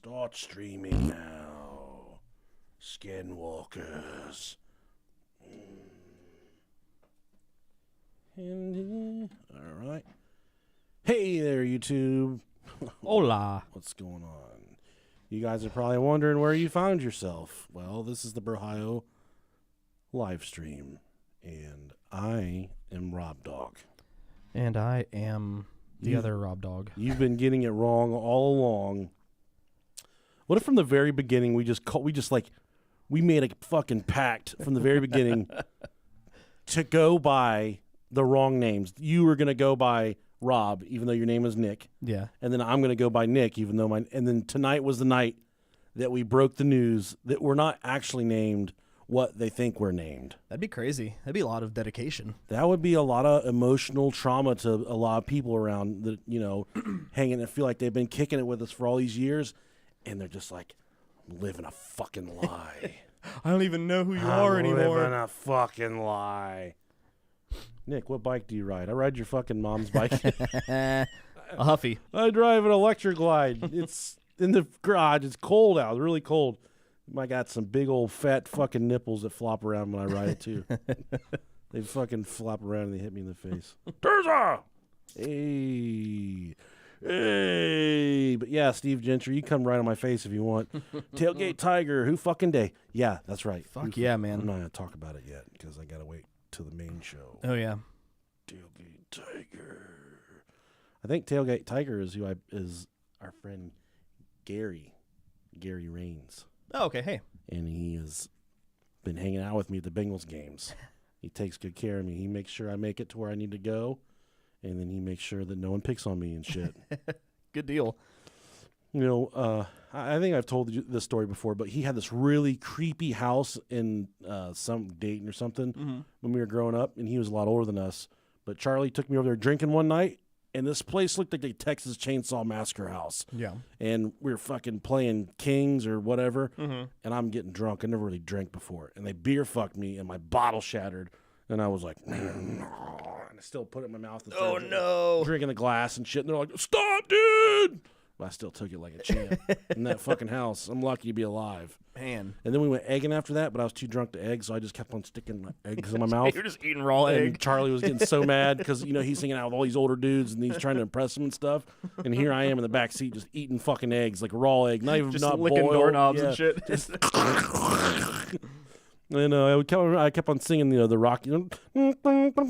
Start streaming now. Skinwalkers. All right. Hey there, YouTube. Hola. What's going on? You guys are probably wondering where you found yourself. Well, this is the Brohio live stream, and I am Rob Dog. And I am the other Rob Dog. You've been getting it wrong all along. What if from the very beginning we made a fucking pact from the very beginning to go by the wrong names. You were going to go by Rob, even though your name is Nick. Yeah. And then I'm going to go by Nick, even though and then tonight was the night that we broke the news that we're not actually named what they think we're named. That'd be crazy. That'd be a lot of dedication. That would be a lot of emotional trauma to a lot of people around that, hanging and feel like they've been kicking it with us for all these years. And they're just like, I'm living a fucking lie. I don't even know who you are anymore. Living a fucking lie. Nick, what bike do you ride? I ride your fucking mom's bike. A Huffy. I drive an electric glide. It's in the garage. It's cold out. It's really cold. I got some big old fat fucking nipples that flop around when I ride it too. They fucking flop around and they hit me in the face. Terza! Hey. Hey. But yeah, Steve Gentry, you come right on my face if you want. Tailgate Tiger, who fucking day? Yeah, that's right. Fuck yeah, man. I'm not going to talk about it yet because I got to wait till the main show. Oh, yeah. Tailgate Tiger. I think Tailgate Tiger is is our friend Gary Rains. Oh, okay. Hey. And he has been hanging out with me at the Bengals games. He takes good care of me. He makes sure I make it to where I need to go, and then he makes sure that no one picks on me and shit. Good deal. I think I've told you this story before, but he had this really creepy house in some Dayton or something when we were growing up, and he was a lot older than us. But Charlie took me over there drinking one night, and this place looked like a Texas Chainsaw Massacre house. Yeah. And we were fucking playing Kings or whatever, and I'm getting drunk. I never really drank before. And they beer fucked me, and my bottle shattered. And I was like, and I still put it in my mouth. And Oh, no. Drinking the glass and shit. And they're like, stop, dude. But I still took it like a champ. In that fucking house. I'm lucky to be alive. Man. And then we went egging after that, but I was too drunk to egg, so I just kept on sticking my eggs in my mouth. You're just eating raw And egg. Charlie was getting so mad because, he's hanging out with all these older dudes and he's trying to impress them and stuff. And here I am in the back seat just eating fucking eggs, like raw egg, not even Just not licking boiled. doorknobs and shit. And I kept on singing, the Rocky. Because,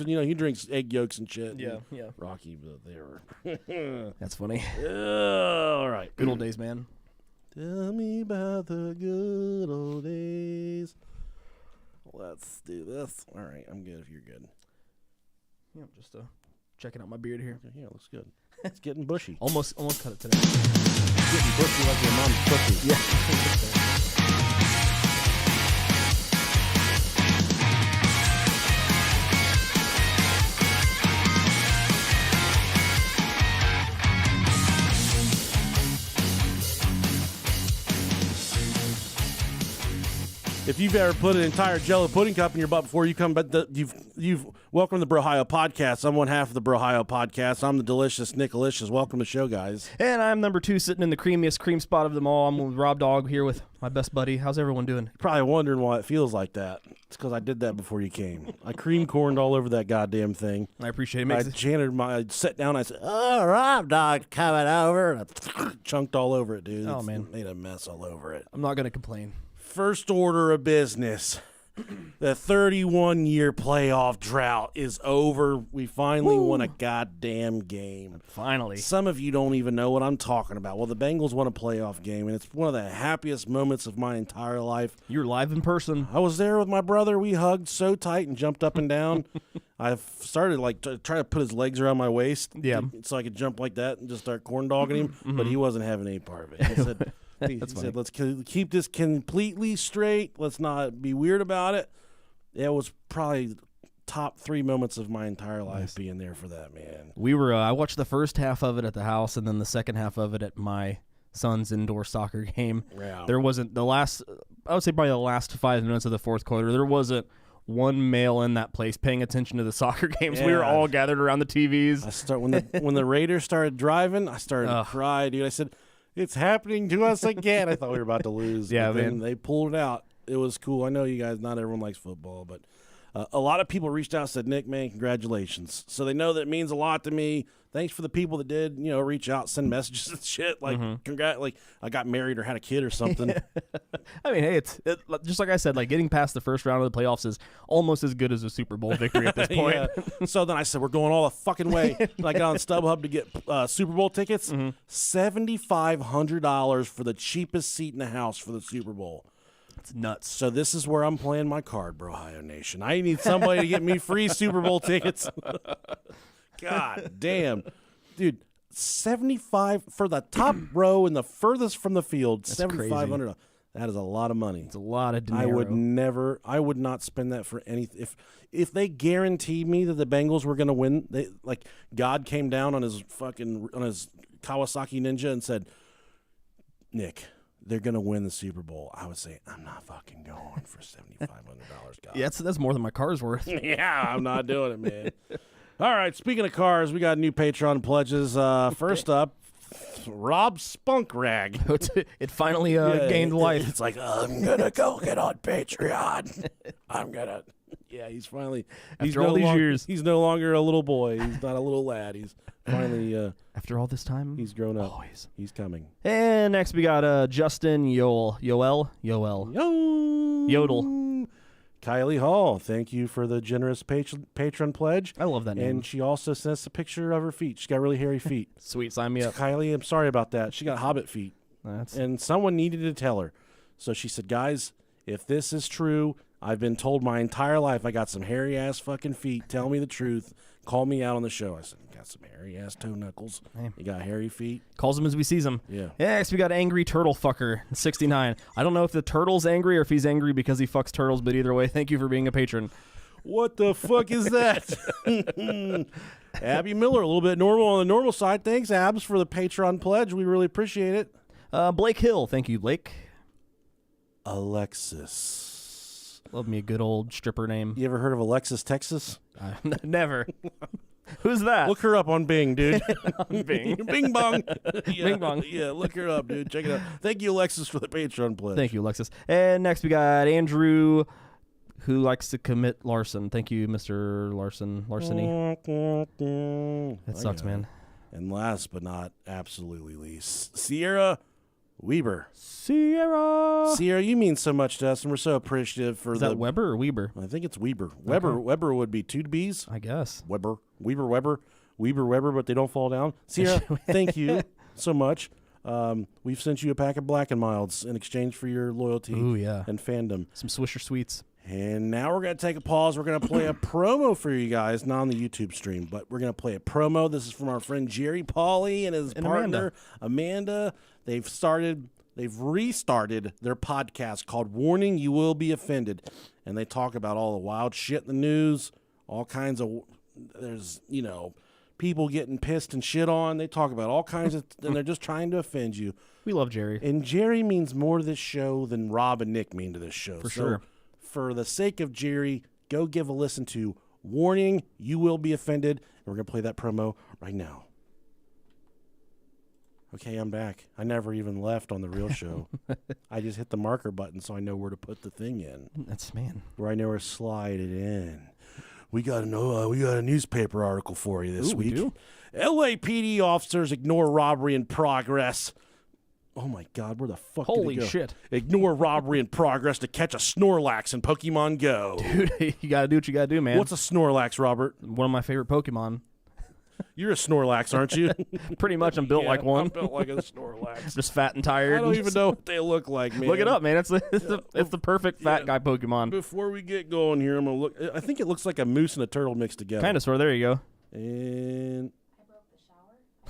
he drinks egg yolks and shit. Yeah, and yeah. Rocky, but they were. That's funny. All right. Good old days, man. Tell me about the good old days. Let's do this. All right, I'm good if you're good. Yeah, just checking out my beard here. Yeah, looks good. It's getting bushy. Almost cut it today. It's getting bushy like your mom's pussy. Yeah. If you've ever put an entire Jello pudding cup in your butt before you come, you've welcome to the Brohio Podcast. I'm one half of the Brohio Podcast. I'm the delicious Nickalicious. Welcome to the show, guys. And I'm number 2, sitting in the creamiest cream spot of them all. I'm with Rob Dog here with my best buddy. How's everyone doing? You're probably wondering why it feels like that. It's because I did that before you came. I cream corned all over that goddamn thing. I appreciate it. I sat down. I said, "Oh, Rob Dog's coming over," and I chunked all over it, dude. Oh, man. Made a mess all over it. I'm not going to complain. First order of business. The 31-year playoff drought is over. We finally won a goddamn game. Finally. Some of you don't even know what I'm talking about. Well, the Bengals won a playoff game, and it's one of the happiest moments of my entire life. You're live in person. I was there with my brother. We hugged so tight and jumped up and down. I started to try to put his legs around my waist, so I could jump like that and just start corn dogging him. But he wasn't having any part of it. He said, he said, let's keep this completely straight. Let's not be weird about it. It was probably top 3 moments of my entire life being there for that, man. We were. I watched the first half of it at the house, and then the second half of it at my son's indoor soccer game. Yeah. There wasn't I would say probably the last 5 minutes of the fourth quarter. There wasn't one male in that place paying attention to the soccer games. Yeah. We were all gathered around the TVs. When the Raiders started driving, I started to cry, dude. I said, It's happening to us again. I thought we were about to lose. Yeah, but then man. they pulled it out. It was cool. I know you guys, not everyone likes football, but a lot of people reached out and said, Nick, man, congratulations. So they know that it means a lot to me. Thanks for the people that did, reach out, send messages and shit. Like, like I got married or had a kid or something. I mean, hey, it's just like I said, like getting past the first round of the playoffs is almost as good as a Super Bowl victory at this point. Yeah. So then I said, we're going all the fucking way. And I got on StubHub to get Super Bowl tickets. $7,500 for the cheapest seat in the house for the Super Bowl. It's nuts. So this is where I'm playing my card, bro, Ohio Nation. I need somebody to get me free Super Bowl tickets. God damn. Dude, 75 for the top row and the furthest from the field, $7,500. That is a lot of money. It's a lot of dinero. I would not spend that for anything. If they guaranteed me that the Bengals were going to win, God came down on his Kawasaki Ninja and said, Nick, they're going to win the Super Bowl. I would say, I'm not fucking going for $7,500, God. Yeah, that's more than my car's worth. Yeah, I'm not doing it, man. All right, speaking of cars, we got new Patreon pledges. First up, Rob Spunkrag. It finally gained life. It's like, I'm going to go get on Patreon. I'm going to. Yeah, he's finally. After all these years. He's no longer a little boy. He's not a little lad. He's finally. After all this time? He's grown up. Always. He's coming. And next we got Justin Yoel. Yodel. Kylie Hall, thank you for the generous patron pledge. I love that name. And she also sent us a picture of her feet. She got really hairy feet. Sweet, sign me up. Kylie, I'm sorry about that. She got hobbit feet. And someone needed to tell her. So she said, guys, if this is true, I've been told my entire life I got some hairy-ass fucking feet. Tell me the truth. Call me out on the show. I said, you got some hairy-ass toe knuckles. Hey. You got hairy feet. Calls him as we sees him. Yeah. Next, we got Angry Turtle Fucker, 69. I don't know if the turtle's angry or if he's angry because he fucks turtles, but either way, thank you for being a patron. What the fuck is that? Abby Miller, a little bit normal on the normal side. Thanks, Abs, for the Patreon pledge. We really appreciate it. Blake Hill, thank you, Blake. Alexis. Love me a good old stripper name. You ever heard of Alexis, Texas? Never. Who's that? Look her up on Bing, dude. On Bing. Bing bong. Yeah, Bing bong. Yeah, look her up, dude. Check it out. Thank you, Alexis, for the Patreon pledge. Thank you, Alexis. And next we got Andrew, who likes to commit larceny. Thank you, Mr. Larceny. That sucks, man. And last but not absolutely least, Sierra Weber. Sierra, you mean so much to us, and we're so appreciative for Is that Weber or Weber? I think it's Weber. Weber would be two B's. I guess. Weber, but they don't fall down. Sierra, thank you so much. We've sent you a pack of Black and Milds in exchange for your loyalty and fandom. Some Swisher Sweets. And now we're going to take a pause. We're going to play a promo for you guys, not on the YouTube stream, but we're going to play a promo. This is from our friend Jerry Pauly and his partner, Amanda. They've restarted their podcast called Warning You Will Be Offended. And they talk about all the wild shit in the news, all kinds of, there's, people getting pissed and shit on. They talk about all kinds of, and they're just trying to offend you. We love Jerry. And Jerry means more to this show than Rob and Nick mean to this show. For sure. For the sake of Jerry, go give a listen to Warning, You Will Be Offended. And we're going to play that promo right now. Okay, I'm back. I never even left on the real show. I just hit the marker button so I know where to put the thing in. That's, man. Where I know where to slide it in. We got a newspaper article for you this week. We do? LAPD officers ignore robbery in progress. Oh my God, where the fuck did it go? Holy shit. Ignore robbery in progress to catch a Snorlax in Pokemon Go. Dude, you got to do what you got to do, man. What's a Snorlax, Robert? One of my favorite Pokemon. You're a Snorlax, aren't you? Pretty much, I'm built like one. I'm built like a Snorlax. Just fat and tired. I don't even know what they look like, man. Look it up, man. It's the perfect fat guy Pokemon. Before we get going here, I'm going to look. I think it looks like a moose and a turtle mixed together. Kind of, sort of. There you go. And I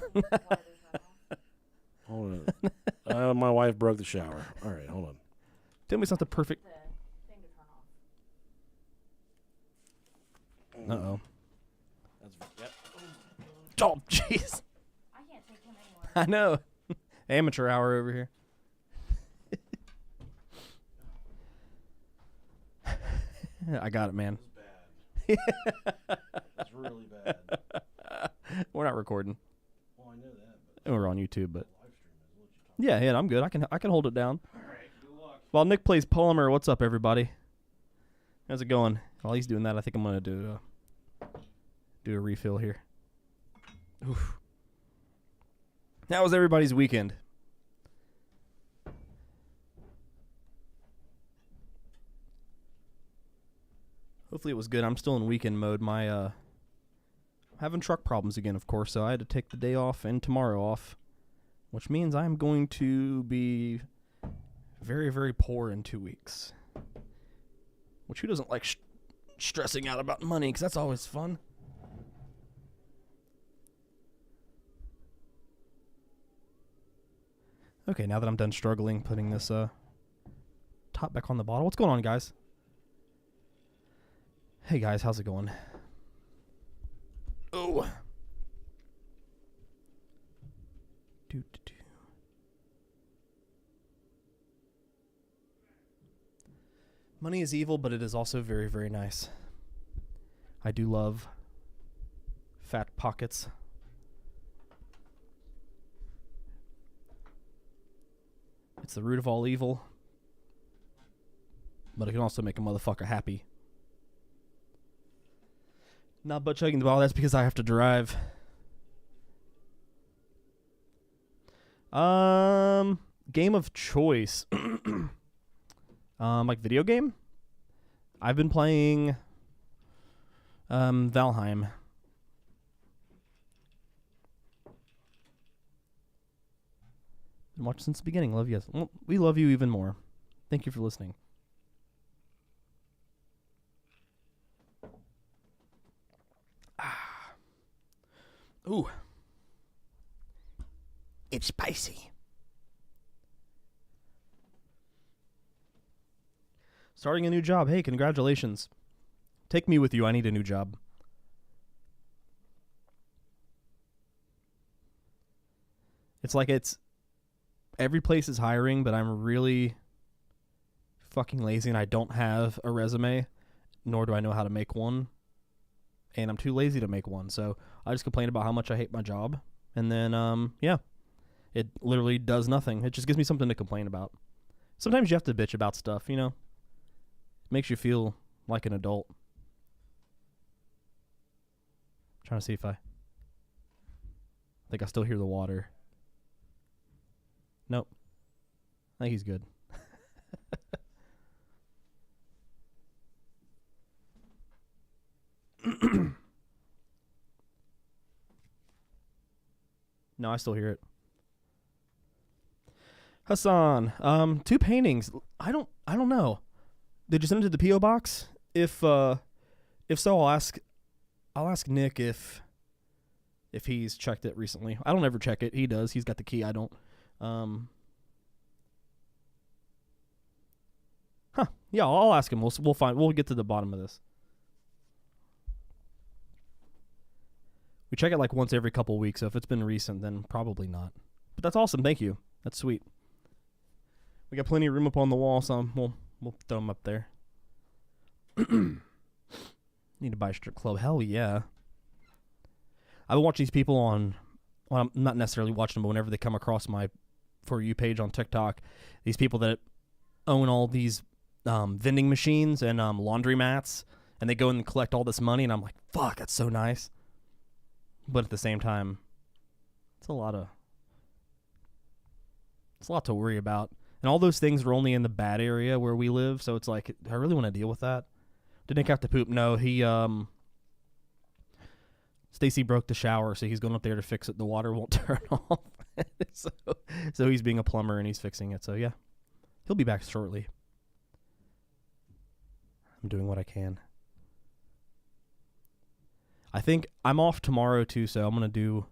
broke the shower. hold on. My wife broke the shower. All right, hold on. Tell me it's not the perfect. The thing to turn off. Uh-oh. Yep. Oh, jeez. I can't take him anywhere. I know. Amateur hour over here. I got it, man. It's bad. It's really bad. We're not recording. Well, I know that. But We're on YouTube, but live stream is what Yeah, I'm good. I can hold it down. All right, good luck. While Nick plays Polymer, what's up, everybody? How's it going? While he's doing that, I think I'm gonna do a refill here. Oof. How was everybody's weekend? Hopefully it was good. I'm still in weekend mode. My having truck problems again, of course, so I had to take the day off and tomorrow off, which means I'm going to be very, very poor in 2 weeks. Which who doesn't like stressing out about money, because that's always fun. Okay, now that I'm done struggling putting this top back on the bottle. What's going on, guys? Hey, guys, how's it going? Oh. Do. Money is evil, but it is also very, very nice. I do love fat pockets. It's the root of all evil, but it can also make a motherfucker happy. Not butt chugging the ball, that's because I have to drive. Game of choice. Like video game? I've been playing Valheim. Been watching since the beginning. Love you. Well, we love you even more. Thank you for listening. Ooh. It's spicy. Starting a new job. Hey, congratulations. Take me with you. I need a new job. It's like every place is hiring, but I'm really fucking lazy and I don't have a resume, nor do I know how to make one. And I'm too lazy to make one, so I just complain about how much I hate my job, and then, yeah, it literally does nothing. It just gives me something to complain about. Sometimes you have to bitch about stuff, you know? It makes you feel like an adult. I'm trying to see if I think I still hear the water. Nope. I think he's good. No, I still hear it. Hassan, 2 paintings. I don't know. Did you send it to the PO box? If so, I'll ask Nick if he's checked it recently. I don't ever check it. He does. He's got the key. I don't. Yeah, I'll ask him. We'll get to the bottom of this. We check it like once every couple weeks, so if it's been recent, then probably not. But that's awesome. Thank you. That's sweet. We got plenty of room up on the wall, so we'll throw them up there. Need to buy a strip club. Hell yeah. I would watch these people on, well, I'm not necessarily watching them, but whenever they come across my For You page on TikTok, these people that own all these vending machines and laundry mats, and they go and collect all this money, and I'm like, fuck, that's so nice. But at the same time, it's a lot to worry about. And all those things are only in the bad area where we live, so it's like, do I really want to deal with that? Did Nick have to poop? No, Stacy broke the shower, so he's going up there to fix it. The water won't turn off. So he's being a plumber and he's fixing it. So yeah, he'll be back shortly. I'm doing what I can. I think I'm off tomorrow too, so I'm going to do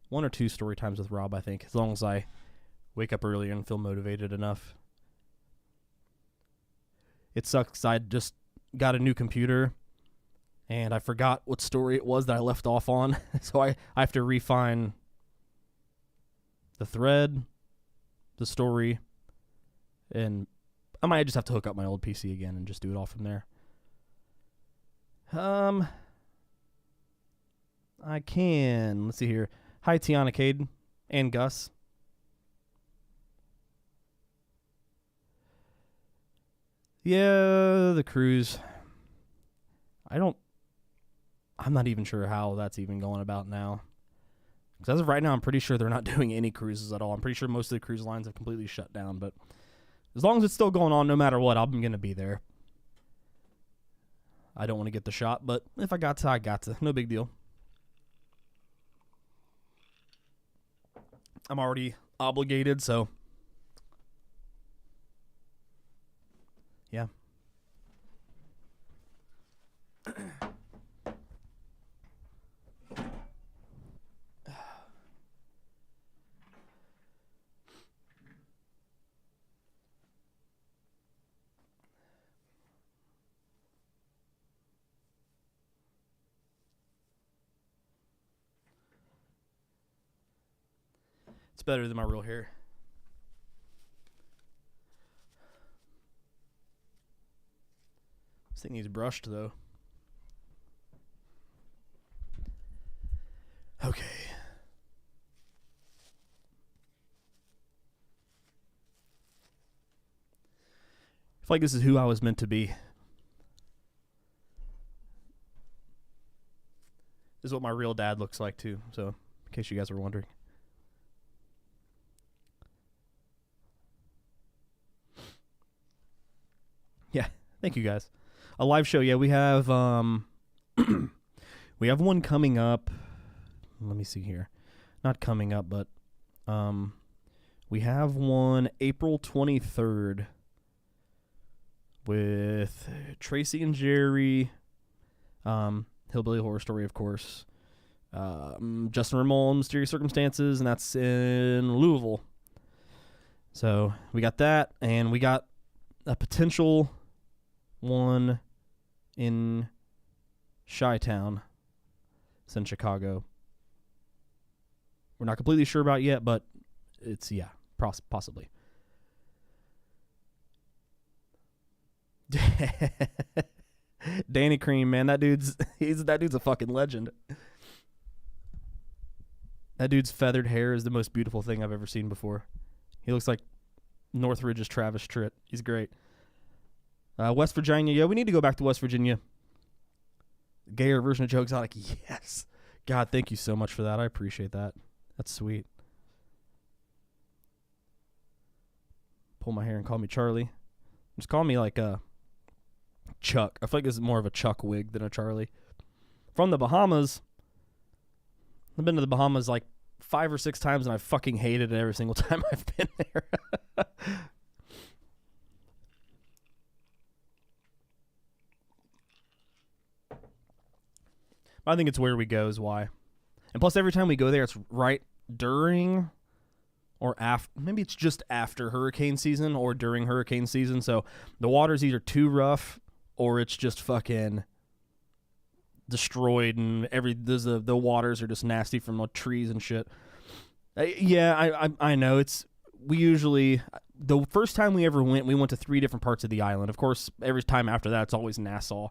1 or 2 story times with Rob, I think, as long as I wake up earlier and feel motivated enough. It sucks. I just got a new computer, and I forgot what story it was that I left off on, so I have to refine the thread, the story, and I might just have to hook up my old PC again and just do it all from there. I can. Let's see here. Hi, Tiana Cade and Gus. Yeah, the cruise. I'm not even sure how that's even going about now. Because as of right now, I'm pretty sure they're not doing any cruises at all. I'm pretty sure most of the cruise lines have completely shut down. But as long as it's still going on, no matter what, I'm going to be there. I don't want to get the shot, but if I got to, I got to. No big deal. I'm already obligated, so yeah. It's better than my real hair. This thing needs brushed, though. Okay. I feel like this is who I was meant to be. This is what my real dad looks like, too, so in case you guys were wondering. Yeah, thank you guys. A live show, yeah, we have we have one coming up. Let me see here. Not coming up, but we have one April 23rd with Tracy and Jerry, Hillbilly Horror Story, of course, Justin Ramon, Mysterious Circumstances, and that's in Louisville. So we got that, and we got a potential one in Chi-Town. It's in Chicago. We're not completely sure about yet, but it's, yeah, possibly. Danny Cream, man, that dude's a fucking legend. That dude's feathered hair is the most beautiful thing I've ever seen before. He looks like Northridge's Travis Tritt. He's great. West Virginia, yeah, we need to go back to West Virginia. Gayer version of Joe Exotic, yes. God, thank you so much for that. I appreciate that. That's sweet. Pull my hair and call me Charlie. Just call me like Chuck. I feel like this is more of a Chuck wig than a Charlie. From the Bahamas. I've been to the Bahamas like 5 or 6 times, and I fucking hated it every single time I've been there. I think it's where we go is why. And plus, every time we go there, it's right during or after. Maybe it's just after hurricane season or during hurricane season. So the water's either too rough or it's just fucking destroyed, and the waters are just nasty from the trees and shit. I know. We usually, the first time we ever went, we went to 3 different parts of the island. Of course, every time after that, it's always Nassau.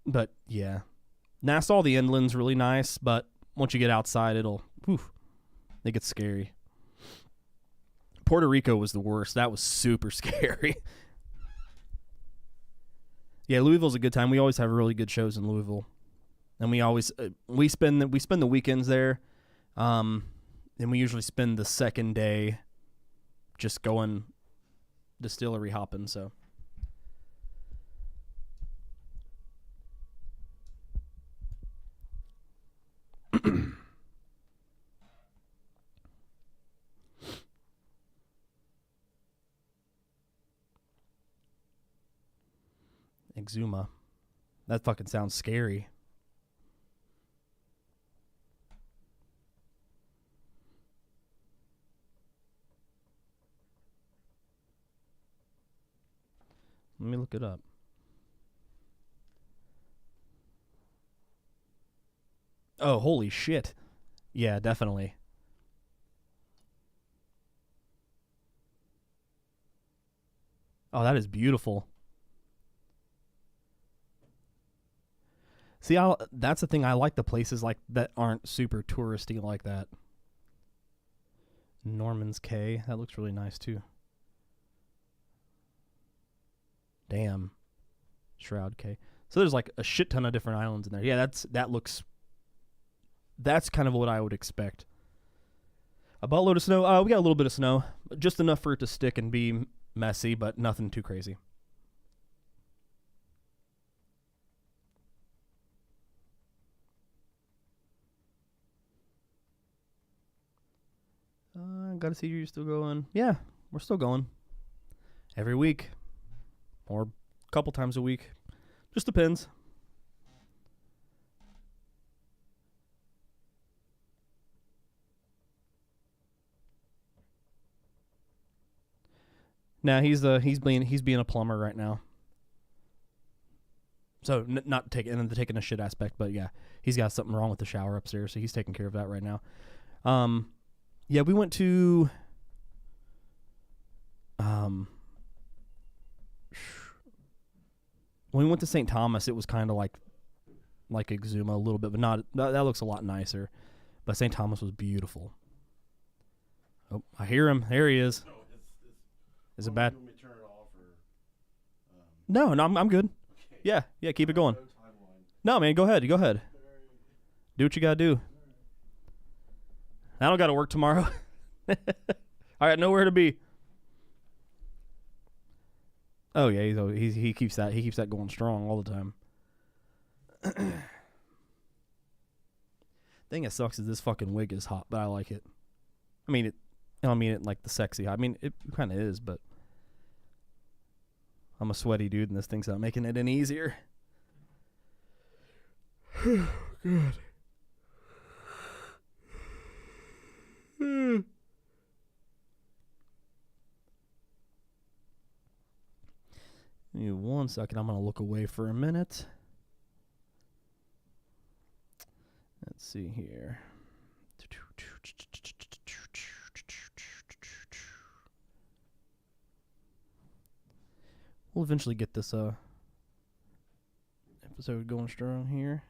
But yeah, Nassau, the inland's really nice, but once you get outside, it gets scary. Puerto Rico was the worst. That was super scary. Yeah, Louisville's a good time. We always have really good shows in Louisville, and we always we spend the weekends there, and we usually spend the second day just going distillery hopping. So. Exuma. That fucking sounds scary. Let me look it up. Oh, holy shit. Yeah, definitely. Oh, that is beautiful. See, that's the thing. I like the places like that aren't super touristy like that. Norman's Cay. That looks really nice, too. Damn. Shroud K. So there's like a shit ton of different islands in there. Yeah, that's kind of what I would expect. A buttload of snow. We got a little bit of snow, just enough for it to stick and be messy, but nothing too crazy. Gotta see you're still going. Yeah, we're still going. Every week. Or a couple times a week. Just depends. Nah, he's being a plumber right now. So not taking a shit aspect, but yeah, he's got something wrong with the shower upstairs, so he's taking care of that right now. Yeah, we went to when we went to St. Thomas, it was kind of like Exuma a little bit, but not that looks a lot nicer. But St. Thomas was beautiful. Oh, I hear him. There he is. No, Is it bad? You want me to turn it off or, No, I'm good. okay. Yeah, keep it going. No timeline. No, man, go ahead. Do what you gotta do. I don't gotta work tomorrow. I got nowhere to be. Oh yeah, he keeps that going strong all the time. Thing that sucks is this fucking wig is hot, but I like it. I mean it like the sexy. I mean it kind of is, but I'm a sweaty dude, and this thing's not making it any easier. God. Give me 1 second. I'm going to look away for a minute. Let's see here. We'll eventually get this episode going strong here.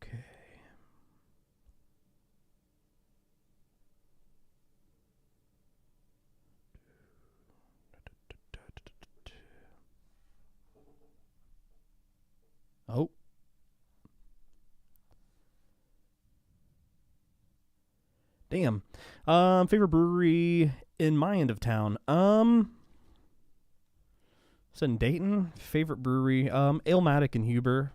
Okay. Oh. Damn. Favorite brewery in my end of town. It's in Dayton. Favorite brewery. Alematic in Huber.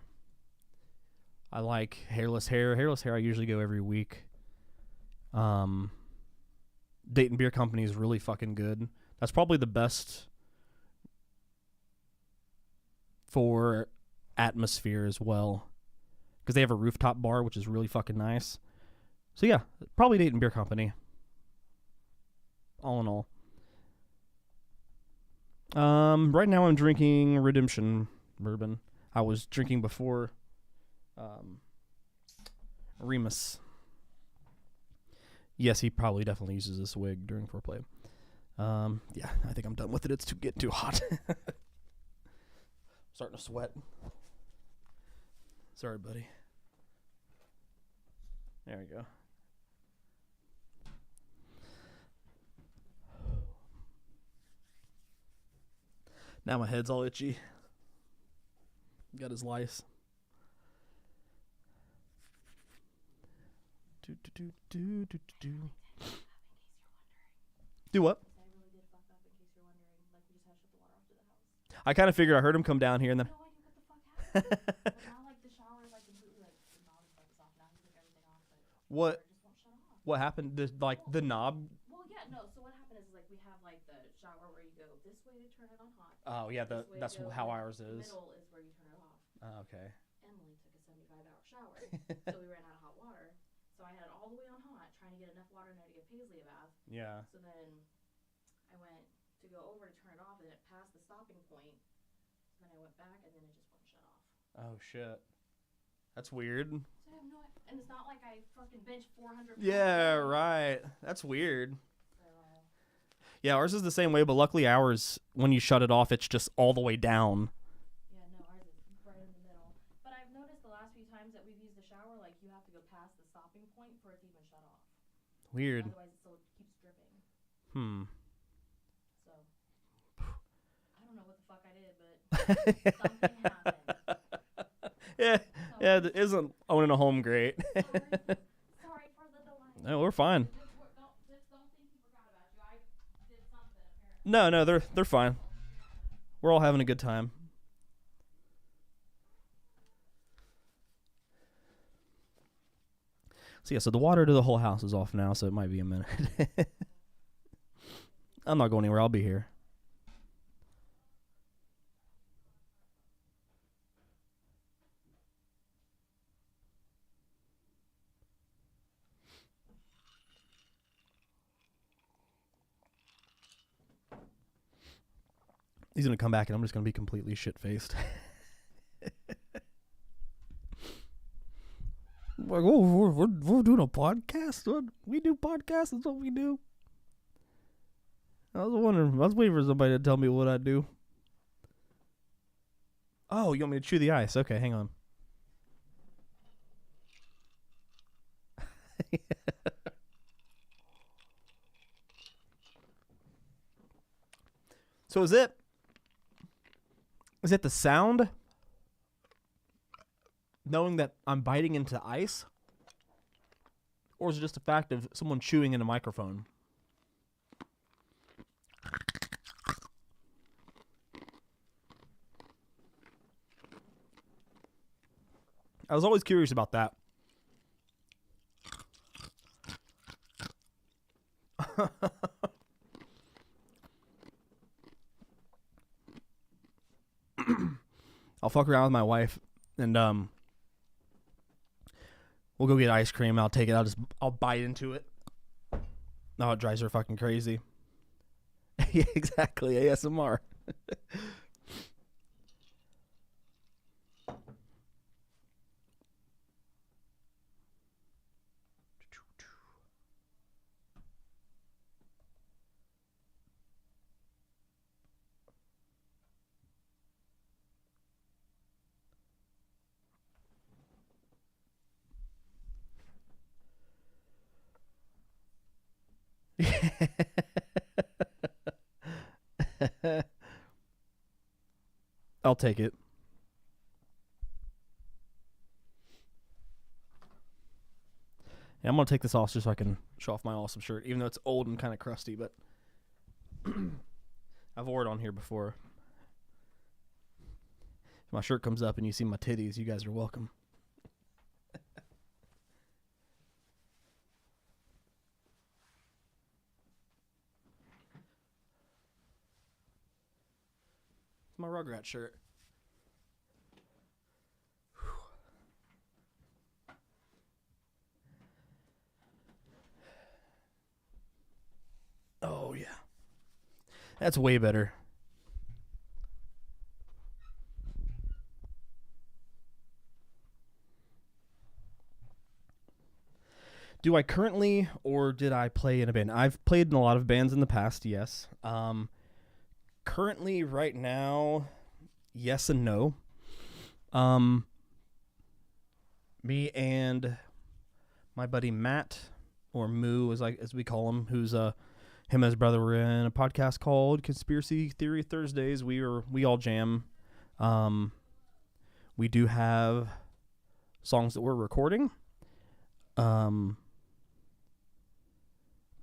I like Hairless Hair. Hairless Hair I usually go every week. Dayton Beer Company is really fucking good. That's probably the best for atmosphere as well, because they have a rooftop bar, which is really fucking nice. So yeah, probably Dayton Beer Company. All in all. Right now I'm drinking Redemption bourbon. I was drinking before Remus. Yes, he probably definitely uses this wig during foreplay. Yeah, I think I'm done with it. It's getting too hot. Starting to sweat. Sorry, buddy. There we go. Now my head's all itchy. Got his lice. Do what? I really did fuck up, in case you're wondering. Like, we just had to shut the water off to the house. I kind of figured I heard him come down here and then. No idea what the fuck happened. But now, like, the shower is, like, completely, like, the knob and stuff is off now. He took everything off, but the What? water just won't shut off. What happened? The knob? Well, yeah, no. So what happened is, like, we have, like, the shower where you go this way to turn it on hot. Oh yeah, this way to that's go, how and ours the is. middle is where you turn it off. Okay. Emily took a 75-hour shower, so we ran out of hot water. So I had it all the way on hot, trying to get enough water in there to give Paisley a bath. Yeah. So then I went to go over to turn it off, and it passed the stopping point. So then I went back, and then it just wouldn't shut off. Oh shit. That's weird. So I have no, and it's not like I fucking bench 400 pounds. Yeah, right. That's weird. So, Yeah, ours is the same way, but luckily ours, when you shut it off, it's just all the way down. yeah, no, ours is right in the middle. But I've noticed the last few times that we've used the shower, like, you have to go past the stopping point for it to even shut off. Weird. Otherwise, it still keeps dripping. So I don't know what the fuck I did, but something happened. Yeah, So yeah. It isn't owning a home great. sorry for the delay. No, we're fine. Just don't think you forgot about you. I did something apparently. No, they're fine. We're all having a good time. So yeah, so the water to the whole house is off now, so it might be a minute. I'm not going anywhere. I'll be here. He's gonna come back, and I'm just gonna be completely shit-faced. Like, oh, we're doing a podcast. What? We do podcasts. That's what we do. I was waiting for somebody to tell me what I do. Oh, you want me to chew the ice? Okay, hang on. So is it the sound? Knowing that I'm biting into ice? Or is it just the fact of someone chewing in a microphone? I was always curious about that. I'll fuck around with my wife and we'll go get ice cream. I'll take it. I'll bite into it. No, it drives her fucking crazy. Yeah, exactly. ASMR. I'll take it. Yeah, I'm gonna take this off just so I can show off my awesome shirt, even though it's old and kind of crusty. But I've worn it on here before. If my shirt comes up and you see my titties, you guys are welcome. It's my Rugrat shirt. Oh, yeah. That's way better. Do I currently, or did I play in a band? I've played in a lot of bands in the past, yes. Currently, right now, yes and no. Me and my buddy Matt, or Moo, as we call him, who's him and his brother were in a podcast called Conspiracy Theory Thursdays. We all jam. We do have songs that we're recording. But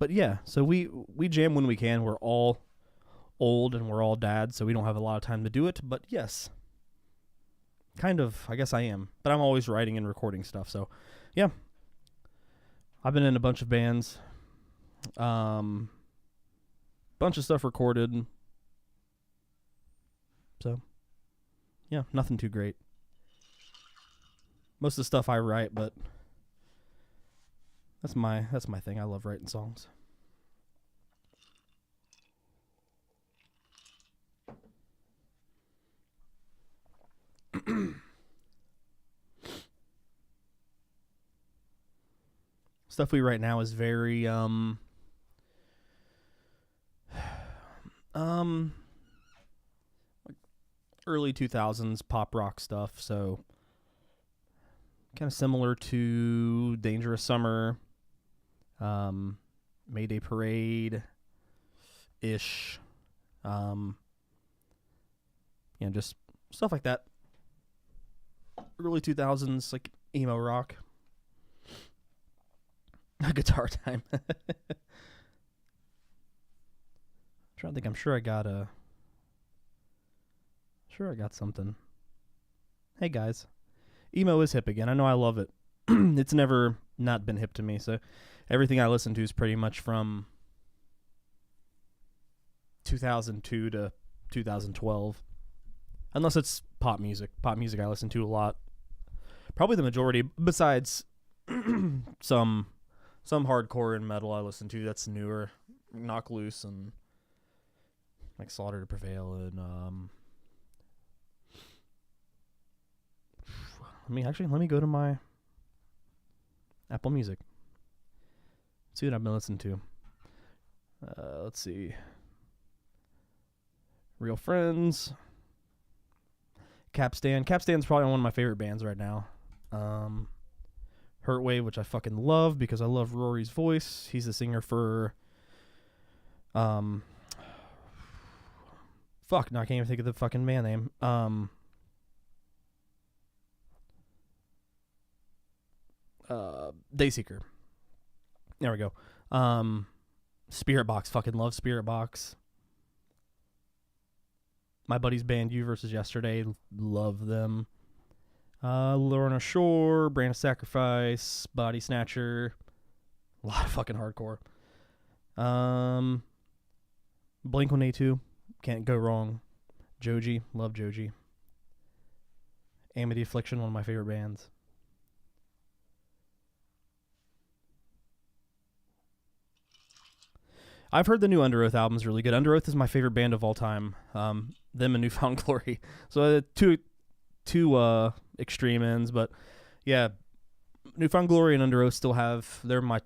yeah, so we jam when we can. We're all old and we're all dads, so we don't have a lot of time to do it. But yes, kind of, I guess I am. But I'm always writing and recording stuff. So yeah, I've been in a bunch of bands. Bunch of stuff recorded. So yeah, nothing too great. Most of the stuff I write, but that's my thing. I love writing songs. Stuff we write now is very early 2000s pop rock stuff, so kind of similar to Dangerous Summer, Mayday Parade, ish. Just stuff like that. Early 2000s, like emo rock. Guitar Time. Trying to think. I'm sure I got something. Hey guys, emo is hip again. I know, I love it. It's never not been hip to me. So everything I listen to is pretty much from 2002 to 2012, unless it's pop music. Pop music I listen to a lot. Probably the majority, besides some hardcore and metal I listen to that's newer, Knock Loose and like Slaughter to Prevail and let me go to my Apple Music. See what I've been listening to. Let's see. Real Friends. Capstan. Capstan's probably one of my favorite bands right now. Hurtwave, which I fucking love because I love Rory's voice. He's the singer for fuck, no, I can't even think of the fucking band name. Dayseeker. There we go. Spirit Box, fucking love Spirit Box. My buddy's band You Versus Yesterday, love them. Lorna Shore, Brand of Sacrifice, Body Snatcher, a lot of fucking hardcore. Blink-182, can't go wrong. Joji, love Joji. Amity Affliction, one of my favorite bands. I've heard the new Under Oath album is really good. Under Oath is my favorite band of all time. Them and Newfound Glory. So two extreme ends, but yeah, Newfound Glory and Under Oath they're my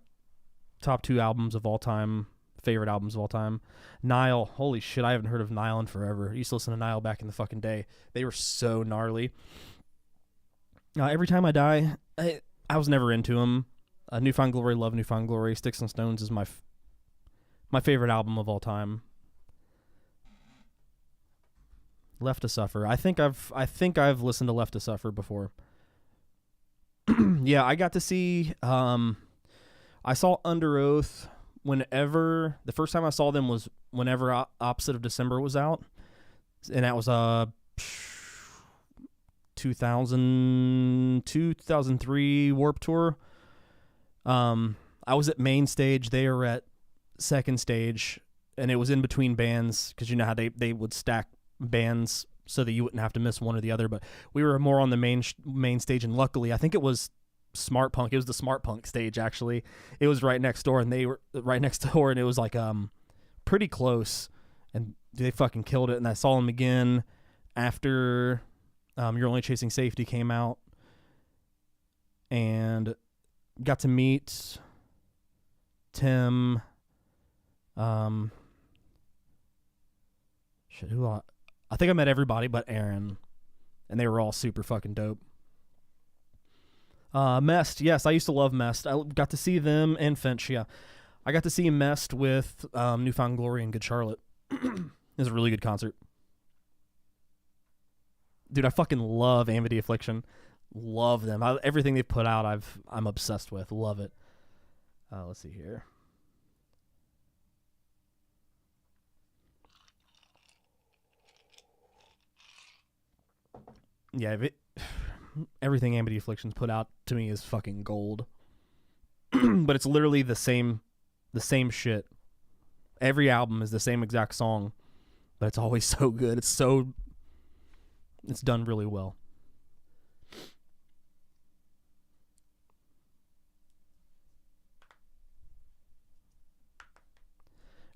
top two albums of all time, favorite albums of all time. Nile, holy shit, I haven't heard of Nile in forever. I used to listen to Nile back in the fucking day. They were so gnarly. Every Time I Die, I was never into them. Newfound Glory, love Newfound Glory. Sticks and Stones is my favorite album of all time. Left to Suffer. I think I've listened to Left to Suffer before. Yeah, I got to see. I saw Under Oath whenever the first time I saw them was whenever Opposite of December was out, and that was 2003 Warped Tour. I was at main stage. They were at second stage, and it was in between bands because you know how they would stack bands so that you wouldn't have to miss one or the other, but we were more on the main stage, and luckily I think it was Smart Punk. It was the Smart Punk stage, actually. It was right next door, and they were right next door, and it was like pretty close, and they fucking killed it. And I saw them again after You're Only Chasing Safety came out, and got to meet Tim. I think I met everybody but Aaron, and they were all super fucking dope. Mest, yes, I used to love Mest. I got to see them and Finch, yeah. I got to see Mest with Newfound Glory and Good Charlotte. It was a really good concert. Dude, I fucking love Amity Affliction. Love them. Everything they've put out, I'm obsessed with. Love it. Let's see here. Yeah, everything Amity Affliction's put out to me is fucking gold. But it's literally the same shit. Every album is the same exact song, but it's always so good. It's done really well.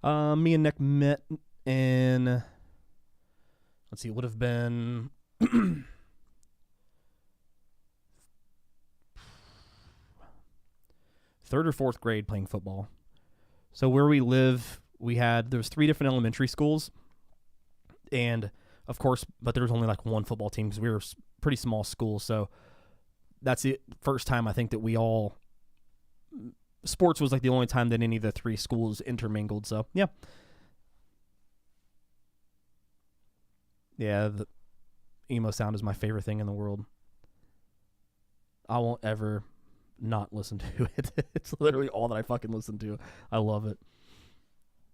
Me and Nick met in, let's see, it would have been third or fourth grade playing football. So where we live, there was 3 different elementary schools, and of course, but there was only like one football team because we were a pretty small school. So that's the first time I think that sports was like the only time that any of the 3 schools intermingled. So yeah, Yeah, the emo sound is my favorite thing in the world. I won't ever not listen to it. It's literally all that I fucking listen to. I love it.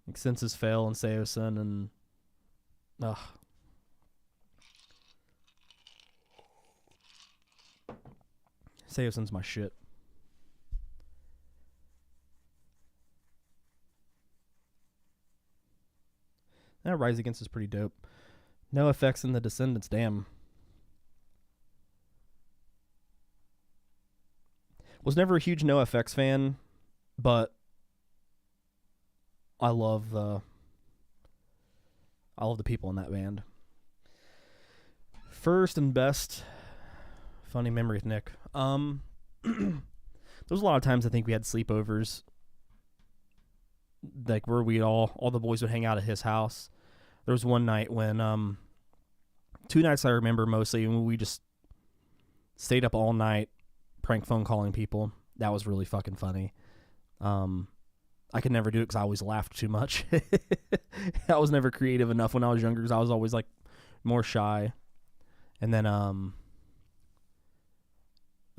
Like Senses Fail and Seosin and ugh. Seosin's my shit. That Rise Against is pretty dope. No effects in the Descendants, damn. Was never a huge No Effects fan, but I love the people in that band. First and best funny memory with Nick. There was a lot of times I think we had sleepovers, like where we all the boys would hang out at his house. There was one night when 2 nights I remember mostly when we just stayed up all night prank phone calling people. That was really fucking funny. I could never do it because I always laughed too much. I was never creative enough when I was younger because I was always like more shy. And then there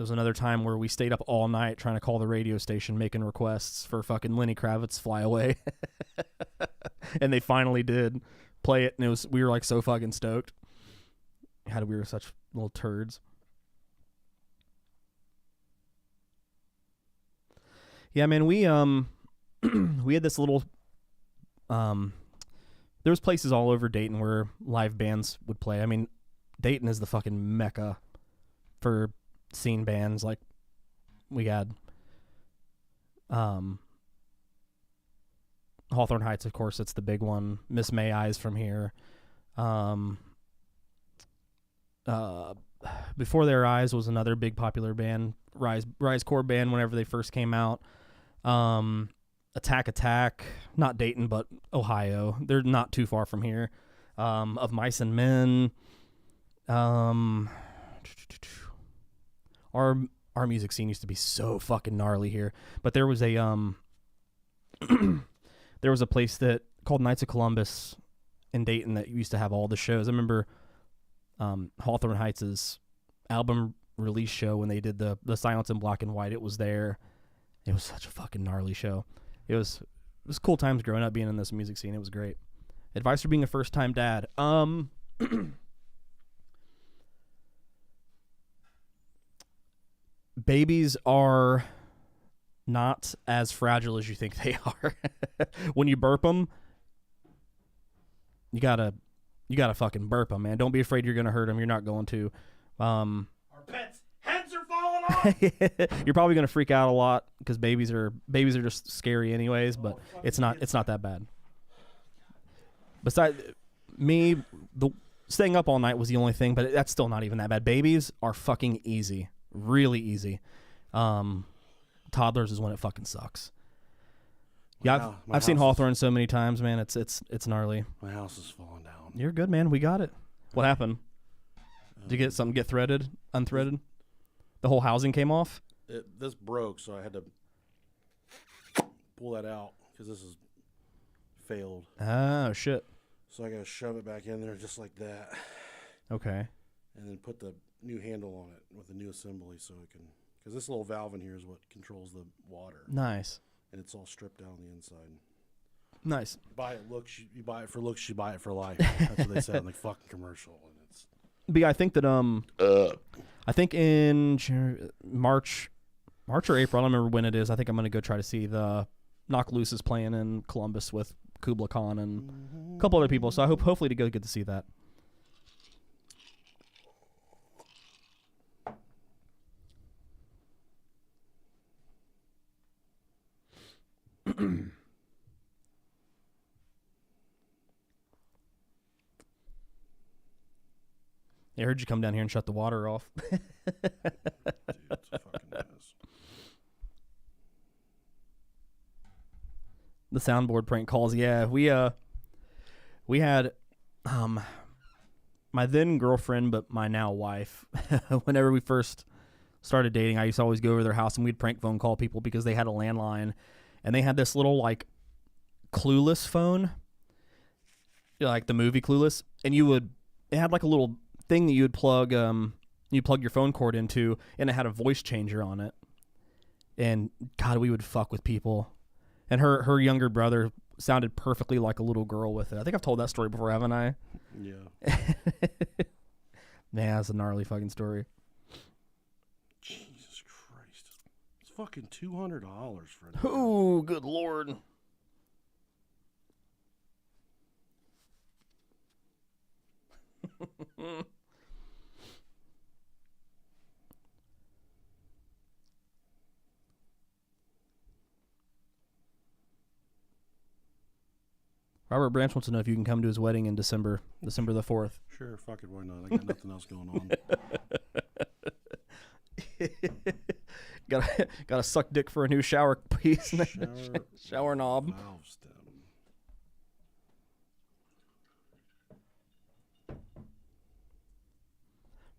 was another time where we stayed up all night trying to call the radio station making requests for fucking Lenny Kravitz Fly Away. And they finally did play it, and we were like so fucking stoked. We were such little turds. Yeah, man, we we had this little there was places all over Dayton where live bands would play. I mean, Dayton is the fucking mecca for scene bands. Like, we had Hawthorne Heights, of course, it's the big one. Miss May Eyes from here. Before Their Eyes was another big popular band. Rise Core band whenever they first came out. Attack, not Dayton, but Ohio. They're not too far from here. Of Mice and Men. Our music scene used to be so fucking gnarly here. But there was a there was a place that called Knights of Columbus in Dayton that used to have all the shows. I remember Hawthorne Heights' album release show when they did the Silence in Black and White. It was there. It was such a fucking gnarly show. It was cool times growing up being in this music scene. It was great. Advice for being a first-time dad. Babies are not as fragile as you think they are. When you burp them, you gotta fucking burp them, man. Don't be afraid you're gonna hurt them. You're not going to. Our pets' heads are falling off. You're probably gonna freak out a lot because babies are just scary anyways. But it's not that bad. Besides me, the staying up all night was the only thing, but that's still not even that bad. Babies are fucking easy, really easy. Toddlers is when it fucking sucks. Yeah, I've seen Hawthorne so many times, man. It's gnarly. My house is falling down. You're good, man. We got it. What happened? Did you get threaded, unthreaded? The whole housing came off? This broke, so I had to pull that out because this is failed. Oh, shit. So I got to shove it back in there just like that. Okay. And then put the new handle on it with the new assembly so it can... Because this little valve in here is what controls the water. Nice. And it's all stripped down the inside. Nice. You buy it for looks, you buy it for life. That's what they said in the fucking commercial. And it's... But yeah, I think that I think in March or April, I don't remember when it is. I think I'm gonna go try to see the Knock Loose is playing in Columbus with Kubla Khan and a couple other people. So I hopefully to go get to see that. I heard you come down here and shut the water off. Dude, it's a fucking mess. The soundboard prank calls. Yeah, we had my then girlfriend, but my now wife. Whenever we first started dating, I used to always go over to their house and we'd prank phone call people because they had a landline, and they had this little like Clueless phone, like the movie Clueless, and you would it had like a little thing that you plug your phone cord into, and it had a voice changer on it. And God, we would fuck with people. And her younger brother sounded perfectly like a little girl with it. I think I've told that story before, haven't I? Yeah. Man, that's a gnarly fucking story. Jesus Christ. It's fucking $200 for that. Oh, good Lord. Robert Branch wants to know if you can come to his wedding in December the 4th. Sure, fuck it, why not? I got nothing else going on. Gotta suck dick for a new shower piece. Shower knob. Valve stem.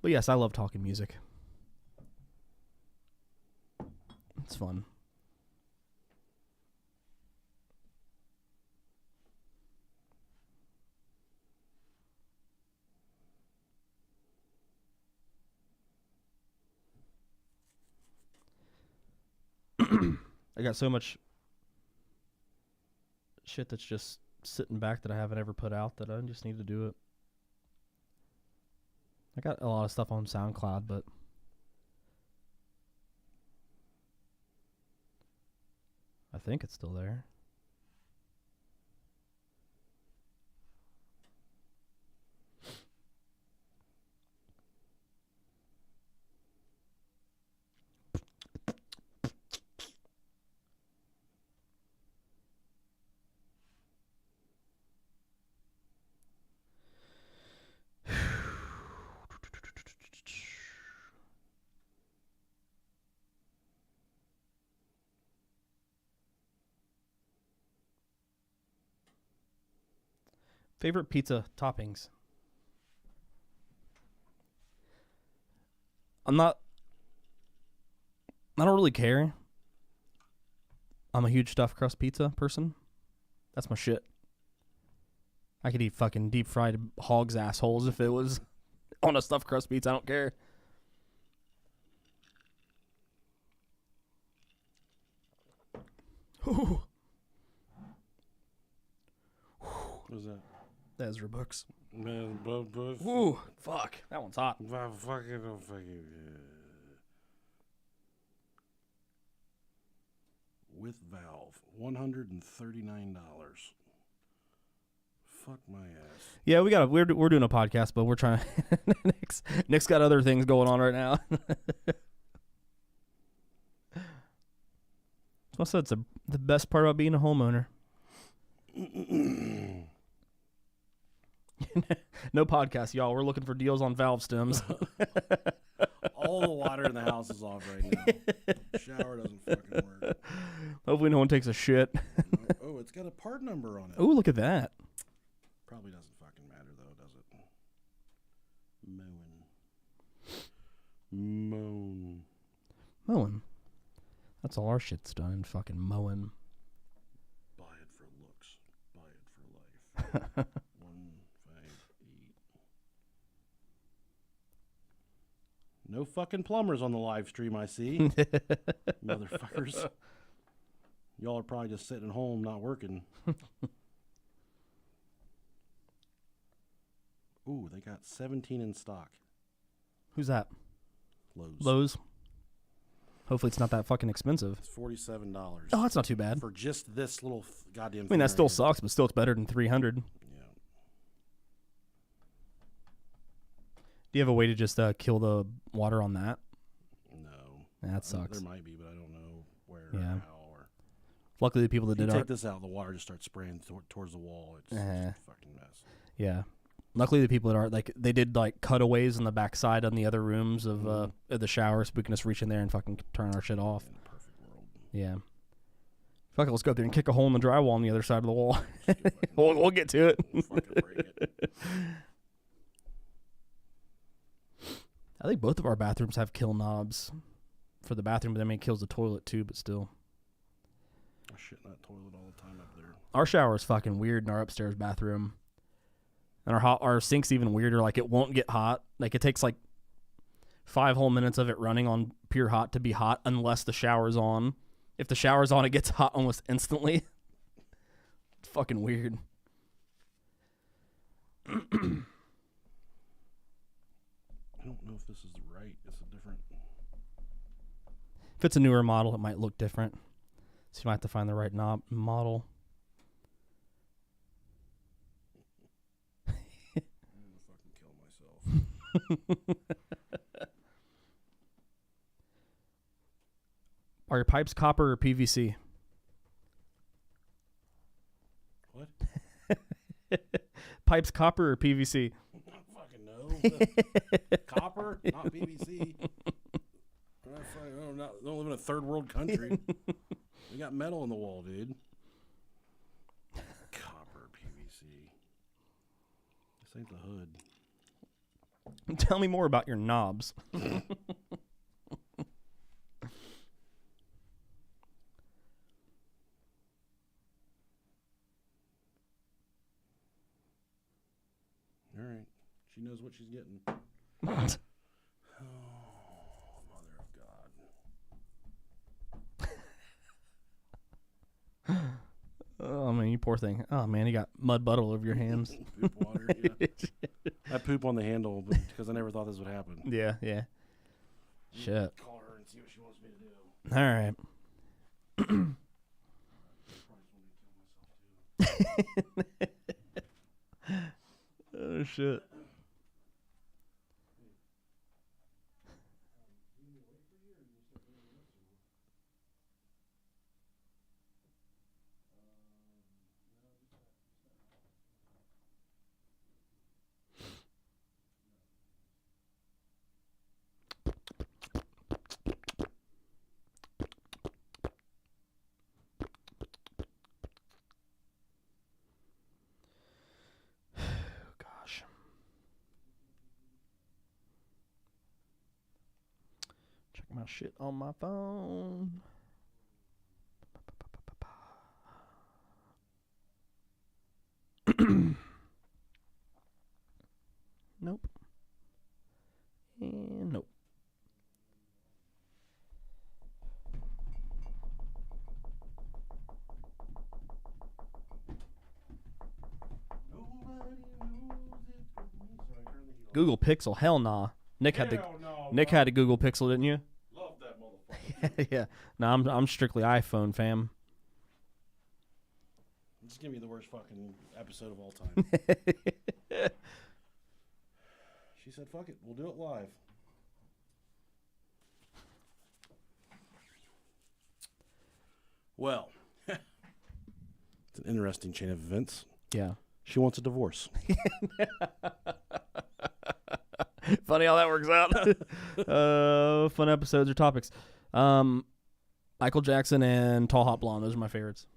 But yes, I love talking music. It's fun. I got so much shit that's just sitting back that I haven't ever put out that I just need to do it. I got a lot of stuff on SoundCloud, but I think it's still there. Favorite pizza toppings? I don't really care. I'm a huge stuffed crust pizza person. That's my shit. I could eat fucking deep fried hog's assholes if it was on a stuffed crust pizza. I don't care. Ooh. What was that? Ezra books. Man, Ooh, fuck. That one's hot. With valve, $139. Fuck my ass. Yeah, we're doing a podcast, but we're trying to Nick's got other things going on right now. So I said it's the best part about being a homeowner. No podcast, y'all. We're looking for deals on valve stems. All the water in the house is off right now. Shower doesn't fucking work. Hopefully no one takes a shit. Oh, it's got a part number on it. Oh, look at that. Probably doesn't fucking matter though, does it? Mowing. That's all our shit's done. Fucking mowing. Buy it for looks. Buy it for life. 158. No fucking plumbers on the live stream, I see. Motherfuckers. Y'all are probably just sitting at home not working. Ooh, they got 17 in stock. Who's that? Lowe's. Hopefully it's not that fucking expensive. It's $47. Oh, that's not too bad. For just this little goddamn thing. I mean, that right still here. sucks, but still it's better than $300. Yeah. Do you have a way to just kill the water on that? No. That sucks. There might be, but I don't know where Yeah. or how. Or Luckily, the people that you did take our... this out, the water just starts spraying towards the wall. It's just a fucking mess. Yeah. Luckily, the people that are like they did like cutaways on the backside on the other rooms of the shower, so we can just reach in there and fucking turn our shit off. In a perfect world. Yeah. Fuck it, let's go up there and kick a hole in the drywall on the other side of the wall. We'll get to it. We'll fucking break it. I think both of our bathrooms have kill knobs for the bathroom, but I mean it kills the toilet too. But still, I shit in that toilet all the time up there. our shower is fucking weird in our upstairs bathroom. And our sink's even weirder. Like, it won't get hot. Like, it takes like 5 whole minutes of it running on pure hot to be hot unless the shower's on. If the shower's on, it gets hot almost instantly. It's fucking weird. I don't know if this is right. It's a different. If it's a newer model, it might look different. So you might have to find the right model. I'm gonna fucking kill myself. Are your pipes copper or PVC? What? Pipes copper or PVC? I don't fucking know. Copper, not PVC. I don't live in a third world country. We got metal in the wall, dude. Copper, PVC. This ain't the hood. Tell me more about your knobs. All right. She knows what she's getting. What? Oh, mother of God. Oh, man, you poor thing. Oh, man, you got mud butt all over your hands. Poop water, yeah. I poop on the handle because I never thought this would happen. Yeah. Shit. Call her and see what she wants me to do. All right. Oh, shit. Gosh. Check my shit on my phone. Nope. And nope. Google Pixel, hell nah. Nick had to Google Pixel, didn't you? Love that motherfucker. Yeah. No, I'm strictly iPhone, fam. This is gonna be the worst fucking episode of all time. She said, "Fuck it, we'll do it live." Well, it's an interesting chain of events. Yeah. She wants a divorce. Funny how that works out. Fun episodes or topics. Michael Jackson and Tall Hot Blonde. Those are my favorites.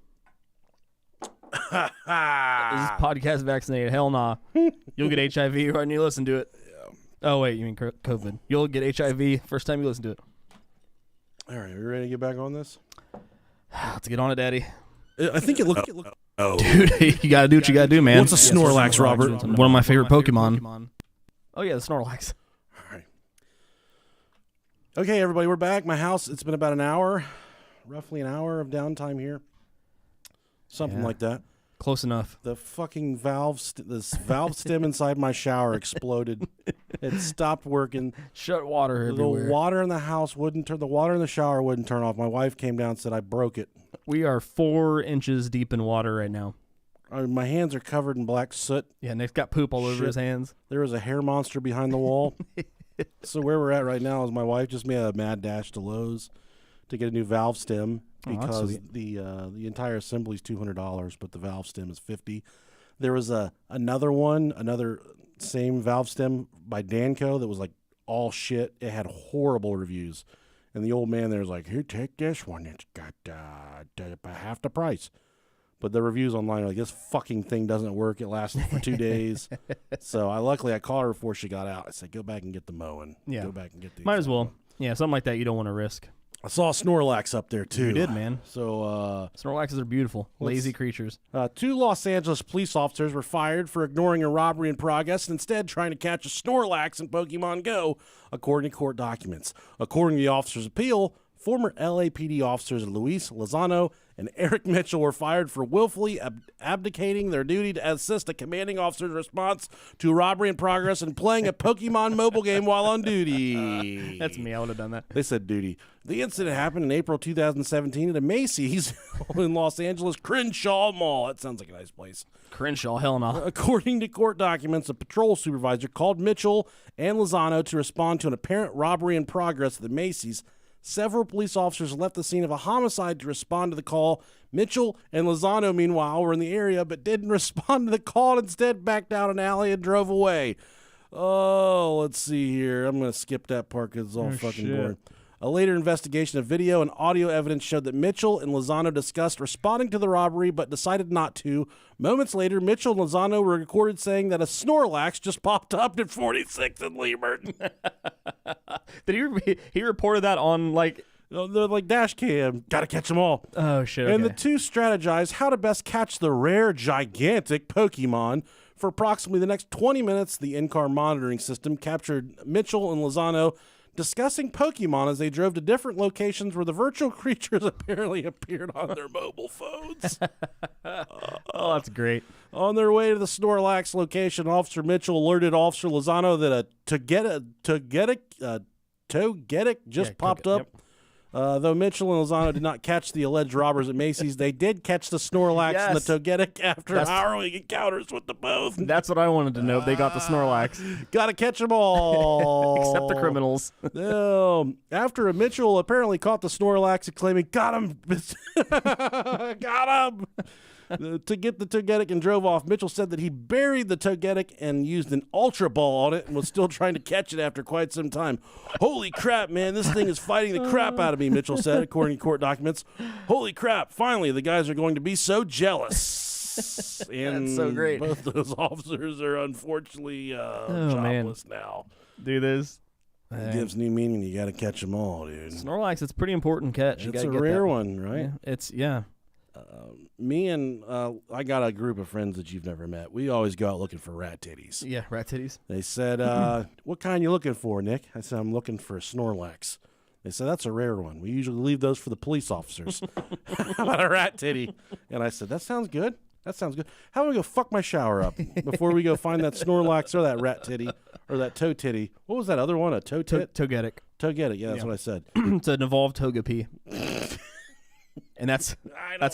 Is this podcast vaccinated? Hell nah. You'll get HIV when you listen to it. Yeah. Oh, wait. You mean COVID. You'll get HIV first time you listen to it. All right. Are you ready to get back on this? Let's get on it, Daddy. I think it looked. Oh. Dude, you got to do what you got to do, man. What's a Snorlax, Robert? One of my favorite Pokemon. Oh, yeah, the Snorlax. All right. Okay, everybody, we're back. My house, it's been about an hour, roughly an hour of downtime here. Something like that. Close enough. The fucking this valve stem inside my shower exploded. It stopped working. Shut water everywhere. The water in the house wouldn't turn. The water in the shower wouldn't turn off. My wife came down and said I broke it. We are 4 inches deep in water right now. My hands are covered in black soot. Yeah, Nick's got poop all over his hands. There was a hair monster behind the wall. So where we're at right now is my wife just made a mad dash to Lowe's to get a new valve stem because the entire assembly is $200, but the valve stem is $50. There was another same valve stem by Danco that was like all shit. It had horrible reviews, and the old man there was like, "Here, take this one. It's got half the price." But the reviews online are like, this fucking thing doesn't work. It lasted for 2 days. So luckily I called her before she got out. I said, go back and get the mowing. Yeah. Go back and get the. Might as well. Yeah, something like that you don't want to risk. I saw Snorlax up there, too. You did, man. So, Snorlaxes are beautiful, lazy creatures. 2 Los Angeles police officers were fired for ignoring a robbery in progress and instead trying to catch a Snorlax in Pokemon Go, according to court documents. According to the officer's appeal, former LAPD officers Luis Lozano and Eric Mitchell were fired for willfully abdicating their duty to assist a commanding officer's response to a robbery in progress and playing a Pokemon mobile game while on duty. That's me. I would have done that. They said duty. The incident happened in April 2017 at a Macy's in Los Angeles Crenshaw Mall. That sounds like a nice place. Crenshaw, hell no. According to court documents, a patrol supervisor called Mitchell and Lozano to respond to an apparent robbery in progress at the Macy's. Several police officers left the scene of a homicide to respond to the call. Mitchell and Lozano, meanwhile, were in the area but didn't respond to the call and instead backed down an alley and drove away. Oh, let's see here. I'm going to skip that part because it's all fucking boring. A later investigation of video and audio evidence showed that Mitchell and Lozano discussed responding to the robbery but decided not to. Moments later, Mitchell and Lozano were recorded saying that a Snorlax just popped up at 46th and Leimert. Did he reported that on like... They're like dash cam. Gotta catch them all. Oh, shit, And the okay. two strategized how to best catch the rare, gigantic Pokemon. For approximately the next 20 minutes, the in-car monitoring system captured Mitchell and Lozano discussing Pokemon as they drove to different locations where the virtual creatures apparently appeared on their mobile phones. Oh, that's great. On their way to the Snorlax location, Officer Mitchell alerted Officer Lozano that a Togetic just popped up. Yep. Though Mitchell and Lozano did not catch the alleged robbers at Macy's, they did catch the Snorlax and the Togetic after harrowing encounters with the both. That's what I wanted to know. If they got the Snorlax. Gotta catch them all. Except the criminals. After Mitchell apparently caught the Snorlax and claiming, got him! Got him! To get the Togetic and drove off. Mitchell said that he buried the Togetic and used an Ultra Ball on it and was still trying to catch it after quite some time. Holy crap, man, this thing is fighting the crap out of me, Mitchell said, according to court documents. Holy crap, finally, the guys are going to be so jealous. And that's so great. Both those officers are unfortunately jobless now. Do this. It gives new meaning. You got to catch them all, dude. Snorlax, it's a pretty important catch. It's a rare one, right? Yeah, Me and I got a group of friends that you've never met. We always go out looking for rat titties. Yeah, rat titties. They said, what kind you looking for, Nick? I said, I'm looking for a Snorlax. They said, that's a rare one. We usually leave those for the police officers. How about a rat titty? And I said, that sounds good. That sounds good. How about we go fuck my shower up before we go find that Snorlax or that rat titty or that toe titty? What was that other one? A toe tit? Togetic. Togetic. Yeah, that's what I said. It's an evolved Togepi. And that's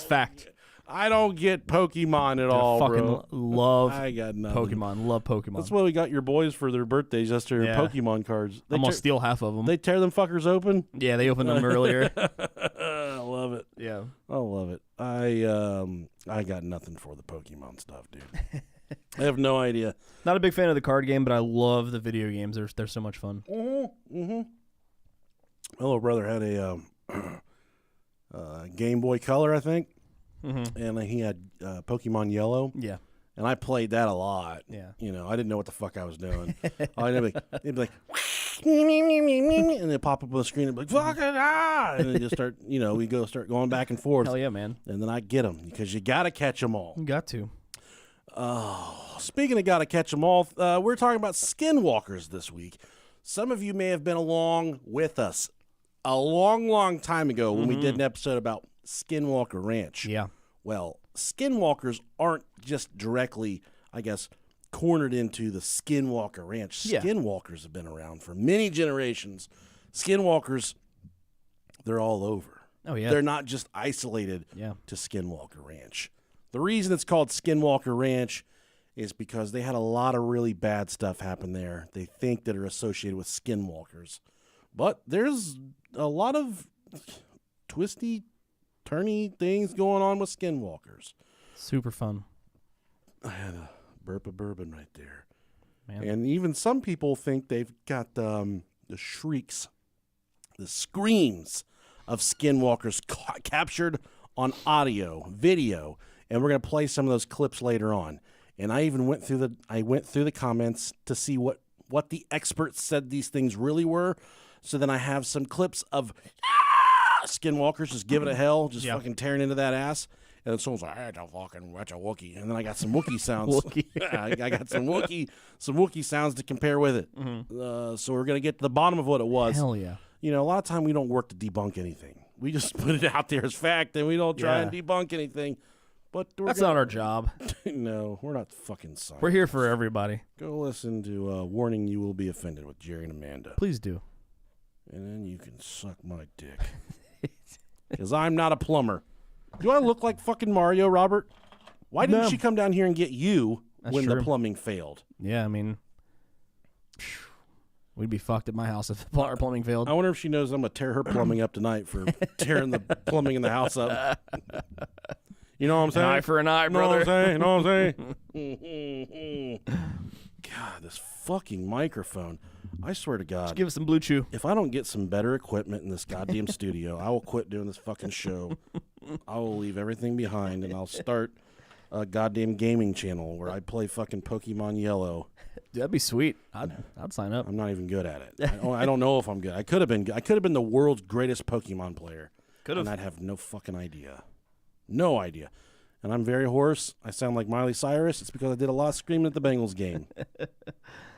fact. I don't get Pokemon at all, fucking bro. Love I got nothing. Pokemon. Love Pokemon. That's why we got your boys for their birthdays yesterday. Yeah. Pokemon cards. I'm gonna steal half of them. They tear them fuckers open. Yeah, they opened them earlier. I love it. Yeah, I love it. I got nothing for the Pokemon stuff, dude. I have no idea. not a big fan of the card game, but I love the video games. They're so much fun. My little brother had a Game Boy Color, I think, and he had Pokemon Yellow. Yeah. And I played that a lot. Yeah. You know, I didn't know what the fuck I was doing. It'd be like, and they'd pop up on the screen and be like, fuck it, and then just start, we start going back and forth. Hell yeah, man. And then I get them because you got to catch them all. You got to. Oh, speaking of got to catch them all, we're talking about Skinwalkers this week. Some of you may have been along with us a long, long time ago when we did an episode about Skinwalker Ranch. Yeah. Well, Skinwalkers aren't just directly, I guess, cornered into the Skinwalker Ranch. Yeah. Skinwalkers have been around for many generations. Skinwalkers, they're all over. Oh, yeah. They're not just isolated Yeah. to Skinwalker Ranch. The reason it's called Skinwalker Ranch is because they had a lot of really bad stuff happen there. They think that are associated with Skinwalkers. But there's a lot of twisty, turny things going on with Skinwalkers. Super fun. I had a burp of bourbon right there. Man. And even some people think they've got the shrieks, the screams of Skinwalkers captured on audio, video, and we're going to play some of those clips later on. And I even went through the comments to see what the experts said these things really were. So then I have some clips of Skinwalkers, just giving it hell, just Yeah. fucking tearing into that ass. And then someone's like, that's a Wookiee. And then I got some Wookiee sounds. Wookiee. I got some Wookiee sounds to compare with it. So we're going to get to the bottom of what it was. Hell yeah. You know, a lot of time we don't work to debunk anything. We just put it out there as fact, and we don't try and debunk anything. But That's not our job. No, we're not fucking science. We're here for everybody. Go listen to Warning You Will Be Offended with Jerry and Amanda. Please do. And then you can suck my dick. Because I'm not a plumber. Do I look like fucking Mario, Robert? Why didn't she come down here and get you when the plumbing failed? Yeah, I mean, we'd be fucked at my house if our plumbing failed. I wonder if she knows I'm going to tear her plumbing up tonight for tearing the plumbing in the house up. You know what I'm saying? An eye for an eye, know what I'm brother. saying? You know what I'm saying? God, this fucking microphone. I swear to God. Give us some Blue Chew. If I don't get some better equipment in this goddamn studio, I will quit doing this fucking show. I will leave everything behind, and I'll start a goddamn gaming channel where I play fucking Pokemon Yellow. Dude, that'd be sweet. I'd sign up. I'm not even good at it. I don't know if I'm good. I could have been. I could have been the world's greatest Pokemon player. Could have. And I'd have no fucking idea. No idea. And I'm very hoarse. I sound like Miley Cyrus. It's because I did a lot of screaming at the Bengals game.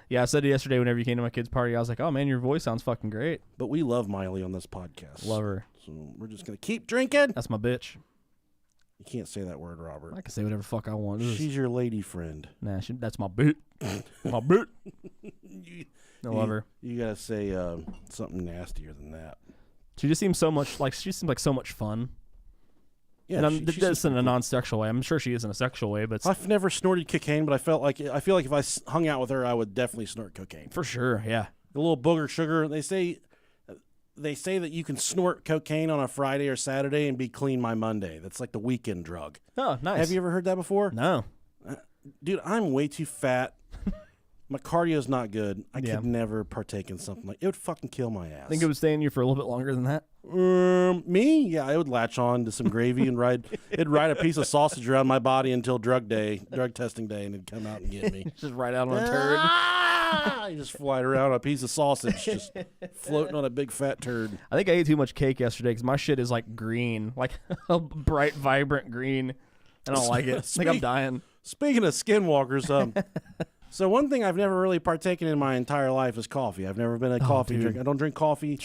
Yeah, I said it yesterday whenever you came to my kid's party. I was like, oh, man, your voice sounds fucking great. But we love Miley on this podcast. Love her. So we're just going to keep drinking. That's my bitch. You can't say that word, Robert. I can say whatever the fuck I want. She's your lady friend. Nah, that's my bitch. My bitch. I love her. You got to say something nastier than that. She just seems so much like, she seems like so much fun. Yeah, and this in a non-sexual way. I'm sure she is in a sexual way, but I've never snorted cocaine, but I feel like if I hung out with her, I would definitely snort cocaine. for sure, yeah. The little booger sugar. They say that you can snort cocaine on a Friday or Saturday and be clean by Monday. That's like the weekend drug. Oh, nice. Have you ever heard that before? No. Dude, I'm way too fat. My cardio's not good. I Yeah. could never partake in something like it. Would fucking kill my ass. I think it would stay in you for a little bit longer than that. Me? Yeah, I would latch on to some gravy and it'd ride a piece of sausage around my body until drug testing day, and it'd come out and get me. Just right out on a turd. I just fly around a piece of sausage, just floating on a big fat turd. I think I ate too much cake yesterday because my shit is like green, like a bright, vibrant green. I don't like it. I think I'm dying. Speaking of Skinwalkers, so one thing I've never really partaken in my entire life is coffee. I've never been a coffee dude. drinker. I don't drink coffee.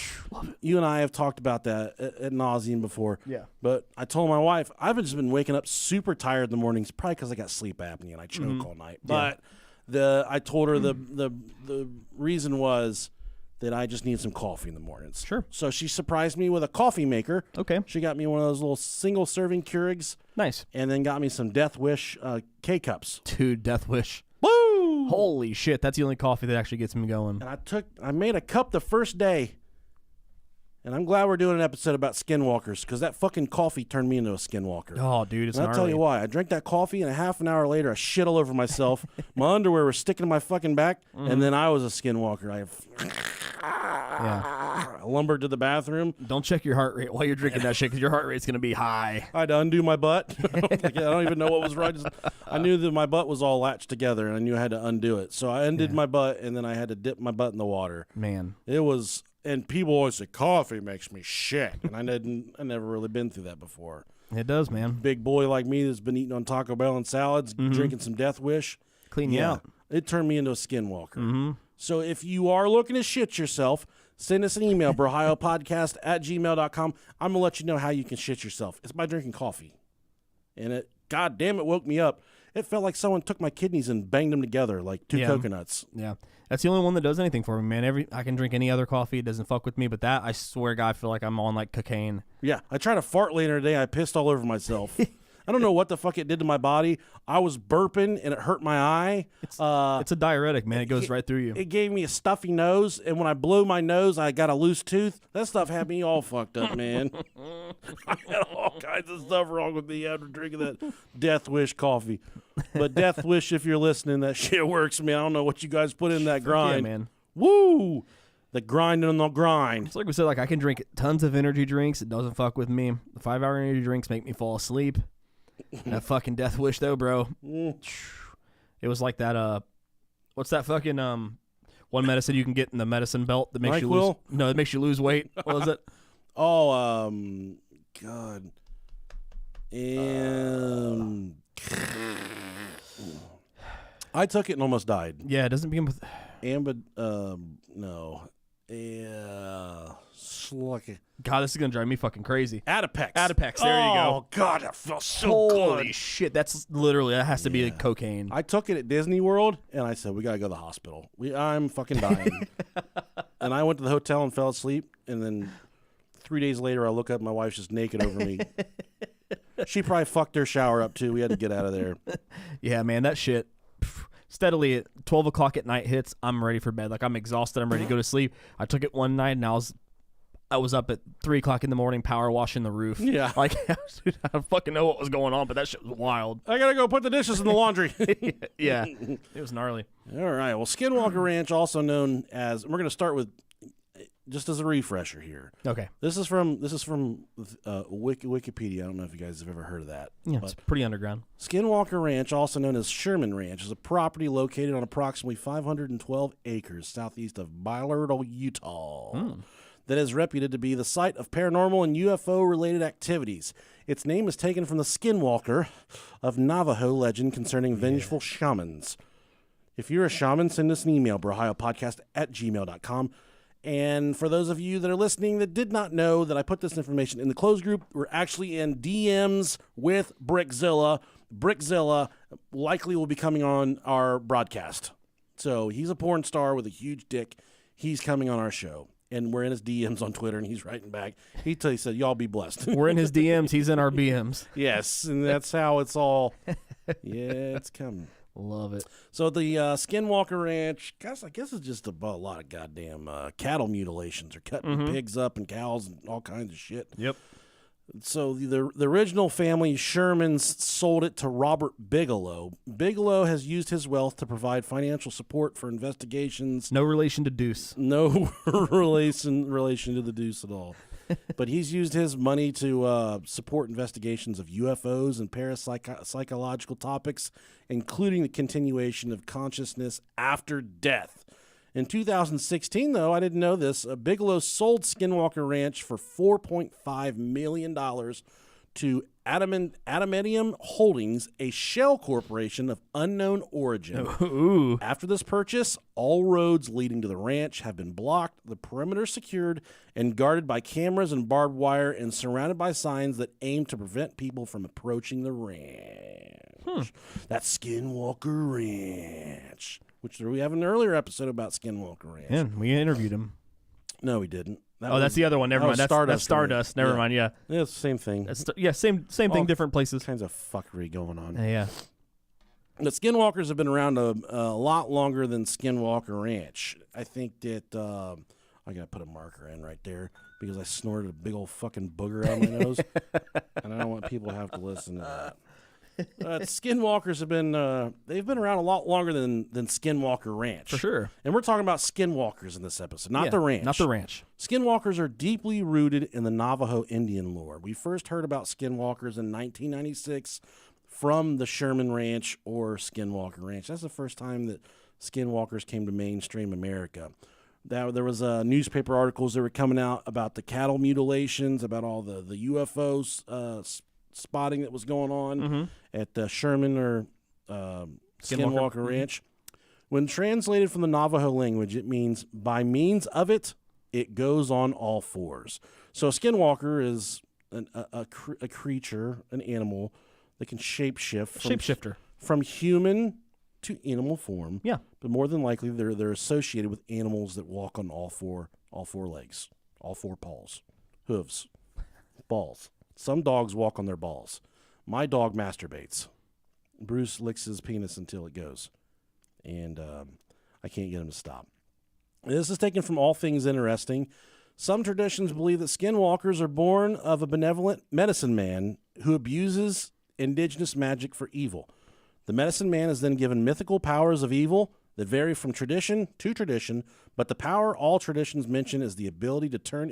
You and I have talked about that at nauseum before. Yeah. But I told my wife, I've just been waking up super tired in the mornings, probably because I got sleep apnea and I choke all night. But I told her the reason was that I just need some coffee in the mornings. Sure. So she surprised me with a coffee maker. Okay. She got me one of those little single serving Keurigs. Nice. And then got me some Death Wish K-Cups. Dude, Death Wish. Woo! Holy shit, that's the only coffee that actually gets me going. And I made a cup the first day. And I'm glad we're doing an episode about Skinwalkers, because that fucking coffee turned me into a Skinwalker. Oh, dude, it's And I'll tell you why. I drank that coffee, and a half an hour later, I shit all over myself. My underwear was sticking to my fucking back, and then I was a Skinwalker. I lumbered to the bathroom. Don't check your heart rate while you're drinking that shit, because your heart rate's going to be high. I had to undo my butt. I don't even know what was right. I knew that my butt was all latched together, and I knew I had to undo it. So I undid my butt, and then I had to dip my butt in the water. Man. It was... And people always say, coffee makes me shit. And I never really been through that before. It does, man. Big boy like me that's been eating on Taco Bell and salads, drinking some Death Wish. Clean you out. It turned me into a Skinwalker. So if you are looking to shit yourself, send us an email, brohiopodcast@gmail.com. I'm going to let you know how you can shit yourself. It's by drinking coffee. And it, God damn, it woke me up. It felt like someone took my kidneys and banged them together like two coconuts. Yeah. That's the only one that does anything for me, man. I can drink any other coffee. It doesn't fuck with me. But that, I swear, God, I feel like I'm on, like, cocaine. Yeah. I tried to fart later today. I pissed all over myself. I don't know what the fuck it did to my body. I was burping, and it hurt my eye. It's a diuretic, man. It goes right through you. It gave me a stuffy nose, and when I blew my nose, I got a loose tooth. That stuff had me all fucked up, man. I had all kinds of stuff wrong with me after drinking that Death Wish coffee. But Death Wish, if you're listening, that shit works, man. I don't know what you guys put in that grind. Yeah, man. Woo! The grind on the grind. It's like we said, like, I can drink tons of energy drinks. It doesn't fuck with me. The 5-hour energy drinks make me fall asleep. That fucking Death Wish, though, bro. It was like that, what's that fucking, one medicine you can get in the medicine belt that makes you lose... NyQuil? No, that makes you lose weight. What was it? Oh, God. I took it and almost died. Yeah, it doesn't begin with. No. Slucky. God, this is gonna drive me fucking crazy. Adipex. Adipex. There you go. Oh, God, that feels so Holy good. shit! That has to be like cocaine. I took it at Disney World, and I said, we got to go to the hospital. I'm fucking dying. And I went to the hotel and fell asleep, and then 3 days later, I look up, my wife's just naked over me. She probably fucked her shower up, too. We had to get out of there. Yeah, man, that shit. Steadily at 12 o'clock at night hits, I'm ready for bed. Like, I'm exhausted. I'm ready to go to sleep. I took it one night, and I was up at 3 o'clock in the morning power washing the roof. Yeah. Like, I don't fucking know what was going on, but that shit was wild. I got to go put the dishes in the laundry. Yeah. It was gnarly. All right. Well, Skinwalker Ranch, also known as, we're going to start with, just as a refresher here. Okay. This is from Wikipedia. I don't know if you guys have ever heard of that. Yeah, it's pretty underground. Skinwalker Ranch, also known as Sherman Ranch, is a property located on approximately 512 acres southeast of Billard, Utah, that is reputed to be the site of paranormal and UFO-related activities. Its name is taken from the Skinwalker of Navajo legend concerning vengeful shamans. If you're a shaman, send us an email, brohiopodcast@gmail.com. And for those of you that are listening that did not know that I put this information in the closed group, we're actually in DMs with Brickzilla. Brickzilla likely will be coming on our broadcast. So he's a porn star with a huge dick. He's coming on our show. And we're in his DMs on Twitter, and he's writing back. He said, y'all be blessed. We're in his DMs. He's in our BMs. Yes, and that's how it's all. Yeah, it's coming. Love it. So the Skinwalker Ranch, guys, I guess it's just a lot of goddamn cattle mutilations. They're cutting pigs up and cows and all kinds of shit. Yep. So the original family, Shermans, sold it to Robert Bigelow. Bigelow has used his wealth to provide financial support for investigations. No relation to Deuce. No relation to the Deuce at all. But he's used his money to support investigations of UFOs and parapsychological topics, including the continuation of consciousness after death. In 2016, though, I didn't know this, Bigelow sold Skinwalker Ranch for $4.5 million to Adamantium Holdings, a shell corporation of unknown origin. Ooh. After this purchase, all roads leading to the ranch have been blocked, the perimeter secured, and guarded by cameras and barbed wire, and surrounded by signs that aim to prevent people from approaching the ranch. That's Skinwalker Ranch, which we have an earlier episode about Skinwalker Ranch. Yeah, we interviewed him. No, we didn't. That's the other one. Never mind. That's Stardust. Never mind. Yeah. Yeah, it's the same thing. Same thing, different places. Kinds of fuckery going on. Yeah. The Skinwalkers have been around a lot longer than Skinwalker Ranch. I think that I gotta put a marker in right there because I snorted a big old fucking booger out of my nose, and I don't want people to have to listen to that. Skinwalkers have been they've been around a lot longer than Skinwalker Ranch. For sure. And we're talking about Skinwalkers in this episode, not the ranch. Not the ranch. Skinwalkers are deeply rooted in the Navajo Indian lore. We first heard about Skinwalkers in 1996 from the Sherman Ranch or Skinwalker Ranch. That's the first time that Skinwalkers came to mainstream America. There was newspaper articles that were coming out about the cattle mutilations, about all the UFOs spotting that was going on at Sherman or Skinwalker Ranch. When translated from the Navajo language, it means by means of it, it goes on all fours. So a skinwalker is a creature, an animal that can shapeshift from human to animal form. Yeah, but more than likely they're associated with animals that walk on all four legs, all four paws, hooves, balls. Some dogs walk on their balls. My dog masturbates. Bruce licks his penis until it goes, and I can't get him to stop. This is taken from All Things Interesting. Some traditions believe that skinwalkers are born of a benevolent medicine man who abuses indigenous magic for evil. The medicine man is then given mythical powers of evil that vary from tradition to tradition, but the power all traditions mention is the ability to turn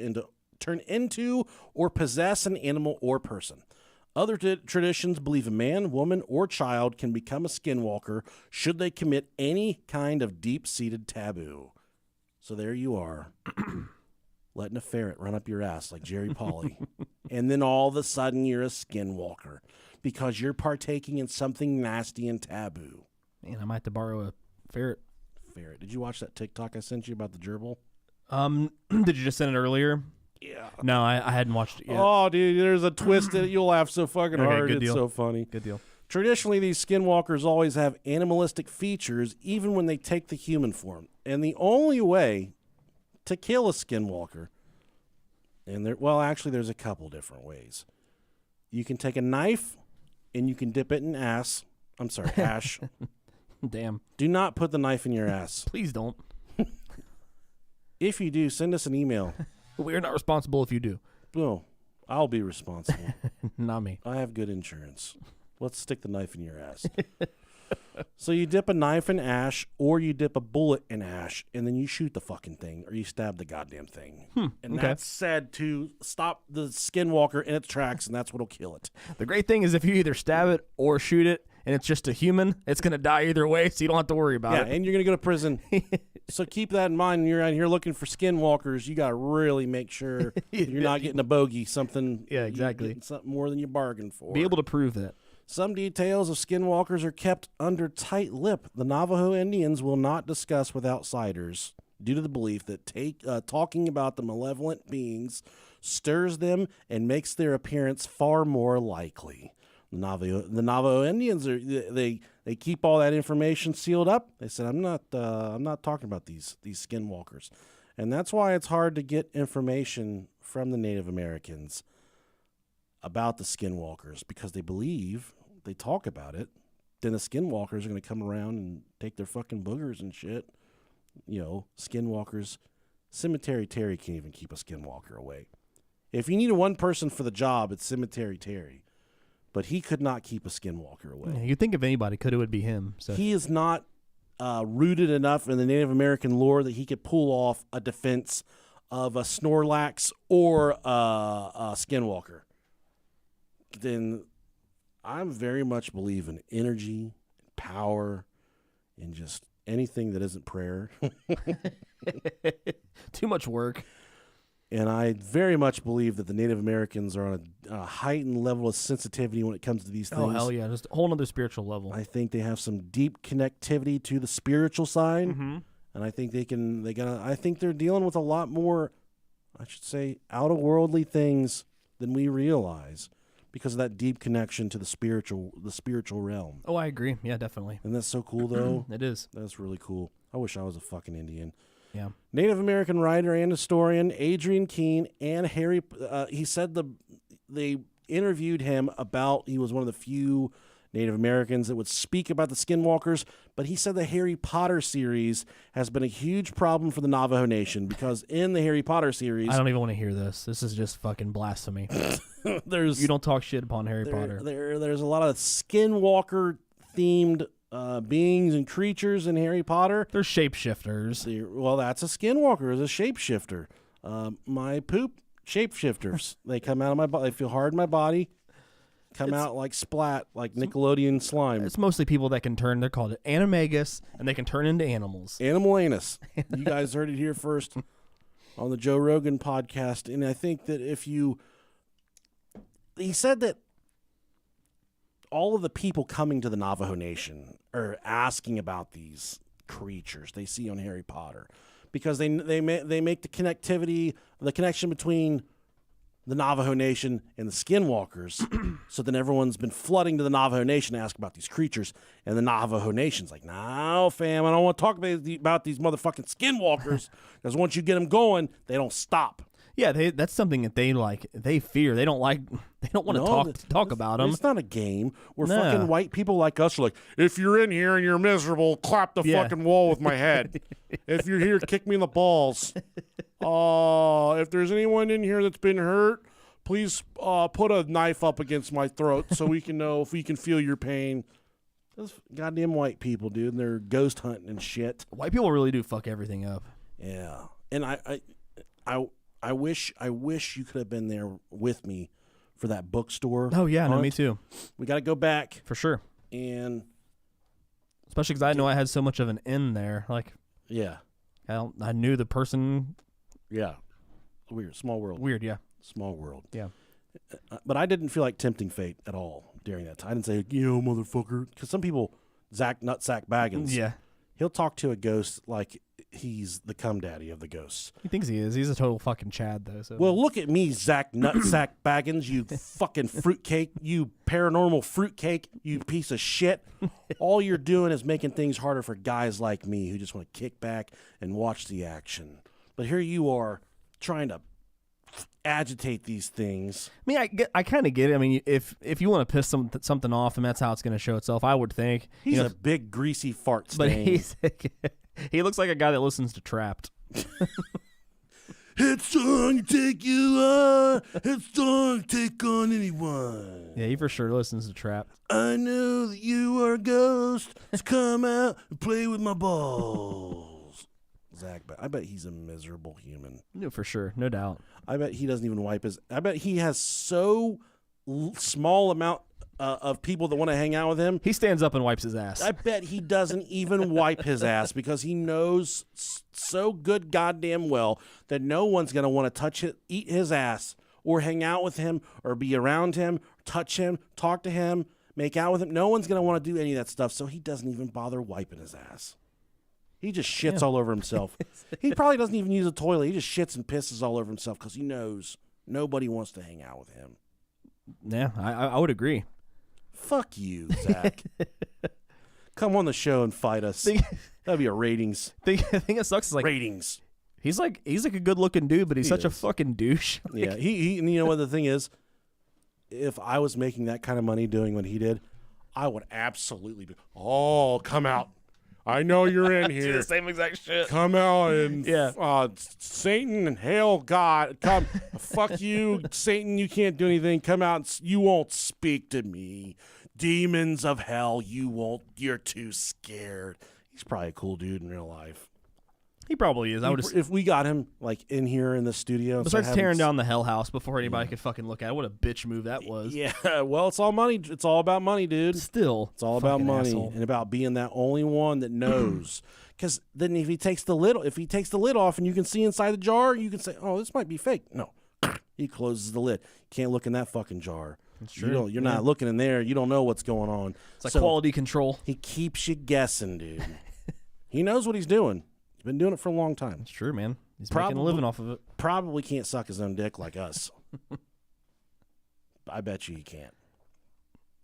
into or possess an animal or person. Other traditions believe a man, woman, or child can become a skinwalker should they commit any kind of deep-seated taboo. So there you are. letting a ferret run up your ass like Jerry Pauly. And then all of a sudden you're a skinwalker because you're partaking in something nasty and taboo. Man, I might have to borrow a ferret. Ferret. Did you watch that TikTok I sent you about the gerbil? Did you just send it earlier? Yeah. No, I hadn't watched it yet. Oh, dude, there's a twist in it. You'll laugh so fucking Okay, hard. good It's deal. so funny. Good deal. Traditionally, these skinwalkers always have animalistic features even when they take the human form. And the only way to kill a skinwalker, actually, there's a couple different ways. You can take a knife and you can dip it in ash. Damn. Do not put the knife in your ass. Please don't. If you do, send us an email. We are not responsible if you do. No, I'll be responsible. Not me. I have good insurance. Let's stick the knife in your ass. So you dip a knife in ash, or you dip a bullet in ash, and then you shoot the fucking thing, or you stab the goddamn thing. And okay. that's said to stop the skinwalker in its tracks, and that's what'll kill it. The great thing is if you either stab it or shoot it, and it's just a human, it's going to die either way, so you don't have to worry about Yeah, it. and you're going to go to prison. So keep that in mind when you're out here looking for skinwalkers. You got to really make sure you're not getting a bogey, something. Yeah, exactly. You're getting something more than you bargained for. Be able to prove that. Some details of skinwalkers are kept under tight lip. The Navajo Indians will not discuss with outsiders due to the belief that talking about the malevolent beings stirs them and makes their appearance far more likely. The Navajo Indians they keep all that information sealed up. They said, I'm not talking about these skinwalkers, and that's why it's hard to get information from the Native Americans about the skinwalkers, because they believe they talk about it, then the skinwalkers are going to come around and take their fucking boogers and shit. You know, skinwalkers. Cemetery Terry can't even keep a skinwalker away. If you need one person for the job, it's Cemetery Terry. But he could not keep a skinwalker away. Yeah, you'd think if anybody could, it would be him. So He is not rooted enough in the Native American lore that he could pull off a defense of a Snorlax or a skinwalker. Then I very much believe in energy, power, and just anything that isn't prayer. Too much work. And I very much believe that the Native Americans are on a heightened level of sensitivity when it comes to these things. Oh, hell yeah. Just a whole other spiritual level. I think they have some deep connectivity to the spiritual side. Mm-hmm. And I think I think they're dealing with a lot more, I should say, out-of-worldly things than we realize because of that deep connection to the spiritual realm. Oh, I agree. Yeah, definitely. And that's so cool, though. It is. That's really cool. I wish I was a fucking Indian. Yeah. Native American writer and historian Adrian Keene and Harry, he said they interviewed him about, he was one of the few Native Americans that would speak about the skinwalkers, but he said the Harry Potter series has been a huge problem for the Navajo Nation because in the Harry Potter series... I don't even want to hear this. This is just fucking blasphemy. You don't talk shit upon Harry Potter. There's a lot of skinwalker-themed beings and creatures in Harry Potter. They're shapeshifters. Well, that's a skinwalker, is a shapeshifter. My poop, shapeshifters. They come out of my body. They feel hard in my body. Come out like splat, like Nickelodeon slime. It's mostly people that can turn. They're called animagus, and they can turn into animals. Animal anus. You guys heard it here first on the Joe Rogan podcast. And I think that he said that all of the people coming to the Navajo Nation are asking about these creatures they see on Harry Potter because they make the connection between the Navajo Nation and the Skinwalkers. So then everyone's been flooding to the Navajo Nation to ask about these creatures, and the Navajo Nation's like, "No, fam, I don't want to talk about these motherfucking Skinwalkers because once you get them going, they don't stop." Yeah, that's something that they fear. They don't want to talk about them. It's not a game where No. fucking white people like us are like, if you're in here and you're miserable, clap the fucking wall with my head. If you're here, kick me in the balls. If there's anyone in here that's been hurt, please put a knife up against my throat so we can know if we can feel your pain. Those goddamn white people, dude, and they're ghost hunting and shit. White people really do fuck everything up. Yeah, and I wish you could have been there with me for that bookstore. Oh yeah, no, hunt. me too. We got to go back For sure. and Especially because I know I had so much of an in there. Like, yeah. I knew the person. Yeah. Weird. Small world. Weird, yeah. Small world. Yeah. But I didn't feel like tempting fate at all during that time. I didn't say, motherfucker. Because some people, Nutsack Baggins, Yeah. he'll talk to a ghost like he's the cum daddy of the ghosts. He thinks he is. He's a total fucking Chad, though. So. Well, look at me, Nutsack Baggins, you fucking fruitcake, you paranormal fruitcake, you piece of shit. All you're doing is making things harder for guys like me who just want to kick back and watch the action. But here you are trying to agitate these things. I mean, I kind of get it. I mean, if you want to piss something off, and that's how it's going to show itself, I would think. He's a big, greasy fart but stain. he looks like a guy that listens to Trapped. It's time to take you on. It's time to take on anyone. Yeah, he for sure listens to Trapped. I know that you are a ghost. So come out and play with my balls. Zach, I bet he's a miserable human. No, for sure. No doubt. I bet he doesn't even wipe his... I bet he has so small amount of people that want to hang out with him. He stands up and wipes his ass. I bet he doesn't even wipe his ass because he knows so good goddamn well that no one's going to want to touch it, eat his ass, or hang out with him, or be around him, touch him, talk to him, make out with him. No one's going to want to do any of that stuff, so he doesn't even bother wiping his ass. He just shits all over himself. He probably doesn't even use a toilet. He just shits and pisses all over himself because he knows nobody wants to hang out with him. Yeah, I would agree. Fuck you, Zach. Come on the show and fight us. That'd be a ratings. The thing that sucks is like ratings. He's like a good looking dude, but he's such a fucking douche. Yeah, he and you know what the thing is? If I was making that kind of money doing what he did, I would absolutely be. Oh, come out. I know you're in here. Do the same exact shit. Come out and yeah. Satan and hail God. Come, fuck you, Satan. You can't do anything. Come out. And you won't speak to me. Demons of hell. You won't. You're too scared. He's probably a cool dude in real life. He probably is. If we got him like in here in the studio, starts tearing down the hell house before anybody could fucking look at it. What a bitch move that was. Yeah, well, it's all money. It's all about money, dude. Still, it's all about money asshole. And about being that only one that knows. Because then, if he takes the lid off, and you can see inside the jar, you can say, "Oh, this might be fake." No, he closes the lid. You can't look in that fucking jar. That's true. You're not looking in there. You don't know what's going on. It's like quality control. He keeps you guessing, dude. He knows what he's doing. He's been doing it for a long time. It's true, man. He's making a living off of it. Probably can't suck his own dick like us. I bet you he can't.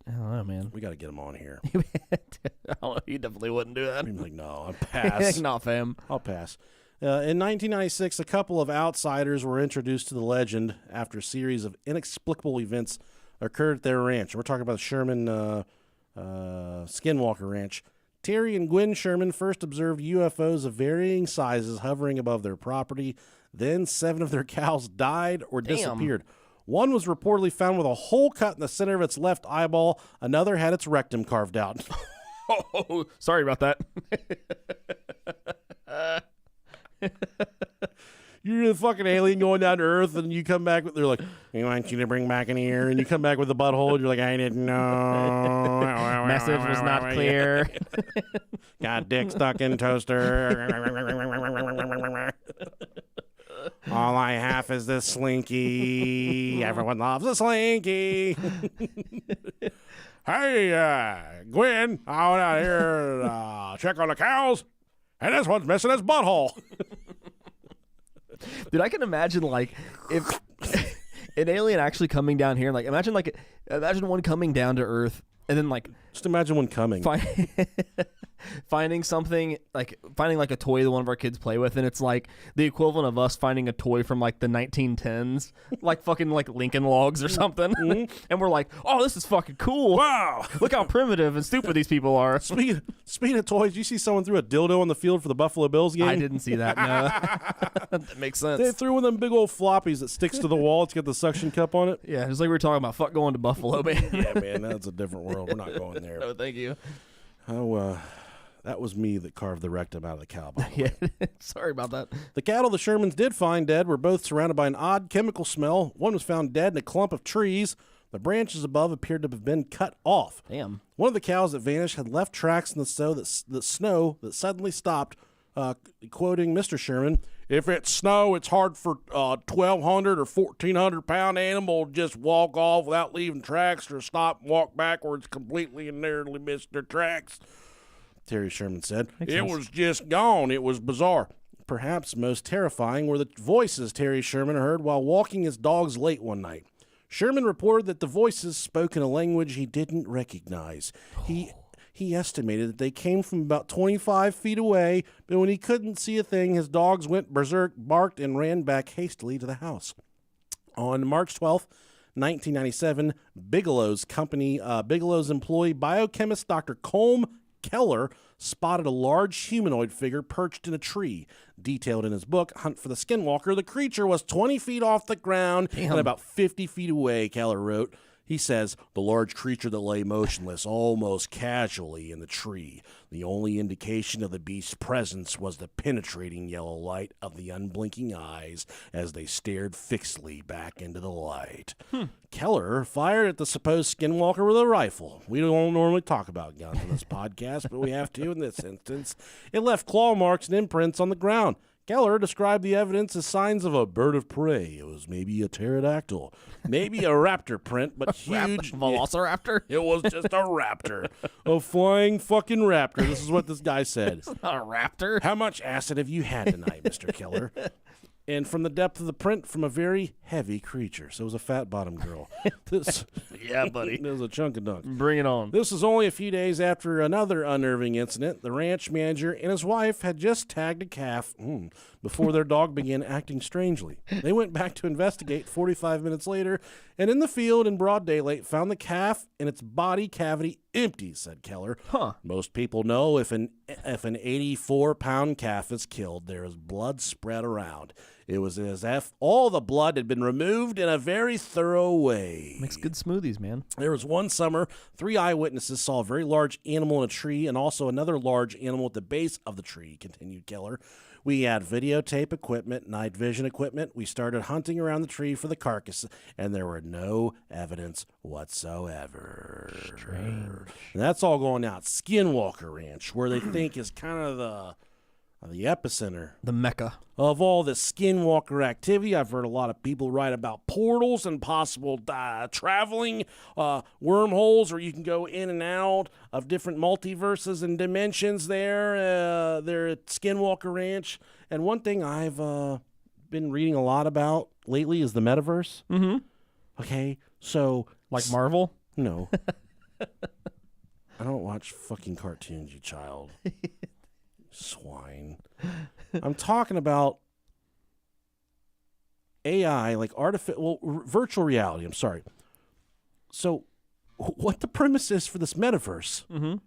I don't know, man. We got to get him on here. He definitely wouldn't do that. I'm like, no, I'll pass. Not fam. I'll pass. In 1996, a couple of outsiders were introduced to the legend after a series of inexplicable events occurred at their ranch. We're talking about the Sherman Skinwalker Ranch. Terry and Gwen Sherman first observed UFOs of varying sizes hovering above their property. Then 7 of their cows died or disappeared. One was reportedly found with a hole cut in the center of its left eyeball. Another had its rectum carved out. Oh, sorry about that. You're the fucking alien going down to Earth, and you come back with, they're like, "We want you to bring back an ear," and you come back with a butthole, and you're like, "I didn't know." Message was not clear. Got dick stuck in toaster. All I have is this slinky. Everyone loves a slinky. Hey, Gwen, I went out here to check on the cows, and this one's missing his butthole. Dude, I can imagine like if an alien actually coming down here, like imagine one coming down to Earth and then like just imagine one coming. Finding something like a toy that one of our kids play with, and it's like the equivalent of us finding a toy from like the 1910s, like fucking like Lincoln Logs or something, and we're like, "Oh, this is fucking cool! Wow, look how primitive and stupid these people are." Speaking of toys, you see someone threw a dildo on the field for the Buffalo Bills game? I didn't see that. No, that makes sense. They threw one of them big old floppies that sticks to the wall. It's got the suction cup on it. Yeah, just like we were talking about. Fuck going to Buffalo, man. Yeah, man, that's a different world. We're not going there. No, thank you. Oh, that was me that carved the rectum out of the cow. By the way. Sorry about that. The cattle the Shermans did find dead were both surrounded by an odd chemical smell. One was found dead in a clump of trees. The branches above appeared to have been cut off. Damn. One of the cows that vanished had left tracks in the snow that suddenly stopped. Quoting Mr. Sherman, If it's snow, it's hard for 1,200 or 1,400-pound animal to just walk off without leaving tracks or stop and walk backwards completely and nearly miss their tracks, Terry Sherman said. Makes It sense. was just gone. It was bizarre. Perhaps most terrifying were the voices Terry Sherman heard while walking his dogs late one night. Sherman reported that the voices spoke in a language he didn't recognize. He estimated that they came from about 25 feet away, but when he couldn't see a thing, his dogs went berserk, barked, and ran back hastily to the house. On March 12th, 1997, Bigelow's employee biochemist Dr. Colm Keller spotted a large humanoid figure perched in a tree. Detailed in his book, Hunt for the Skinwalker, the creature was 20 feet off the ground and about 50 feet away, Keller wrote. He says, the large creature that lay motionless almost casually in the tree. The only indication of the beast's presence was the penetrating yellow light of the unblinking eyes as they stared fixedly back into the light. Keller fired at the supposed skinwalker with a rifle. We don't normally talk about guns on this podcast, but we have to in this instance. It left claw marks and imprints on the ground. Keller described the evidence as signs of a bird of prey. It was maybe a pterodactyl, maybe a raptor print, but huge. Velociraptor? It was just a raptor. A flying fucking raptor. This is what this guy said. It's not a raptor. How much acid have you had tonight, Mr. Keller? And from the depth of the print, from a very heavy creature. So it was a fat-bottomed girl. This, Yeah, buddy. it was a chunk of dunk. Bring it on. This was only a few days after another unnerving incident. The ranch manager and his wife had just tagged a calf before their dog began acting strangely. They went back to investigate 45 minutes later, and in the field in broad daylight found the calf and its body cavity empty, said Keller. Huh. Most people know if an 84-pound calf is killed, there is blood spread around. It was as if all the blood had been removed in a very thorough way. Makes good smoothies, man. There was one summer, 3 eyewitnesses saw a very large animal in a tree and also another large animal at the base of the tree, continued Keller. We had videotape equipment, night vision equipment. We started hunting around the tree for the carcass, and there were no evidence whatsoever. Strange. And that's all going out Skinwalker Ranch, where they think is kind of the epicenter The Mecca. of all the skinwalker activity. I've heard a lot of people write about portals and possible traveling wormholes, or you can go in and out of different multiverses and dimensions there at Skinwalker Ranch. And one thing I've been reading a lot about lately is the metaverse. Mm-hmm. Okay, so... Like Marvel? No. I don't watch fucking cartoons, you child. Swine. I'm talking about AI, like virtual reality. I'm sorry. So, what the premise is for this metaverse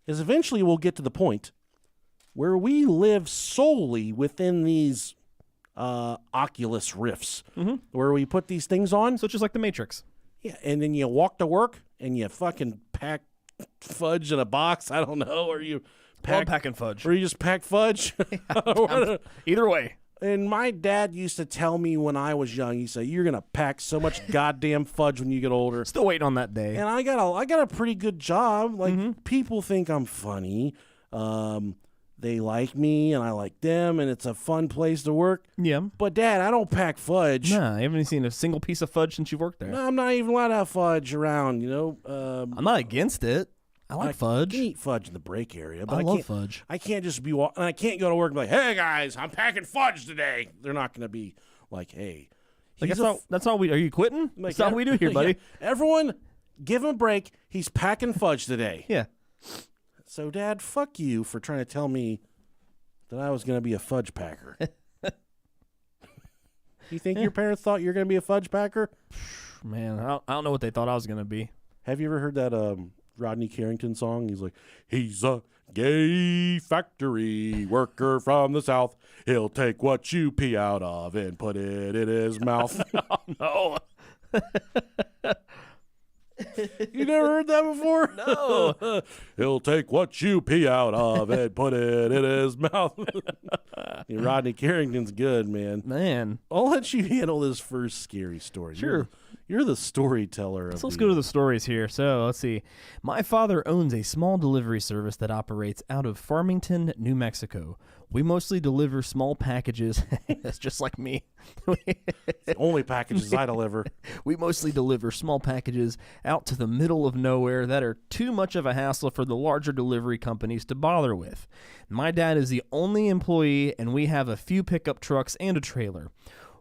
is eventually we'll get to the point where we live solely within these Oculus Rifts, where we put these things on. So it's just like the Matrix. Yeah, and then you walk to work and you fucking pack fudge in a box. I don't know, or you Packing fudge. or you just pack fudge. Either way. And my dad used to tell me when I was young, he said, "You're gonna pack so much goddamn fudge when you get older." Still waiting on that day. And I got a pretty good job. Like people think I'm funny. They like me and I like them, and it's a fun place to work. Yeah. But Dad, I don't pack fudge. Nah, I haven't seen a single piece of fudge since you've worked there. No, I'm not even allowed to have fudge around. You know. I'm not against it. I like I fudge. can eat fudge in the break area, but I I love can't. fudge. I can't just be. And I can't go to work and be like, "Hey guys, I'm packing fudge today." They're not going to be like, "Hey." Like, he's that's not we. Are you quitting? like, That's not what we do here, buddy. Yeah. Everyone, give him a break. He's packing fudge today. Yeah. So, Dad, fuck you for trying to tell me that I was going to be a fudge packer. You think your parents thought you were going to be a fudge packer? Man, I don't know what they thought I was gonna be. Have you ever heard that Rodney Carrington song? He's like, "He's a gay factory worker from the South. He'll take what you pee out of and put it in his mouth." No. You never heard that before? No. He'll take what you pee out of and put it in his mouth. Rodney Carrington's good, man. Man. I'll let you handle this first scary story. Sure. You're the storyteller. So let's go to the stories here. So let's see. My father owns a small delivery service that operates out of Farmington, New Mexico. We mostly deliver small packages. That's just like me. It's the only packages I deliver. We mostly deliver small packages out to the middle of nowhere that are too much of a hassle for the larger delivery companies to bother with. My dad is the only employee, and we have a few pickup trucks and a trailer.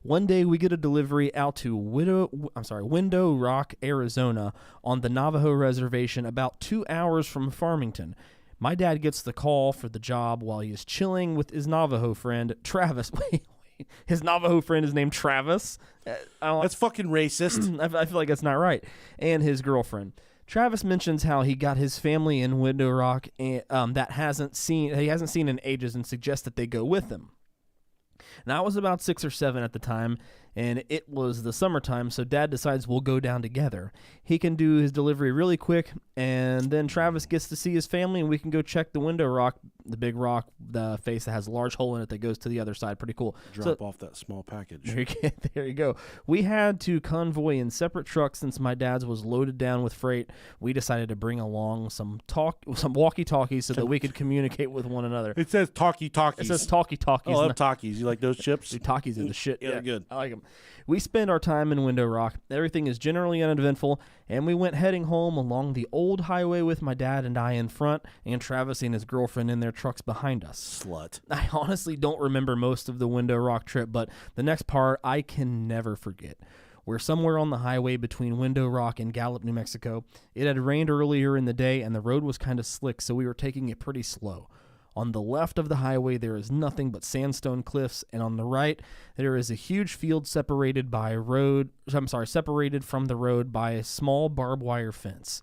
One day we get a delivery out to Window Rock, Arizona on the Navajo Reservation about 2 hours from Farmington. My dad gets the call for the job while he is chilling with his Navajo friend, Travis. Wait. His Navajo friend is named Travis? That's fucking racist. I feel like that's not right. And his girlfriend. Travis mentions how he got his family in Window Rock and, he hasn't seen in ages and suggests that they go with him. Now, I was about 6 or 7 at the time, and it was the summertime, so Dad decides we'll go down together. He can do his delivery really quick, and then Travis gets to see his family, and we can go check the Window Rock, the big rock, the face that has a large hole in it that goes to the other side. Pretty cool. Drop off that small package. There you go. We had to convoy in separate trucks since my dad's was loaded down with freight. We decided to bring along some walkie-talkies so that we could communicate with one another. It says talkie-talkies. It says talkie-talkies. I love Takis. You like those chips? Dude, Takis are the shit. Yeah, they're good. I like them. We spend our time in Window Rock. Everything is generally uneventful, and we went heading home along the old highway with my dad and I in front, and Travis and his girlfriend in their trucks behind us. Slut. I honestly don't remember most of the Window Rock trip, but the next part I can never forget. We're somewhere on the highway between Window Rock and Gallup, New Mexico. It had rained earlier in the day, and the road was kind of slick, so we were taking it pretty slow. On the left of the highway, there is nothing but sandstone cliffs, and on the right, there is a huge field separated from the road by a small barbed wire fence.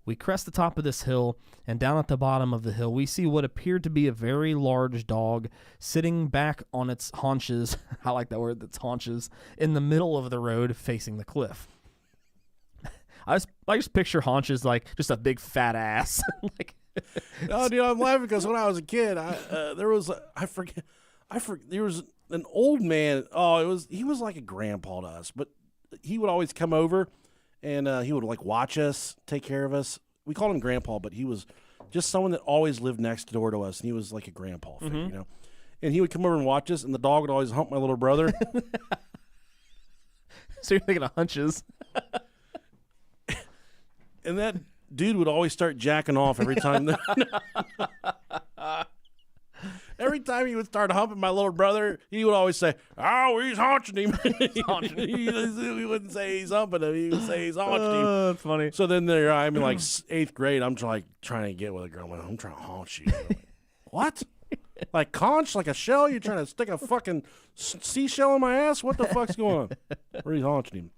We crest the top of this hill, and down at the bottom of the hill, we see what appeared to be a very large dog sitting back on its haunches. I like that word, its haunches, in the middle of the road facing the cliff. I just picture haunches like just a big fat ass. Oh, dude, I'm laughing because when I was a kid, there was an old man. Oh, he was like a grandpa to us, but he would always come over, and he would like watch us, take care of us. We called him Grandpa, but he was just someone that always lived next door to us, and he was like a grandpa figure, you know. And he would come over and watch us, and the dog would always hump my little brother. So you're thinking of hunches. And that dude would always start jacking off every time. Every time he would start humping my little brother, he would always say, "Oh, he's haunching him." He wouldn't say he's humping him. He would say he's haunching him. Oh, that's funny. So then I'm in like 8th grade. I'm trying to get with a girl. I'm trying to haunt you. Like, what? Like conch? Like a shell? You're trying to stick a fucking seashell in my ass? What the fuck's going on? Or he's haunching him.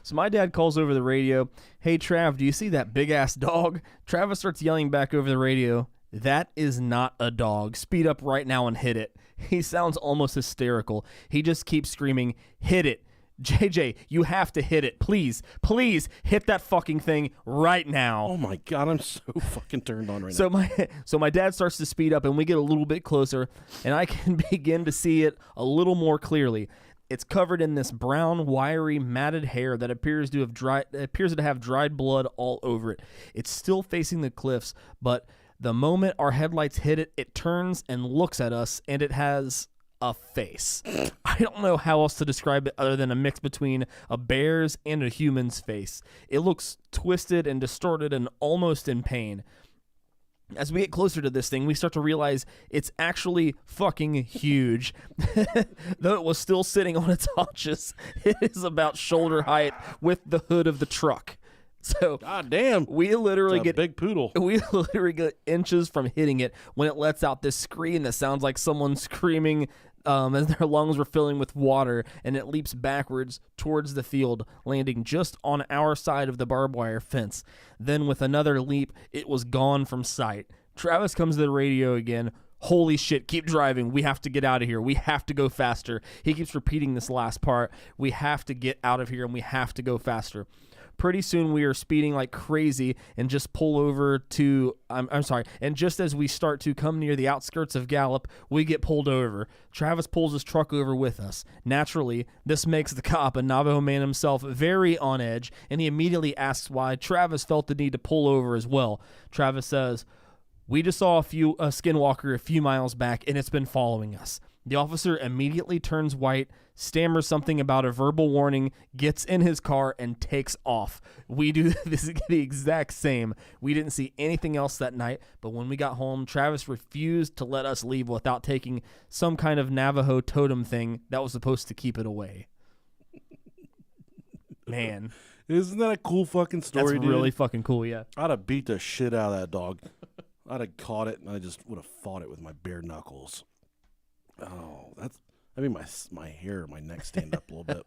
So my dad calls over the radio, "Hey, Trav, do you see that big-ass dog?" Travis starts yelling back over the radio, "That is not a dog. Speed up right now and hit it." He sounds almost hysterical. He just keeps screaming, "Hit it. JJ, you have to hit it. Please, please hit that fucking thing right now." Oh my God, I'm so fucking turned on right now. So my dad starts to speed up, and we get a little bit closer, and I can begin to see it a little more clearly. It's covered in this brown, wiry, matted hair that appears to have dried blood all over it. It's still facing the cliffs, but the moment our headlights hit it, it turns and looks at us, and it has a face. I don't know how else to describe it other than a mix between a bear's and a human's face. It looks twisted and distorted and almost in pain. As we get closer to this thing, we start to realize it's actually fucking huge. Though it was still sitting on its haunches, it is about shoulder height with the hood of the truck. So, God damn, we literally get big poodle. We literally get inches from hitting it when it lets out this scream that sounds like someone screaming as their lungs were filling with water, and it leaps backwards towards the field, landing just on our side of the barbed wire fence. Then with another leap, it was gone from sight. Travis comes to the radio again. "Holy shit, keep driving. We have to get out of here. We have to go faster." He keeps repeating this last part. "We have to get out of here and we have to go faster." Pretty soon we are speeding like crazy and just pull over to, I'm sorry, and just as we start to come near the outskirts of Gallup, we get pulled over. Travis pulls his truck over with us. Naturally, this makes the cop, a Navajo man himself, very on edge, and he immediately asks why Travis felt the need to pull over as well. Travis says, "We just saw a skinwalker a few miles back, and it's been following us." The officer immediately turns white, stammers something about a verbal warning, gets in his car, and takes off. We do the exact same. We didn't see anything else that night, but when we got home, Travis refused to let us leave without taking some kind of Navajo totem thing that was supposed to keep it away. Man. Isn't that a cool fucking story, That's dude? really fucking cool, yeah. I'd have beat the shit out of that dog. I'd have caught it, and I just would have fought it with my bare knuckles. Oh, I mean, my hair, my neck stand up a little bit.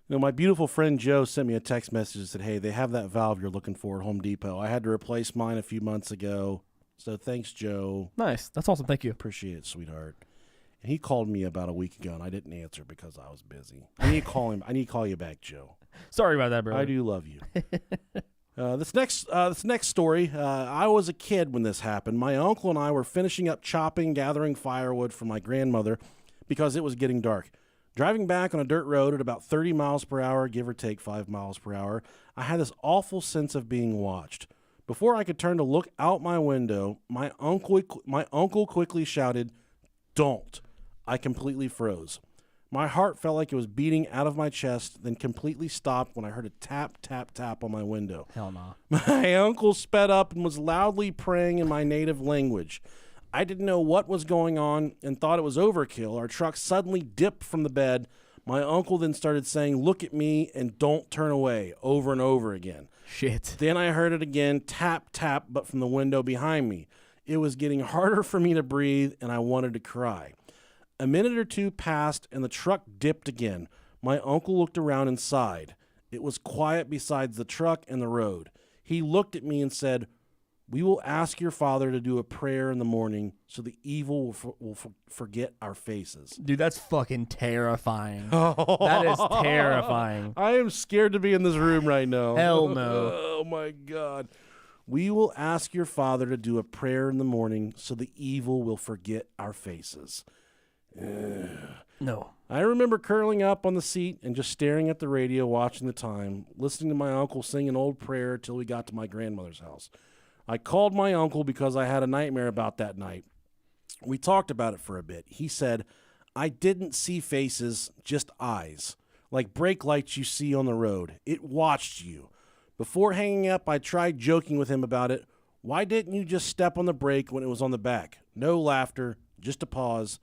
My beautiful friend Joe sent me a text message and said, "Hey, they have that valve you're looking for at Home Depot. I had to replace mine a few months ago. So thanks, Joe. Nice. That's awesome. Thank you. Appreciate it, sweetheart." And he called me about a week ago, and I didn't answer because I was busy. I need to call him. I need to call you back, Joe. Sorry about that, bro. I do love you. This next story, I was a kid when this happened. My uncle and I were finishing up chopping, gathering firewood for my grandmother because it was getting dark. Driving back on a dirt road at about 30 miles per hour, give or take 5 miles per hour, I had this awful sense of being watched. Before I could turn to look out my window, my uncle quickly shouted, "Don't." I completely froze. My heart felt like it was beating out of my chest, then completely stopped when I heard a tap, tap, tap on my window. Hell no. My uncle sped up and was loudly praying in my native language. I didn't know what was going on and thought it was overkill. Our truck suddenly dipped from the bed. My uncle then started saying, "Look at me and don't turn away," over and over again. Shit. Then I heard it again, tap, tap, but from the window behind me. It was getting harder for me to breathe, and I wanted to cry. A minute or two passed, and the truck dipped again. My uncle looked around and sighed. It was quiet besides the truck and the road. He looked at me and said, "We will ask your father to do a prayer in the morning so the evil will forget our faces." Dude, that's fucking terrifying. That is terrifying. I am scared to be in this room right now. Hell no. Oh, my God. "We will ask your father to do a prayer in the morning so the evil will forget our faces." No. I remember curling up on the seat and just staring at the radio, watching the time, listening to my uncle sing an old prayer till we got to my grandmother's house. I called my uncle because I had a nightmare about that night. We talked about it for a bit. He said, "I didn't see faces, just eyes, like brake lights you see on the road. It watched you." Before hanging up, I tried joking with him about it. "Why didn't you just step on the brake when it was on the back?" No laughter, just a pause.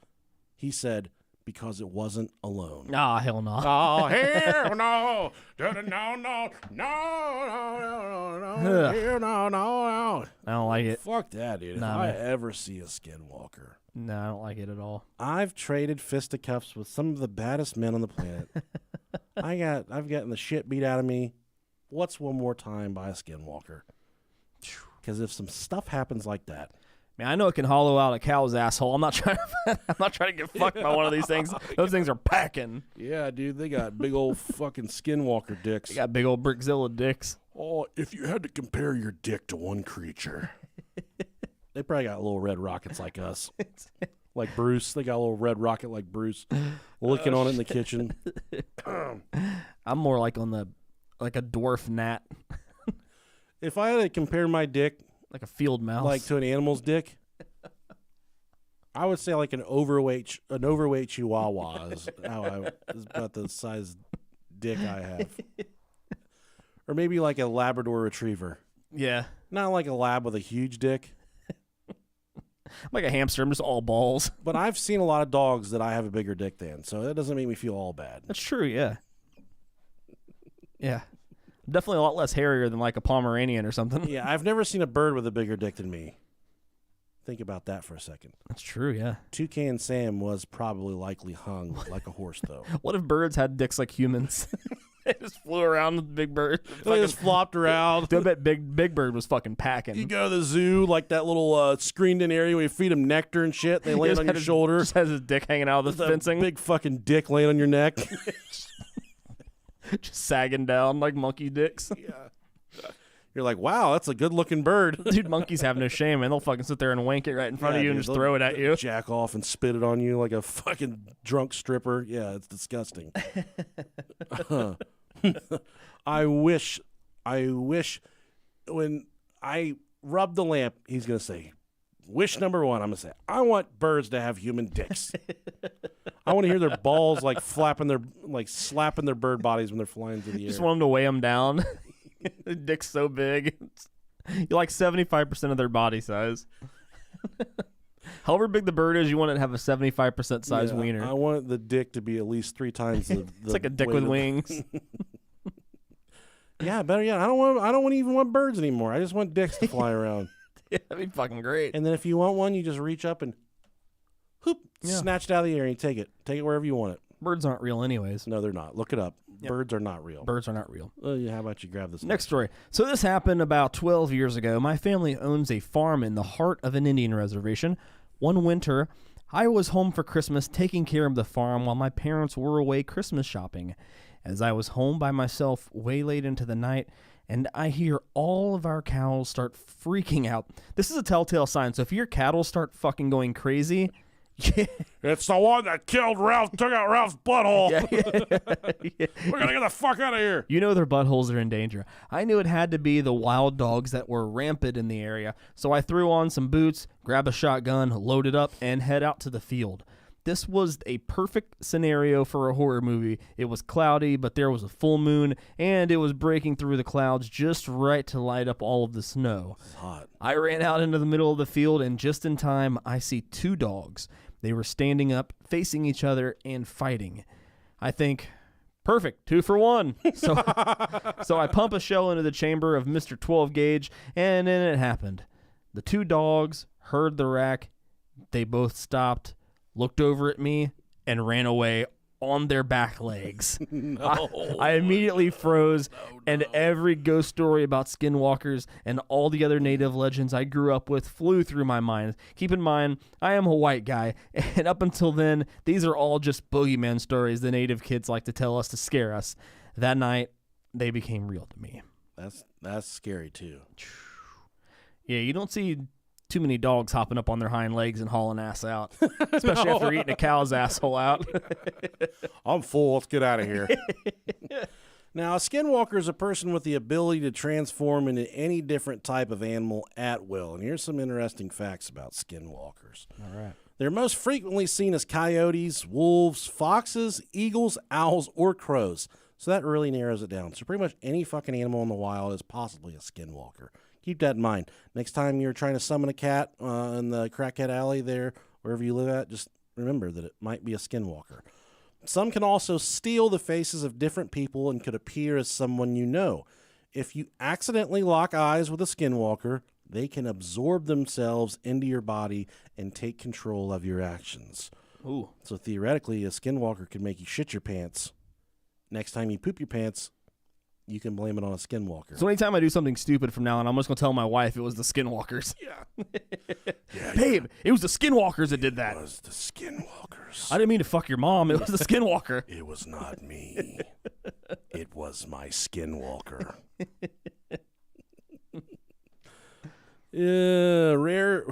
He said, "Because it wasn't alone." Ah, hell no. Oh, hell no. No, no, no, no, no, hell no. I don't like it. Fuck that, dude. Nah, if I man. ever see a skinwalker, No, I don't like it at all. I've traded fisticuffs with some of the baddest men on the planet. I've gotten the shit beat out of me. What's one more time by a skinwalker? Because if some stuff happens like that, Man, I know it can hollow out a cow's asshole. I'm not trying to get fucked by one of these things. Those things are packing. yeah, dude, they got big old fucking skinwalker dicks. They got big old Brickzilla dicks. Oh, if you had to compare your dick to one creature, they probably got little red rockets like us. Like Bruce. They got a little red rocket like Bruce. Licking on it in the kitchen. I'm more like a dwarf gnat, If I had to compare my dick like a field mouse. like to an animal's dick, I would say like an overweight chihuahua is about the size dick I have. Or maybe like a Labrador retriever. Yeah. Not like a lab with a huge dick. I'm like a hamster. I'm just all balls. But I've seen a lot of dogs that I have a bigger dick than, so that doesn't make me feel all bad. That's true, yeah. Yeah. Definitely a lot less hairier than like a Pomeranian or something. Yeah, I've never seen a bird with a bigger dick than me. Think about that for a second. That's true, yeah. Toucan Sam was probably likely hung like a horse, though. What if birds had dicks like humans? They just flew around with big bird. They just flopped around. I bet Big Bird was fucking packing. You go to the zoo, like that little screened-in area where you feed them nectar and shit. They land on your shoulder. Just has his dick hanging out of the With a fencing. big fucking dick laying on your neck. Just sagging down like monkey dicks. Yeah. You're like, wow, that's a good-looking bird. Dude, monkeys have no shame, man. They'll fucking sit there and wank it right in front of you dude, and just they'll throw it at you. Jack off and spit it on you like a fucking drunk stripper. Yeah, it's disgusting. I wish when I rub the lamp, he's going to say, wish number one, I'm going to say, I want birds to have human dicks. I want to hear their balls like slapping their bird bodies when they're flying through the air. Just want them to weigh them down. The dick's so big. You're like 75% of their body size. However big the bird is, you want it to have a 75% size wiener. I want the dick to be at least 3 times the It's like a dick with wings. Yeah, better yet. I don't even want birds anymore. I just want dicks to fly around. Yeah, that'd be fucking great. And then if you want one, you just reach up and snatch it out of the air and you take it. Take it wherever you want it. Birds aren't real anyways. No, they're not. Look it up. Yep. Birds are not real. Birds are not real. How about you grab this Next story. So this happened about 12 years ago. My family owns a farm in the heart of an Indian reservation. One winter, I was home for Christmas taking care of the farm while my parents were away Christmas shopping. As I was home by myself way late into the night, and I hear all of our cows start freaking out. This is a telltale sign. So if your cattle start fucking going crazy, it's the one that killed Ralph, took out Ralph's butthole. Yeah. We're going to get the fuck out of here. You know their buttholes are in danger. I knew it had to be the wild dogs that were rampant in the area, so I threw on some boots, grabbed a shotgun, loaded up, and head out to the field. This was a perfect scenario for a horror movie. It was cloudy, but there was a full moon, and it was breaking through the clouds just right to light up all of the snow. It's hot. I ran out into the middle of the field, and just in time, I see 2 dogs. They were standing up, facing each other, and fighting. I think, perfect, 2 for 1. So I pump a shell into the chamber of Mr. 12 gauge, and then it happened. The 2 dogs heard the rack. They both stopped, looked over at me, and ran away on their back legs. I immediately froze, and every ghost story about skinwalkers and all the other native legends I grew up with flew through my mind. Keep in mind, I am a white guy, and up until then, these are all just boogeyman stories the native kids like to tell us to scare us. That night, they became real to me. That's scary, too. Yeah, you don't see too many dogs hopping up on their hind legs and hauling ass out, especially after eating a cow's asshole out. I'm full. Let's get out of here. Now, a skinwalker is a person with the ability to transform into any different type of animal at will. And here's some interesting facts about skinwalkers. All right. They're most frequently seen as coyotes, wolves, foxes, eagles, owls, or crows. So that really narrows it down. So pretty much any fucking animal in the wild is possibly a skinwalker. Keep that in mind. Next time you're trying to summon a cat in the Crackhead Alley there, wherever you live at, just remember that it might be a skinwalker. Some can also steal the faces of different people and could appear as someone you know. If you accidentally lock eyes with a skinwalker, they can absorb themselves into your body and take control of your actions. Ooh. So theoretically, a skinwalker could make you shit your pants. Next time you poop your pants, you can blame it on a skinwalker. So anytime I do something stupid from now on, I'm just going to tell my wife it was the skinwalkers. Yeah. Babe, it was the skinwalkers that did that. It was the skinwalkers. I didn't mean to fuck your mom. It was the skinwalker. It was not me. It was my skinwalker. Rare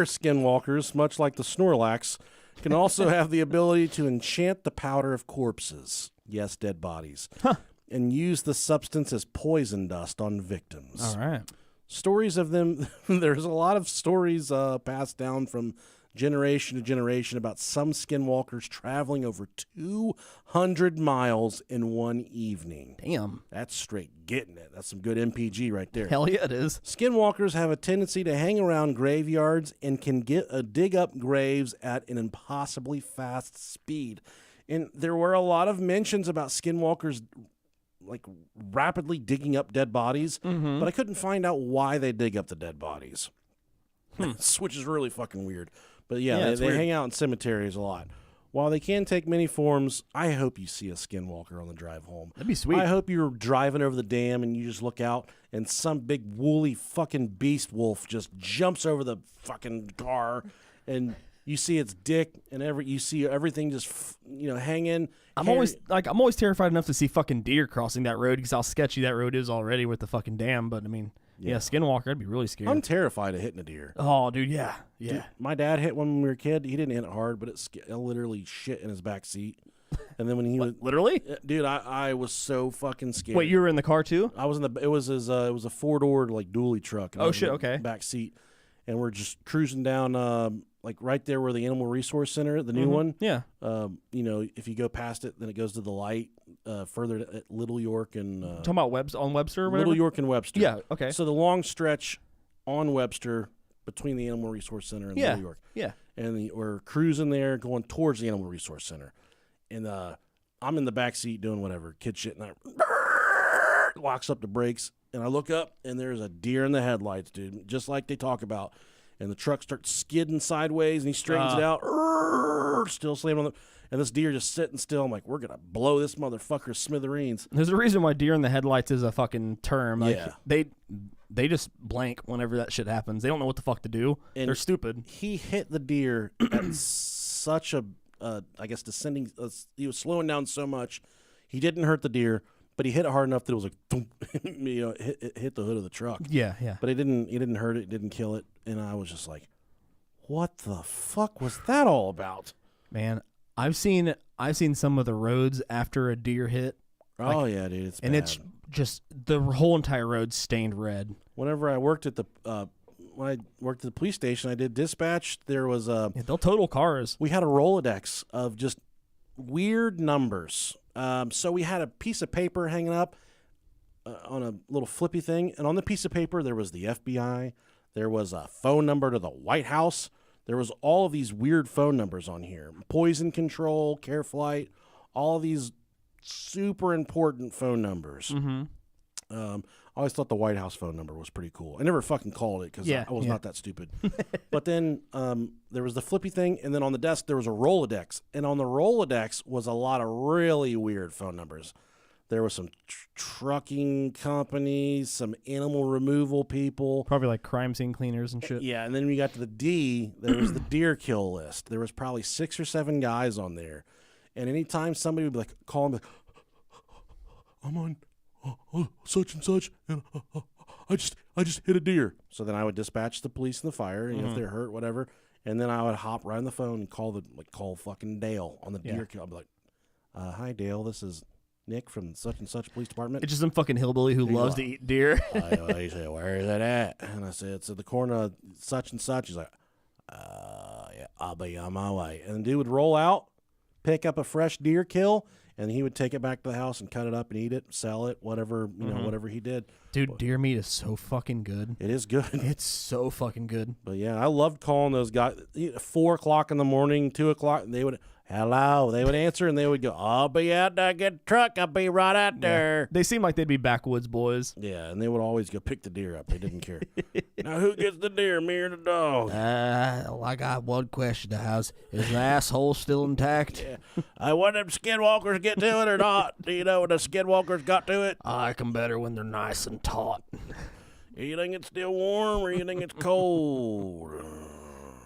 skinwalkers, much like the Snorlax, can also have the ability to enchant the powder of corpses. Yes, dead bodies. Huh. And use the substance as poison dust on victims. All right. Stories of them, there's a lot of stories passed down from generation to generation about some skinwalkers traveling over 200 miles in one evening. Damn. That's straight getting it. That's some good MPG right there. Hell yeah, it is. Skinwalkers have a tendency to hang around graveyards and can dig up graves at an impossibly fast speed. And there were a lot of mentions about skinwalkers like rapidly digging up dead bodies, but I couldn't find out why they dig up the dead bodies. Which is really fucking weird. But yeah, they hang out in cemeteries a lot. While they can take many forms, I hope you see a skinwalker on the drive home. That'd be sweet. I hope you're driving over the dam and you just look out and some big woolly fucking beast wolf just jumps over the fucking car and You see its dick, and you see everything just hanging. I'm always terrified enough to see fucking deer crossing that road because how sketchy that road is already with the fucking dam. But I mean, yeah, Skinwalker, I'd be really scared. I'm terrified of hitting a deer. Oh, dude, yeah. Dude, my dad hit one when we were a kid. He didn't hit it hard, but it literally shit in his back seat. And then when he was literally, dude, I was so fucking scared. Wait, you were in the car too? I was in the. It was a 4-door like dually truck. And oh shit, okay. Back seat, and we're just cruising down. Like right there where the Animal Resource Center, the new one. Yeah. If you go past it, then it goes to the light further at Little York and talking about on Webster or whatever? Little York and Webster. Yeah, okay. So the long stretch on Webster between the Animal Resource Center and Little York. Yeah. And we're cruising there going towards the Animal Resource Center. And I'm in the back seat doing whatever, kid shit, and I locks up the brakes, and I look up, and there's a deer in the headlights, dude, just like they talk about. And the truck starts skidding sideways, and he straightens it out, still slamming on and this deer just sitting still. I'm like, we're going to blow this motherfucker smithereens. There's a reason why deer in the headlights is a fucking term. Like, yeah. They just blank whenever that shit happens. They don't know what the fuck to do. And they're stupid. He hit the deer at such a, I guess, descending. He was slowing down so much. He didn't hurt the deer, but he hit it hard enough that it was like, thump, it hit the hood of the truck. Yeah, yeah. But he didn't hurt it, didn't kill it. And I was just like, what the fuck was that all about? Man, I've seen some of the roads after a deer hit. Oh yeah, dude, it's and bad. It's just the whole entire road stained red. Whenever I worked at the police station, I did dispatch. There was they'll total cars. We had a Rolodex of just weird numbers. So we had a piece of paper hanging up on a little flippy thing, and on the piece of paper there was the FBI. There was a phone number to the White House. There was all of these weird phone numbers on here. Poison control, care flight, all of these super important phone numbers. Mm-hmm. I always thought the White House phone number was pretty cool. I never fucking called it because I was not that stupid. But then there was the flippy thing, and then on the desk there was a Rolodex. And on the Rolodex was a lot of really weird phone numbers. There was some trucking companies, some animal removal people. Probably like crime scene cleaners and shit. Yeah, and then we got to the D, there was the deer kill list. There was probably 6 or 7 guys on there. And anytime somebody would be like, call them, like, I'm on such and such, and I just hit a deer. So then I would dispatch the police and the fire, and if they're hurt, whatever. And then I would hop right on the phone and call fucking Dale on the deer kill. I'd be like, hi Dale, this is Nick from such and such police department. It's just some fucking hillbilly who loves to eat deer. He said, where is that at? And I said, it's at the corner of such and such. He's like, yeah, I'll be on my way. And the dude would roll out, pick up a fresh deer kill, and he would take it back to the house and cut it up and eat it, sell it, whatever, whatever he did. Dude, deer meat is so fucking good. It is good. It's so fucking good. But yeah, I loved calling those guys. 4 o'clock in the morning, 2 o'clock, and they would, hello. They would answer, and they would go, I'll be out there, get the truck. I'll be right out there. They seem like they'd be backwoods boys. Yeah, and they would always go pick the deer up. They didn't care. Now, who gets the deer, me or the dog? I got one question to ask. Is the asshole still intact? Yeah. I wonder if Skinwalkers get to it or not. Do you know when the Skinwalkers got to it? I like them better when they're nice and taut. You think it's still warm or you think it's cold?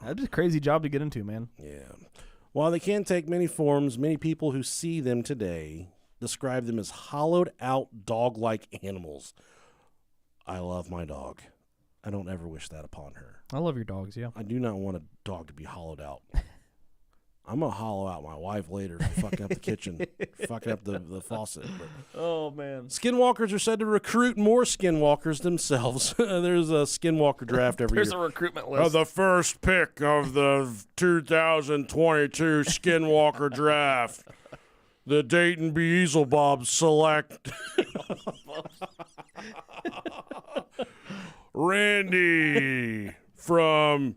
That's a crazy job to get into, man. Yeah. While they can take many forms, many people who see them today describe them as hollowed-out dog-like animals. I love my dog. I don't ever wish that upon her. I love your dogs, yeah. I do not want a dog to be hollowed out. I'm going to hollow out my wife later for fucking up the kitchen, fucking up the faucet. But oh, man. Skinwalkers are said to recruit more skinwalkers themselves. There's a skinwalker draft every There's year. There's a recruitment list. The first pick of the 2022 Skinwalker draft. The Dayton Beelzebubs select Randy from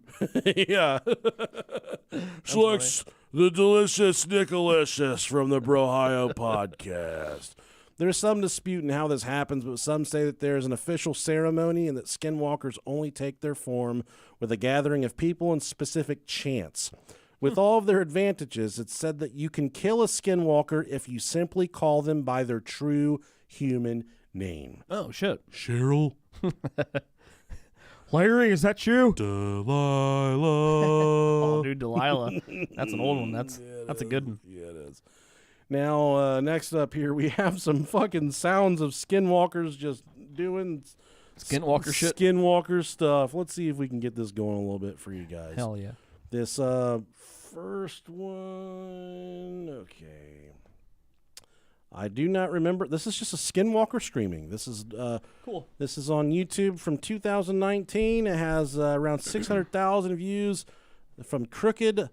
selects the delicious Nickalicious from the Brohio podcast. There's some dispute in how this happens, but some say that there is an official ceremony and that skinwalkers only take their form with a gathering of people and specific chants. With all of their advantages, it's said that you can kill a skinwalker if you simply call them by their true human name. Oh, shit. Cheryl? Larry, is that you? Delilah. Oh, dude, Delilah. That's an old one. That's a good one. Yeah, it is. Now, next up here, we have some fucking sounds of Skinwalkers just doing Skinwalker shit. Skinwalker stuff. Let's see if we can get this going a little bit for you guys. Hell yeah. This first one, okay. I do not remember. This is just a Skinwalker screaming. This is Cool. This is on YouTube from 2019. It has around 600,000 views from Crooked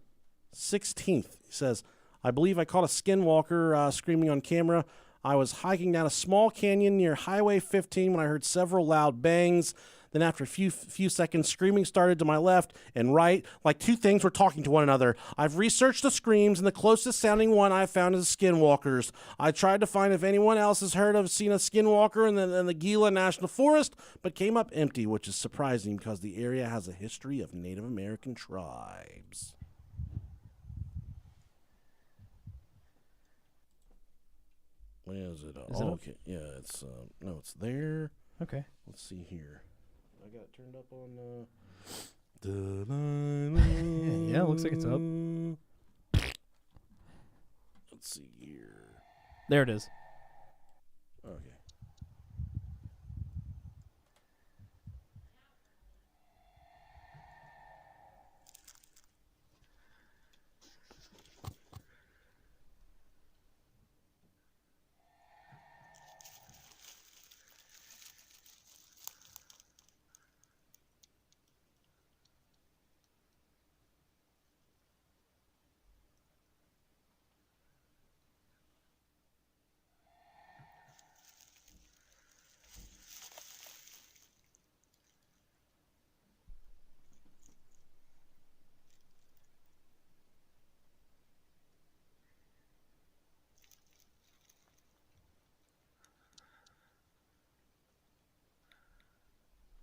16th. He says, I believe I caught a Skinwalker screaming on camera. I was hiking down a small canyon near Highway 15 when I heard several loud bangs. Then after a few seconds, screaming started to my left and right, like two things were talking to one another. I've researched the screams, and the closest sounding one I found is Skinwalkers. I tried to find if anyone else has seen a Skinwalker in the Gila National Forest, but came up empty, which is surprising because the area has a history of Native American tribes. Where is it? Is it up? Okay. Yeah, it's no, it's there. Okay. Let's see here. I got it turned up on. Yeah, looks like it's up. Let's see here. There it is. Okay.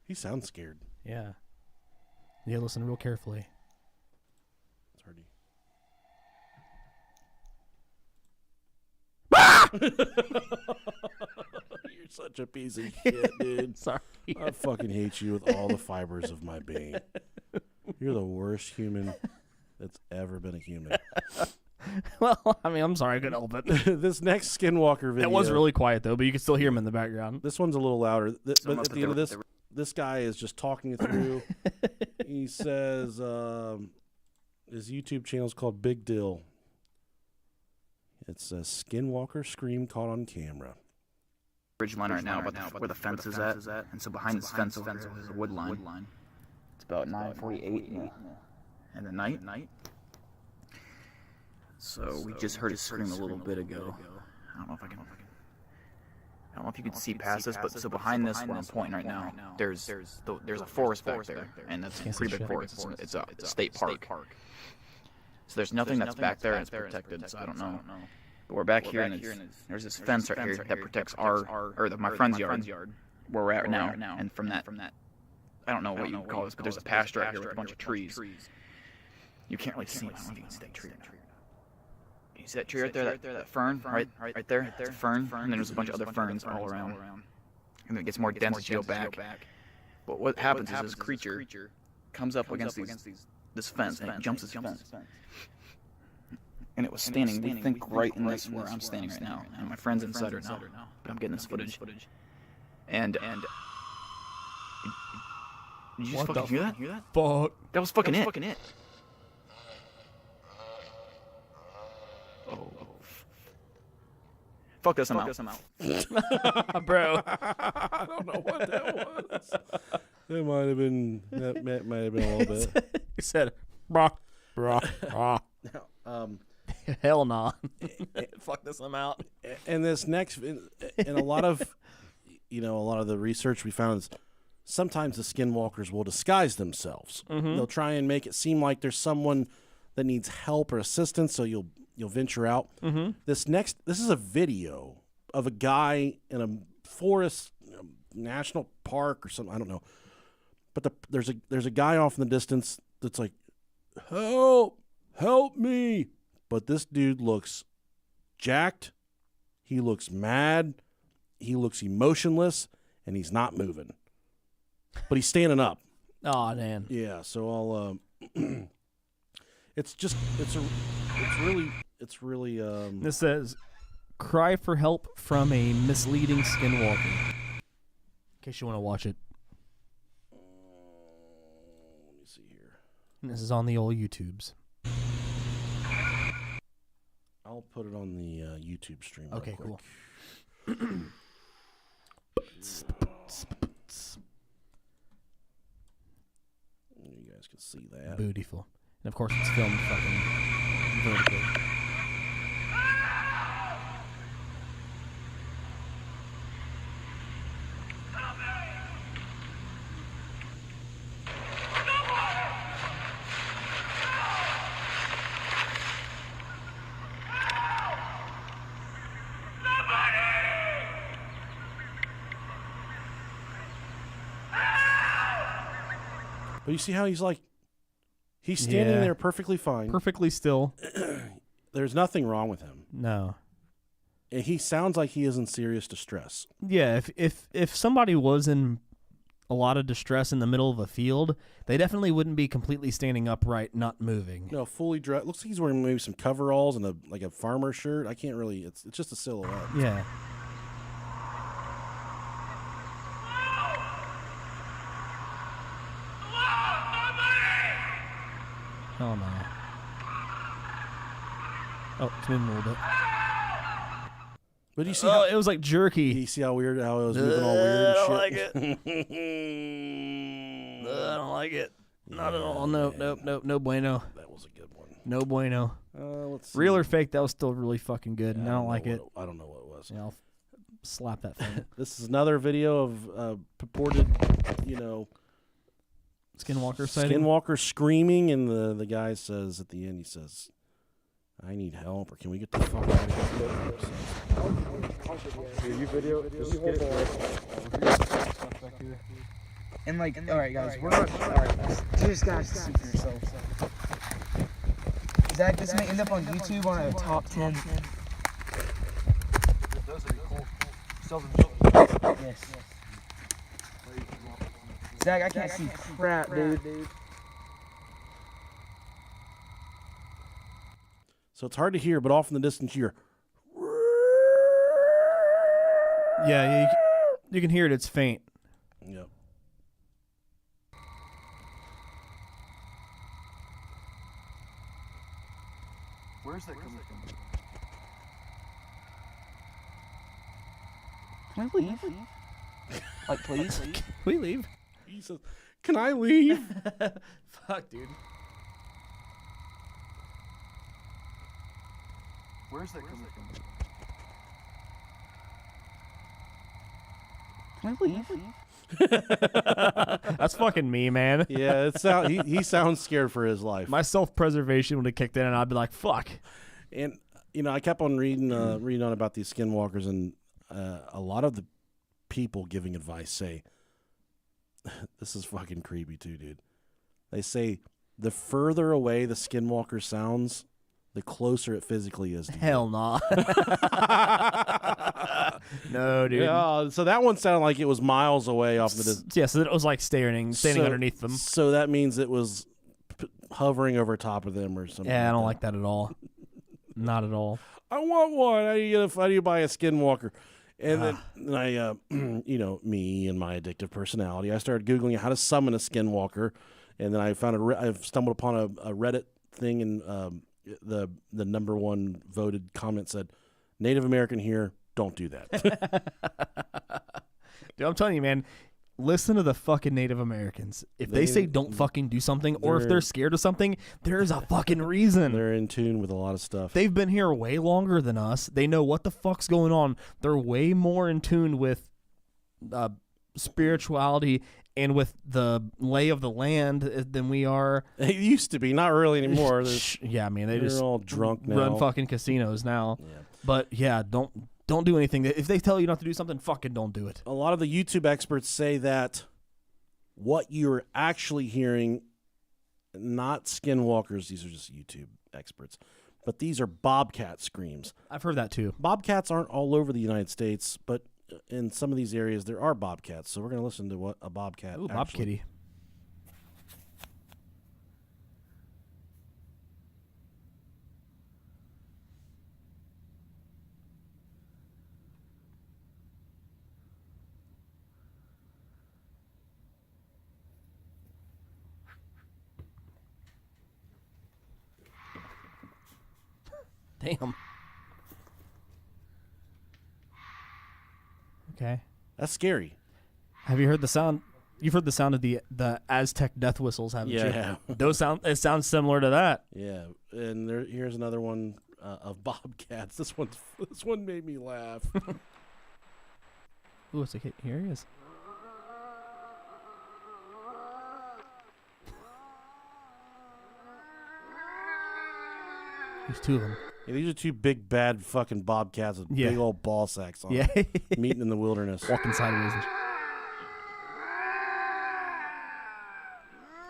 He sounds scared. Yeah. Yeah, listen real carefully. It's hardy. You're such a piece of shit, dude. Sorry. I fucking hate you with all the fibers of my being. You're the worst human that's ever been a human. Well, I mean, I'm sorry, I couldn't help it. This next Skinwalker video. That was really quiet, though, but you can still hear him in the background. This one's a little louder. But at the end of this, this guy is just talking it through. He says his YouTube channel is called Big Dill. It's a Skinwalker scream caught on camera. Ridge line right now, but where the fence is at, and so behind this fence over there is a wood line. It's about 9:48 in the night. So we just heard it scream a little bit ago. I don't know if you can see past this, but so behind this where I'm pointing right now, there's a forest back there, and that's a pretty big forest. It's a state park. So there's nothing that's back there, and it's protected. So I don't know. But we're back here, and there's this fence right here that protects my friend's yard, where we're at now. And from that, I don't know what you would call this, but there's a pasture right here with a bunch of trees. You can't really see. I don't know if you can see that tree. You see that tree right there, that fern, right there? It's a fern, and then there's a bunch of other ferns all around. And then it gets more dense as you go back. But what happens is this creature comes up against this fence, and it jumps this fence. And it was standing, we think, right in this where I'm standing right now. And my friend's inside right now, but I'm getting this footage. And did you just fucking hear that? Fuck. That was fucking it. Oh. Fuck this, I'm out. Bro. I don't know what that was. That might have been a little bit. He said, brah. Hell nah. Fuck this, I'm out. And this next, and a lot of the research we found is sometimes the Skinwalkers will disguise themselves. Mm-hmm. They'll try and make it seem like there's someone that needs help or assistance, so you'll venture out. Mm-hmm. This is a video of a guy in a forest, national park or something. I don't know, but there's a guy off in the distance that's like, help me. But this dude looks jacked. He looks mad. He looks emotionless, and he's not moving. But he's standing up. Oh, man. Yeah, so I'll it's really This says, cry for help from a misleading skinwalker. In case you want to watch it. let me see here. And this is on the old YouTubes. I'll put it on the YouTube stream. Okay, real cool. quick. You guys can see that. Beautiful. And of course, it's filmed fucking vertically. But you see how he's standing Yeah. there perfectly fine. Perfectly still. There's nothing wrong with him. No. And he sounds like he is in serious distress. Yeah, if somebody was in a lot of distress in the middle of a field, they definitely wouldn't be completely standing upright, not moving. No, fully dressed. Looks like he's wearing maybe some coveralls and a farmer shirt. I can't really. It's just a silhouette. Yeah. Oh no. Oh, it's moving a little bit. But you see how it was like jerky. you see how weird how it was moving all weird and I shit. don't like it. I don't like it. Not at all. Nope, nope, nope. No bueno. That was a good one. No bueno. Let's see. Real or fake, that was still really fucking good, and I don't like it. I don't know what it was. Yeah, I'll slap that thing. This is another video of purported, Skinwalker sighting. Skinwalker screaming, and the guy says at the end, he says, "I need help," or "Can we get the fuck out of here?" You video, just get it. And like, all right, guys, we're not. All right, guys, you just gotta see for yourselves. Zach, this may end up on YouTube on a top 10. Yes. Zach, I can't see crap, dude. So it's hard to hear, but off in the distance, you hear. Yeah, you can hear it. It's faint. Yep. Where's that coming from? Can I leave? Like, please? Can we leave? He says, "Can I leave?" Fuck, dude. Where's that coming from? Can I leave? That's fucking me, man. Yeah, he sounds scared for his life. My self-preservation would have kicked in, and I'd be like, "Fuck." And I kept on reading on about these skinwalkers, and a lot of the people giving advice say, this is fucking creepy too, dude. They say the further away the skinwalker sounds, the closer it physically is to you. Hell no. No, dude. Yeah, so that one sounded like it was miles away off the distance. Yeah, so it was like standing underneath them. So that means it was hovering over top of them or something. Yeah, I don't like that at all. Not at all. I want one. How do you buy a skinwalker? And then I, me and my addictive personality, I started Googling how to summon a skinwalker, and then I found I've stumbled upon a Reddit thing, and the number one voted comment said, "Native American here, don't do that." Dude, I'm telling you, man, listen to the fucking Native Americans. If they say don't fucking do something, or if they're scared of something, there's a fucking reason. They're in tune with a lot of stuff. They've been here way longer than us. They know what the fuck's going on. They're way more in tune with spirituality and with the lay of the land than we are. It used to be, not really anymore. Yeah, I mean, they're just all drunk now. Run fucking casinos now. Yeah. But yeah, don't do anything. If they tell you not to do something, fucking don't do it. A lot of the YouTube experts say that what you're actually hearing, not skinwalkers, these are just YouTube experts, but these are bobcat screams. I've heard that too. Bobcats aren't all over the United States, but in some of these areas there are bobcats. So we're going to listen to what a bobcat Ooh, Bob actually... Kitty. Damn. Okay. That's scary. Have you heard the sound? You've heard the sound of the Aztec death whistles, haven't you? Yeah. It sounds similar to that. Yeah, and here's another one of bobcats. This one made me laugh. Ooh, it's like here he is. There's two of them. Yeah, these are two big bad fucking bobcats with big old ball sacks on. Yeah. Meeting in the wilderness. Walking sideways.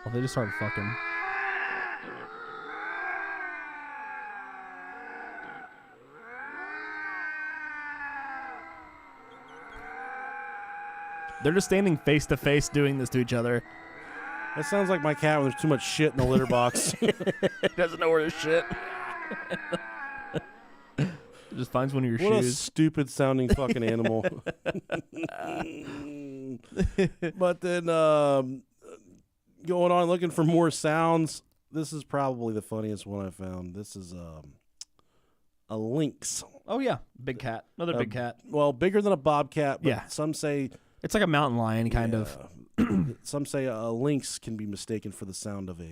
Oh, they just started fucking. They're just standing face to face doing this to each other. That sounds like my cat when there's too much shit in the litter box. He doesn't know where to shit. Just finds one of your What a shoes. stupid sounding fucking animal. But then going on looking for more sounds. This is probably the funniest one I found. This is a lynx. Oh yeah, big cat. Another big cat. Well, bigger than a bobcat, but Yeah. some say It's like a mountain lion kind of. some say a lynx can be mistaken for the sound of a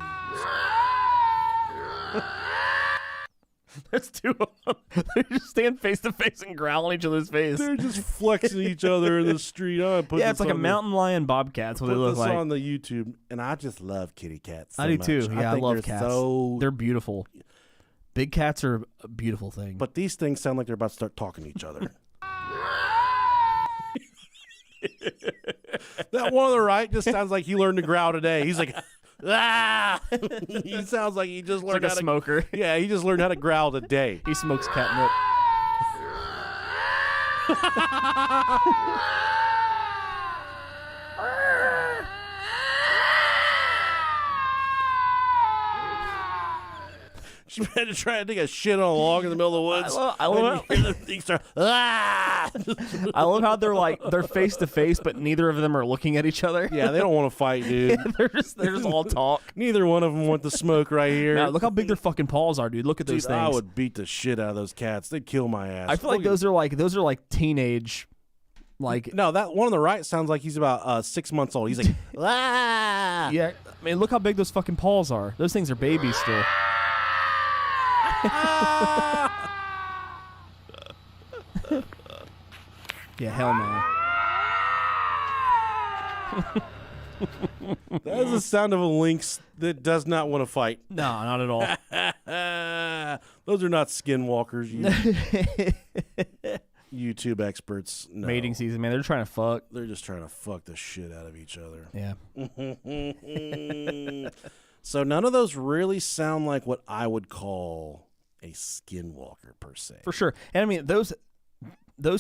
There's two of them. They just stand face to face and growl in each other's face. They're just flexing each other in the street. Yeah, it's like a mountain lion bobcat. That's what they look like. on the YouTube, and I just love kitty cats. So I do much. too. Yeah, I think love they're cats. So, They're beautiful. Big cats are a beautiful thing. but these things sound like they're about to start talking to each other. That one on the right just sounds like he learned to growl today. He's like, ah! He sounds like he just it's learned like a how to. smoker. Yeah, he just learned how to growl today. He smokes catnip. She had to try to take a shit on a log in the middle of the woods. I love and you hear the thing start, ah! I love how they're face to face, but neither of them are looking at each other. Yeah, they don't want to fight, dude. they're just all talk. Neither one of them want the smoke right here. Now, look how big their fucking paws are, dude. Look at those Dude, things. I would beat the shit out of those cats. They'd kill my ass. I feel like those are like teenage, like No, that one on the right sounds like he's about 6 months old. He's like, ah! yeah. I mean, look how big those fucking paws are. Those things are babies still. Yeah, hell no. That is the sound of a lynx that does not want to fight. No, not at all. Those are not skinwalkers, you YouTube experts. No. Mating season, man. They're trying to fuck. They're just trying to fuck the shit out of each other. Yeah. So none of those really sound like what I would call a skinwalker per se. For sure. And I mean, those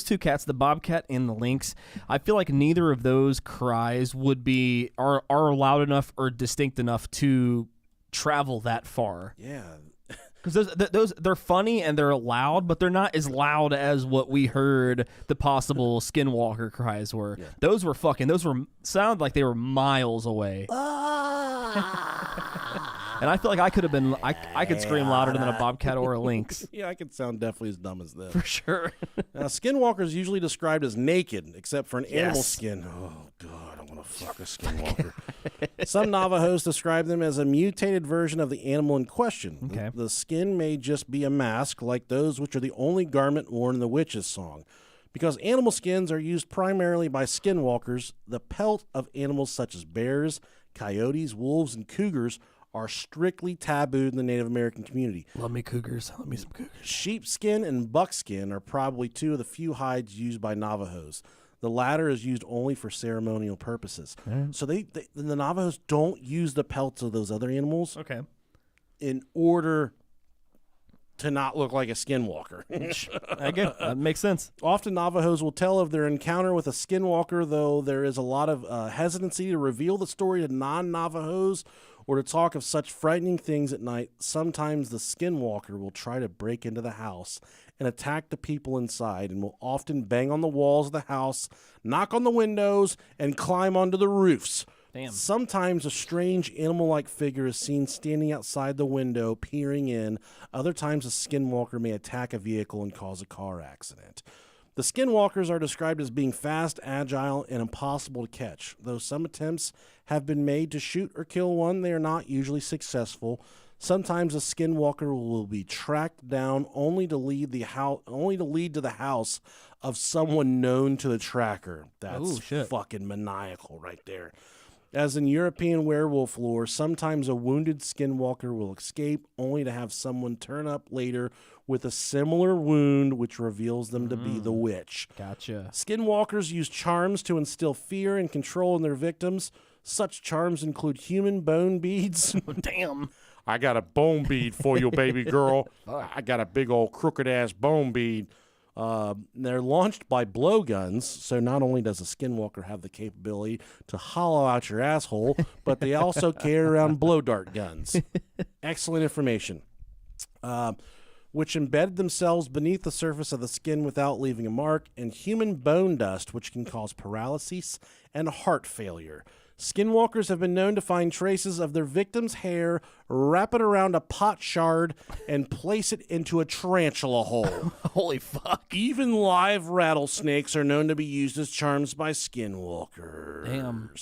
two cats, the bobcat and the lynx, I feel like neither of those cries are loud enough or distinct enough to travel that far. Yeah. Because those they're funny and they're loud, but they're not as loud as what we heard the possible skinwalker cries were. Yeah. Those sound like they were miles away. And I feel like I could have been I could scream louder than a bobcat or a lynx. Yeah, I could sound definitely as dumb as them. For sure. Now, skinwalkers usually described as naked, except for an animal skin. Oh, God, I want to fuck a skinwalker. Some Navajos describe them as a mutated version of the animal in question. Okay. The skin may just be a mask, like those which are the only garment worn in the witch's song. Because animal skins are used primarily by skinwalkers, the pelt of animals such as bears, coyotes, wolves, and cougars are strictly tabooed in the Native American community. Love me cougars. Love me some cougars. Sheepskin and buckskin are probably two of the few hides used by Navajos. The latter is used only for ceremonial purposes. Right. So the Navajos don't use the pelts of those other animals Okay. in order to not look like a skinwalker. I get it. That makes sense. Often Navajos will tell of their encounter with a skinwalker, though there is a lot of hesitancy to reveal the story to non-Navajos or to talk of such frightening things at night. Sometimes the skinwalker will try to break into the house and attack the people inside and will often bang on the walls of the house, knock on the windows, and climb onto the roofs. Damn. Sometimes a strange animal-like figure is seen standing outside the window, peering in. Other times a skinwalker may attack a vehicle and cause a car accident. The skinwalkers are described as being fast, agile, and impossible to catch. Though some attempts have been made to shoot or kill one, they are not usually successful. Sometimes a skinwalker will be tracked down only to lead to the house of someone known to the tracker. That's fucking maniacal right there. As in European werewolf lore, sometimes a wounded skinwalker will escape only to have someone turn up later with a similar wound, which reveals them to be the witch. Gotcha. Skinwalkers use charms to instill fear and control in their victims. Such charms include human bone beads. Damn. I got a bone bead for you, baby girl. I got a big old crooked-ass bone bead. They're launched by blowguns, so not only does a skinwalker have the capability to hollow out your asshole, but they also carry around blow dart guns. Excellent information. Which embedded themselves beneath the surface of the skin without leaving a mark, and human bone dust, which can cause paralysis and heart failure. Skinwalkers have been known to find traces of their victim's hair, wrap it around a pot shard, and place it into a tarantula hole. Holy fuck. Even live rattlesnakes are known to be used as charms by skinwalkers. Damn.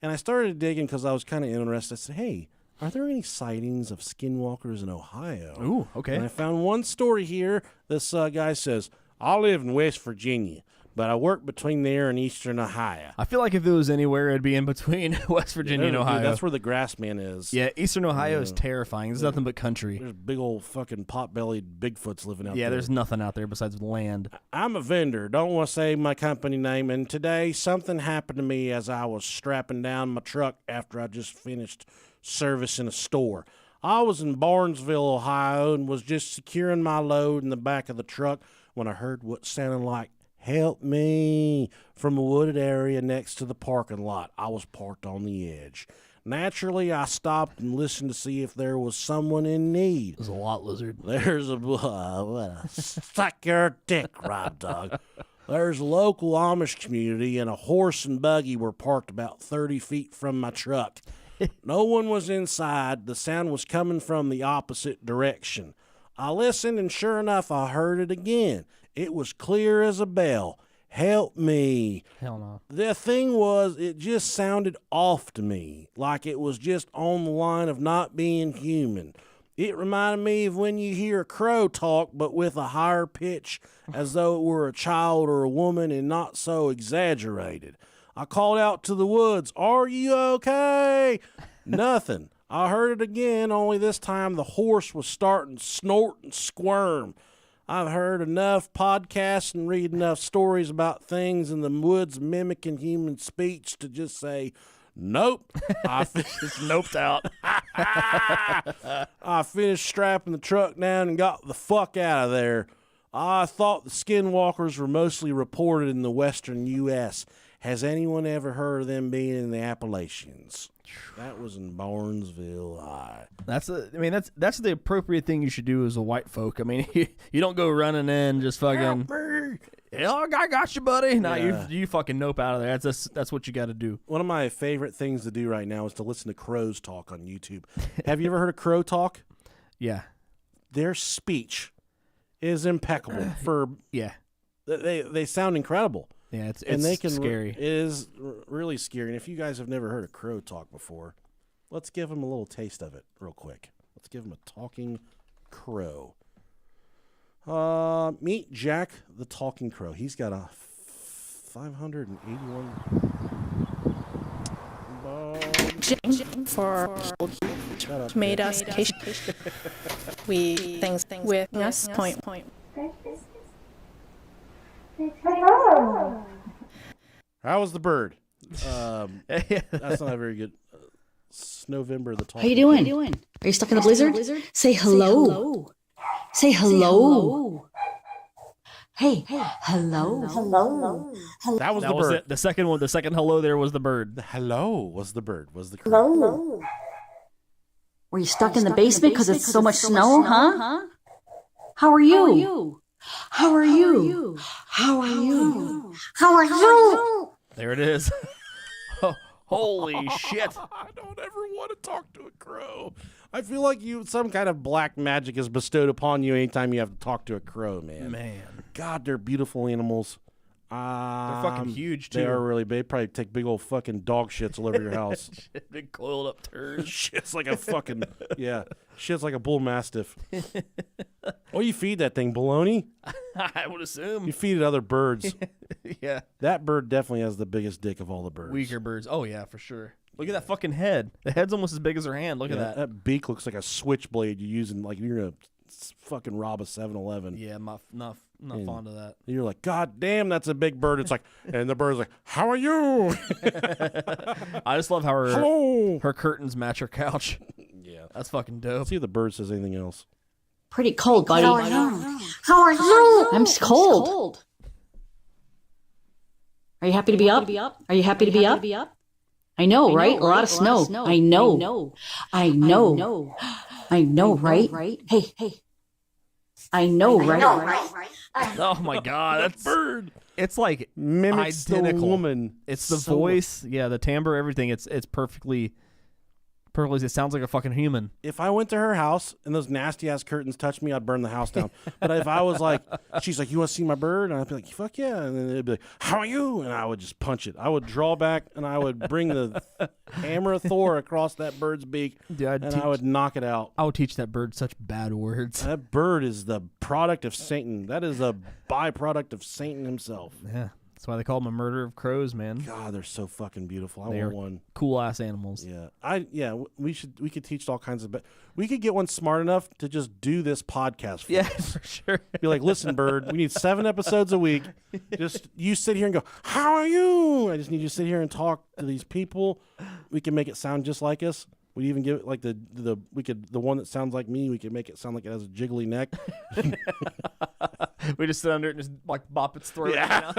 And I started digging because I was kind of interested. I said, hey, are there any sightings of skinwalkers in Ohio? Ooh, okay. And I found one story here. This guy says, I live in West Virginia, but I work between there and eastern Ohio. I feel like if it was anywhere, it'd be in between West Virginia and Ohio. Dude, that's where the Grassman is. Yeah, eastern Ohio is terrifying. There's nothing but country. There's big old fucking pot-bellied Bigfoots living out there. Yeah, there's nothing out there besides land. I'm a vendor. Don't want to say my company name. And today, something happened to me as I was strapping down my truck after I just finished servicing a store. I was in Barnesville, Ohio, and was just securing my load in the back of the truck when I heard what sounded like, "Help me," from a wooded area next to the parking lot. I was parked on the edge. Naturally, I stopped and listened to see if there was someone in need. There's a lot, lizard. There's a suck your dick, Rob Dog. There's a local Amish community, and a horse and buggy were parked about 30 feet from my truck. No one was inside. The sound was coming from the opposite direction. I listened, and sure enough, I heard it again. It was clear as a bell. Help me. Hell no. The thing was, it just sounded off to me, like it was just on the line of not being human. It reminded me of when you hear a crow talk, but with a higher pitch, as though it were a child or a woman and not so exaggerated. I called out to the woods, "Are you okay?" Nothing. I heard it again, only this time the horse was starting to snort and squirm. I've heard enough podcasts and read enough stories about things in the woods mimicking human speech to just say, nope. I Just noped out. I finished strapping the truck down and got the fuck out of there. I thought the skinwalkers were mostly reported in the western U.S. Has anyone ever heard of them being in the Appalachians? That was in Barnesville, Ohio. That's the appropriate thing you should do as a white folk. I mean, you don't go running in just fucking. Yeah, I got you, buddy. No, you fucking nope out of there. That's what you got to do. One of my favorite things to do right now is to listen to crows talk on YouTube. Have you ever heard of crow talk? Yeah. Their speech is impeccable. Yeah. They sound incredible. Yeah, it's scary. It is really scary. And if you guys have never heard a crow talk before, let's give them a little taste of it real quick. Let's give them a talking crow. Meet Jack the talking crow. He's got a 581 for made us we things with us point. How was the bird? That's not very good. Snowvember the talking. How you doing? Are you stuck in a blizzard? Say hello. Say hello. Hey, hello. That was the bird. It. The second one, the second hello there was the bird. The hello was the bird. Was the crow. Hello. Were you stuck in the basement because it's so much snow, huh? How are you? How are you? How are you? How are you? There it is. Holy shit. I don't ever want to talk to a crow. I feel like some kind of black magic is bestowed upon you anytime you have to talk to a crow, man. God, they're beautiful animals. They're fucking huge, too. They are really big. They probably take big old fucking dog shits all over your house. Big coiled up turds. Shit's like a fucking, yeah. Shit's like a bull mastiff. What do you feed that thing, bologna? I would assume. You feed it other birds. Yeah. That bird definitely has the biggest dick of all the birds. Weaker birds. Oh, yeah, for sure. Look at that fucking head. The head's almost as big as her hand. Look at that. That beak looks like a switchblade you're using like you're going to fucking rob a 7-Eleven. Yeah, I'm not fond of that. You're like, God damn, that's a big bird. It's like, and the bird's like, how are you? I just love how her curtains match her couch. Yeah. That's fucking dope. See if the bird says anything else. Pretty cold, buddy. How are you? I'm cold. Are you happy to be up? Are you happy to be up? I know, right? A lot of snow. I know. I know, right? Hey. I know, right? Oh my god, that's Bird. it's like Mimics identical. the woman. It's the So- voice, yeah, the timbre, everything. It's perfectly. It sounds like a fucking human. If I went to her house and those nasty ass curtains touched me, I'd burn the house down. But if I was like, she's like, you want to see my bird? And I'd be like, fuck yeah. And then it'd be like, how are you? And I would just punch it. I would draw back and I would bring the hammer of Thor across that bird's beak Dude, and I would knock it out. I would teach that bird such bad words. That bird is the product of Satan. That is a byproduct of Satan himself. Yeah, that's why they call them a murder of crows, man. God, they're so fucking beautiful. I They want are one. cool ass animals. Yeah. We could teach all kinds of. We could get one smart enough to just do this podcast. For us. For sure. Be like, listen, bird, we need 7 episodes a week. Just you sit here and go, how are you? I just need you to sit here and talk to these people. We can make it sound just like us. We even give it like the one that sounds like me. We could make it sound like it has a jiggly neck. We just sit under it and just like bop its throat. Yeah.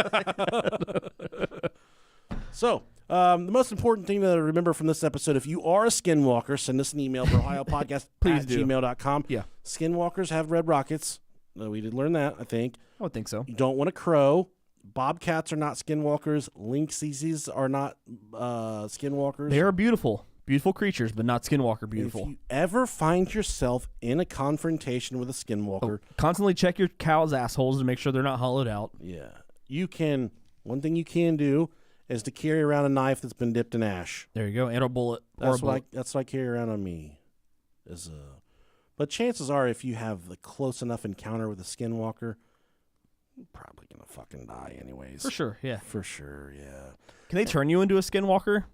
So, the most important thing to remember from this episode, if you are a skinwalker, send us an email to ohiopodcast@gmail.com. Yeah. Skinwalkers have red rockets. We did learn that, I think. I would think so. You don't want a crow. Bobcats are not skinwalkers. Lynxes are not skinwalkers. They are beautiful. Beautiful creatures, but not skinwalker beautiful. If you ever find yourself in a confrontation with a skinwalker, Constantly check your cow's assholes to make sure they're not hollowed out. yeah, one thing you can do is to carry around a knife that's been dipped in ash. There you go. And a bullet. That's what I carry around on me. But chances are, if you have a close enough encounter with a skinwalker, you're probably gonna fucking die anyways. For sure, yeah. For sure, yeah. Can they turn you into a skinwalker?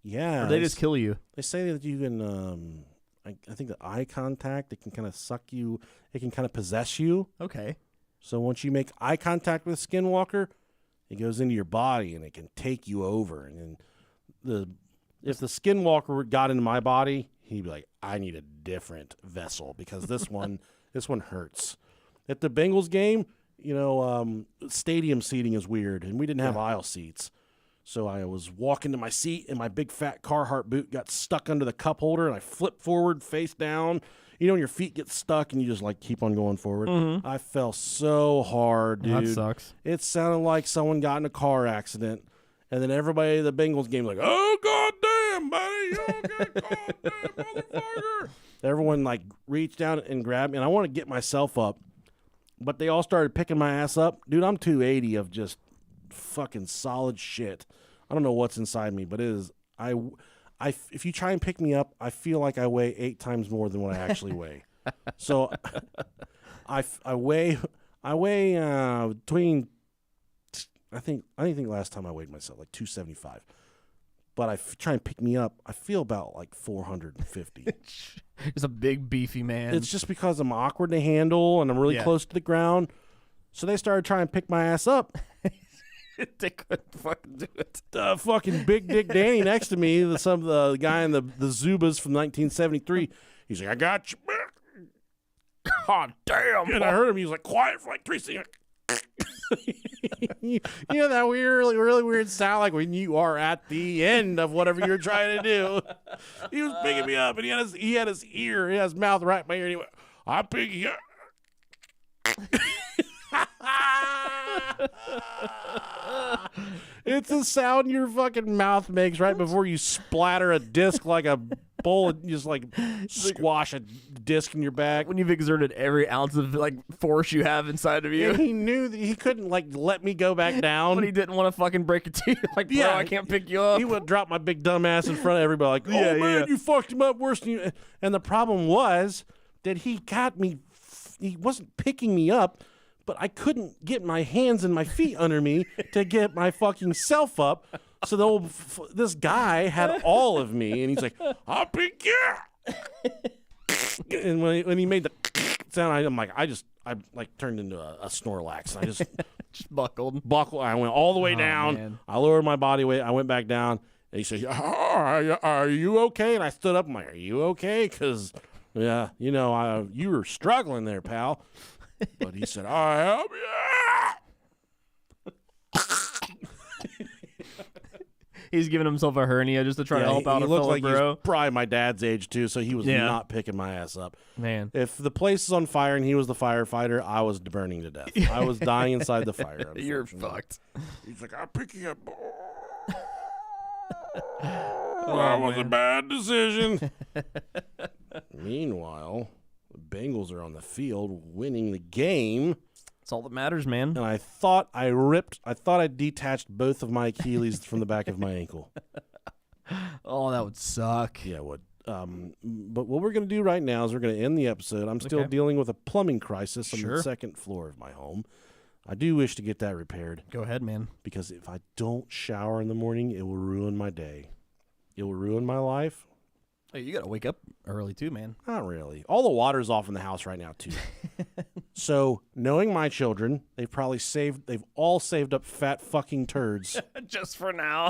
Yeah. Or they just kill you? They say that you can. I think the eye contact, it can kind of suck you. It can kind of possess you. Okay. So once you make eye contact with a skinwalker, it goes into your body and it can take you over. And then if the skinwalker got into my body, he'd be like, I need a different vessel because this one hurts. At the Bengals game, stadium seating is weird, and we didn't have aisle seats. So I was walking to my seat, and my big fat Carhartt boot got stuck under the cup holder, and I flipped forward, face down. When your feet get stuck and you just like keep on going forward. Mm-hmm. I fell so hard, dude. That sucks. It sounded like someone got in a car accident, and then everybody at the Bengals game was like, "Oh goddamn, buddy, you okay, goddamn motherfucker!" Everyone like reached down and grabbed me, and I want to get myself up, but they all started picking my ass up, dude. I'm 280 of just fucking solid shit. I don't know what's inside me, but it is. If you try and pick me up, I feel like I weigh 8 times more than what I actually weigh. So I weigh between. I think last time I weighed myself like 275. But try and pick me up, I feel about like 450. It's a big beefy man. It's just because I'm awkward to handle and I'm really close to the ground. So they started trying to pick my ass up. They couldn't fucking do it. Fucking Big Dick Danny next to me, the guy in the Zubas from 1973. He's like, I got you. God damn. And I heard him. He was like, quiet for like 3 seconds. That really weird sound, like when you are at the end of whatever you're trying to do. He was picking me up, and he had his mouth right in my ear, and he went, I'm picking you up. It's a sound your fucking mouth makes right before you splatter a disc like a bowl and just like squash a disc in your back. When you've exerted every ounce of like force you have inside of you. And he knew that he couldn't like let me go back down. But he didn't want to fucking break it to you. Like, bro, I can't pick you up. He would drop my big dumb ass in front of everybody like, oh man, you fucked him up worse than you. And the problem was that he got me, he wasn't picking me up, but I couldn't get my hands and my feet under me to get my fucking self up. So this guy had all of me, and he's like, I'll pick you. And when he made the sound, I'm like, I turned into a Snorlax. I just buckled. I went all the way down. Man. I lowered my body weight. I went back down. And he said, are you okay? And I stood up. I'm like, are you okay? Because, yeah, you were struggling there, pal. But he said, I help you. He's giving himself a hernia just to try to help out he a looked fellow like bro. He's probably my dad's age, too, so he was not picking my ass up. Man. If the place is on fire and he was the firefighter, I was burning to death. I was dying inside the fire. You're fucked. He's like, I'm picking up. That was a bad decision. Meanwhile, the Bengals are on the field winning the game. That's all that matters, man. And I thought I detached both of my Achilles from the back of my ankle. Oh, that would suck. Yeah, it would. But what we're going to do right now is we're going to end the episode. I'm still dealing with a plumbing crisis on the second floor of my home. I do wish to get that repaired. Go ahead, man. Because if I don't shower in the morning, it will ruin my day. It will ruin my life. Hey, you got to wake up early too, man. Not really. All the water's off in the house right now, too. So, knowing my children, they've all saved up fat fucking turds. Just for now.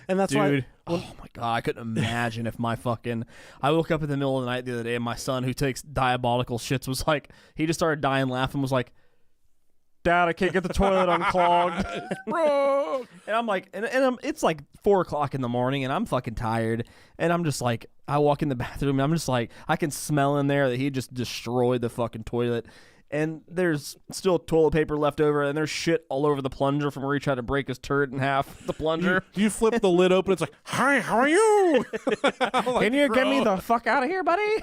And that's Dude, why. Oh my God, I couldn't imagine if I woke up in the middle of the night the other day and my son, who takes diabolical shits, was like, he just started dying laughing, was like, Dad, I can't get the toilet unclogged. Bro. And I'm like, it's like 4 o'clock in the morning and I'm fucking tired. And I'm just like, I walk in the bathroom and I'm just like, I can smell in there that he just destroyed the fucking toilet. And there's still toilet paper left over, and there's shit all over the plunger from where he tried to break his turd in half. The plunger. You flip the lid open, it's like, hi, how are you? Can you get me the fuck out of here, buddy?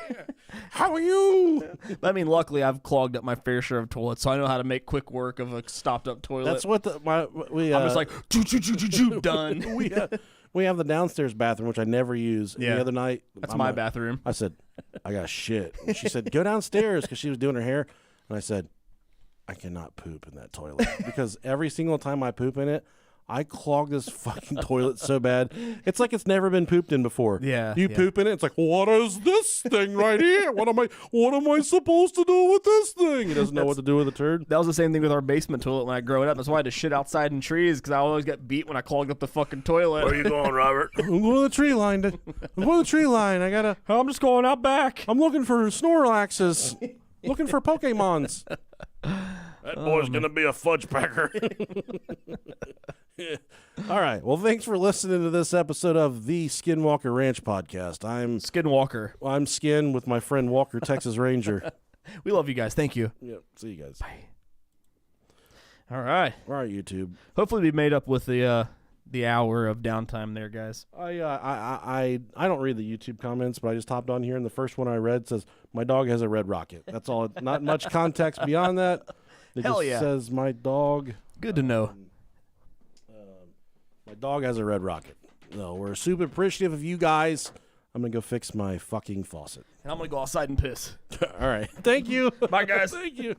How are you? I mean, luckily, I've clogged up my fair share of toilets, so I know how to make quick work of a stopped-up toilet. That's what I'm just like, done. We have the downstairs bathroom, which I never use. And the other night, that's my bathroom. I said, I got shit. And she said, go downstairs, because she was doing her hair. And I said, I cannot poop in that toilet because every single time I poop in it, I clog this fucking toilet so bad. It's like it's never been pooped in before. Yeah. You poop in it, it's like, what is this thing right here? What am I supposed to do with this thing? He doesn't know what to do with a turd. That was the same thing with our basement toilet when I grew up. That's why I had to shit outside in trees, because I always got beat when I clogged up the fucking toilet. Where are you going, Robert? I'm going to the tree line. I'm just going out back. I'm looking for Snorlaxes. Looking for Pokemons. That boy's going to be a fudge packer. All right. Well, thanks for listening to this episode of the Skinwalker Ranch podcast. I'm Skinwalker. I'm Skin with my friend Walker, Texas Ranger. We love you guys. Thank you. Yep. See you guys. Bye. All right. All right, YouTube. Hopefully we made up with the hour of downtime there, guys. I don't read the YouTube comments, but I just hopped on here, and the first one I read says, my dog has a red rocket. That's all. Not much context beyond that. It Hell just says, my dog. Good to know. My dog has a red rocket. No, we're super appreciative of you guys. I'm going to go fix my fucking faucet. And I'm going to go outside and piss. All right. Thank you. Bye, guys. Thank you.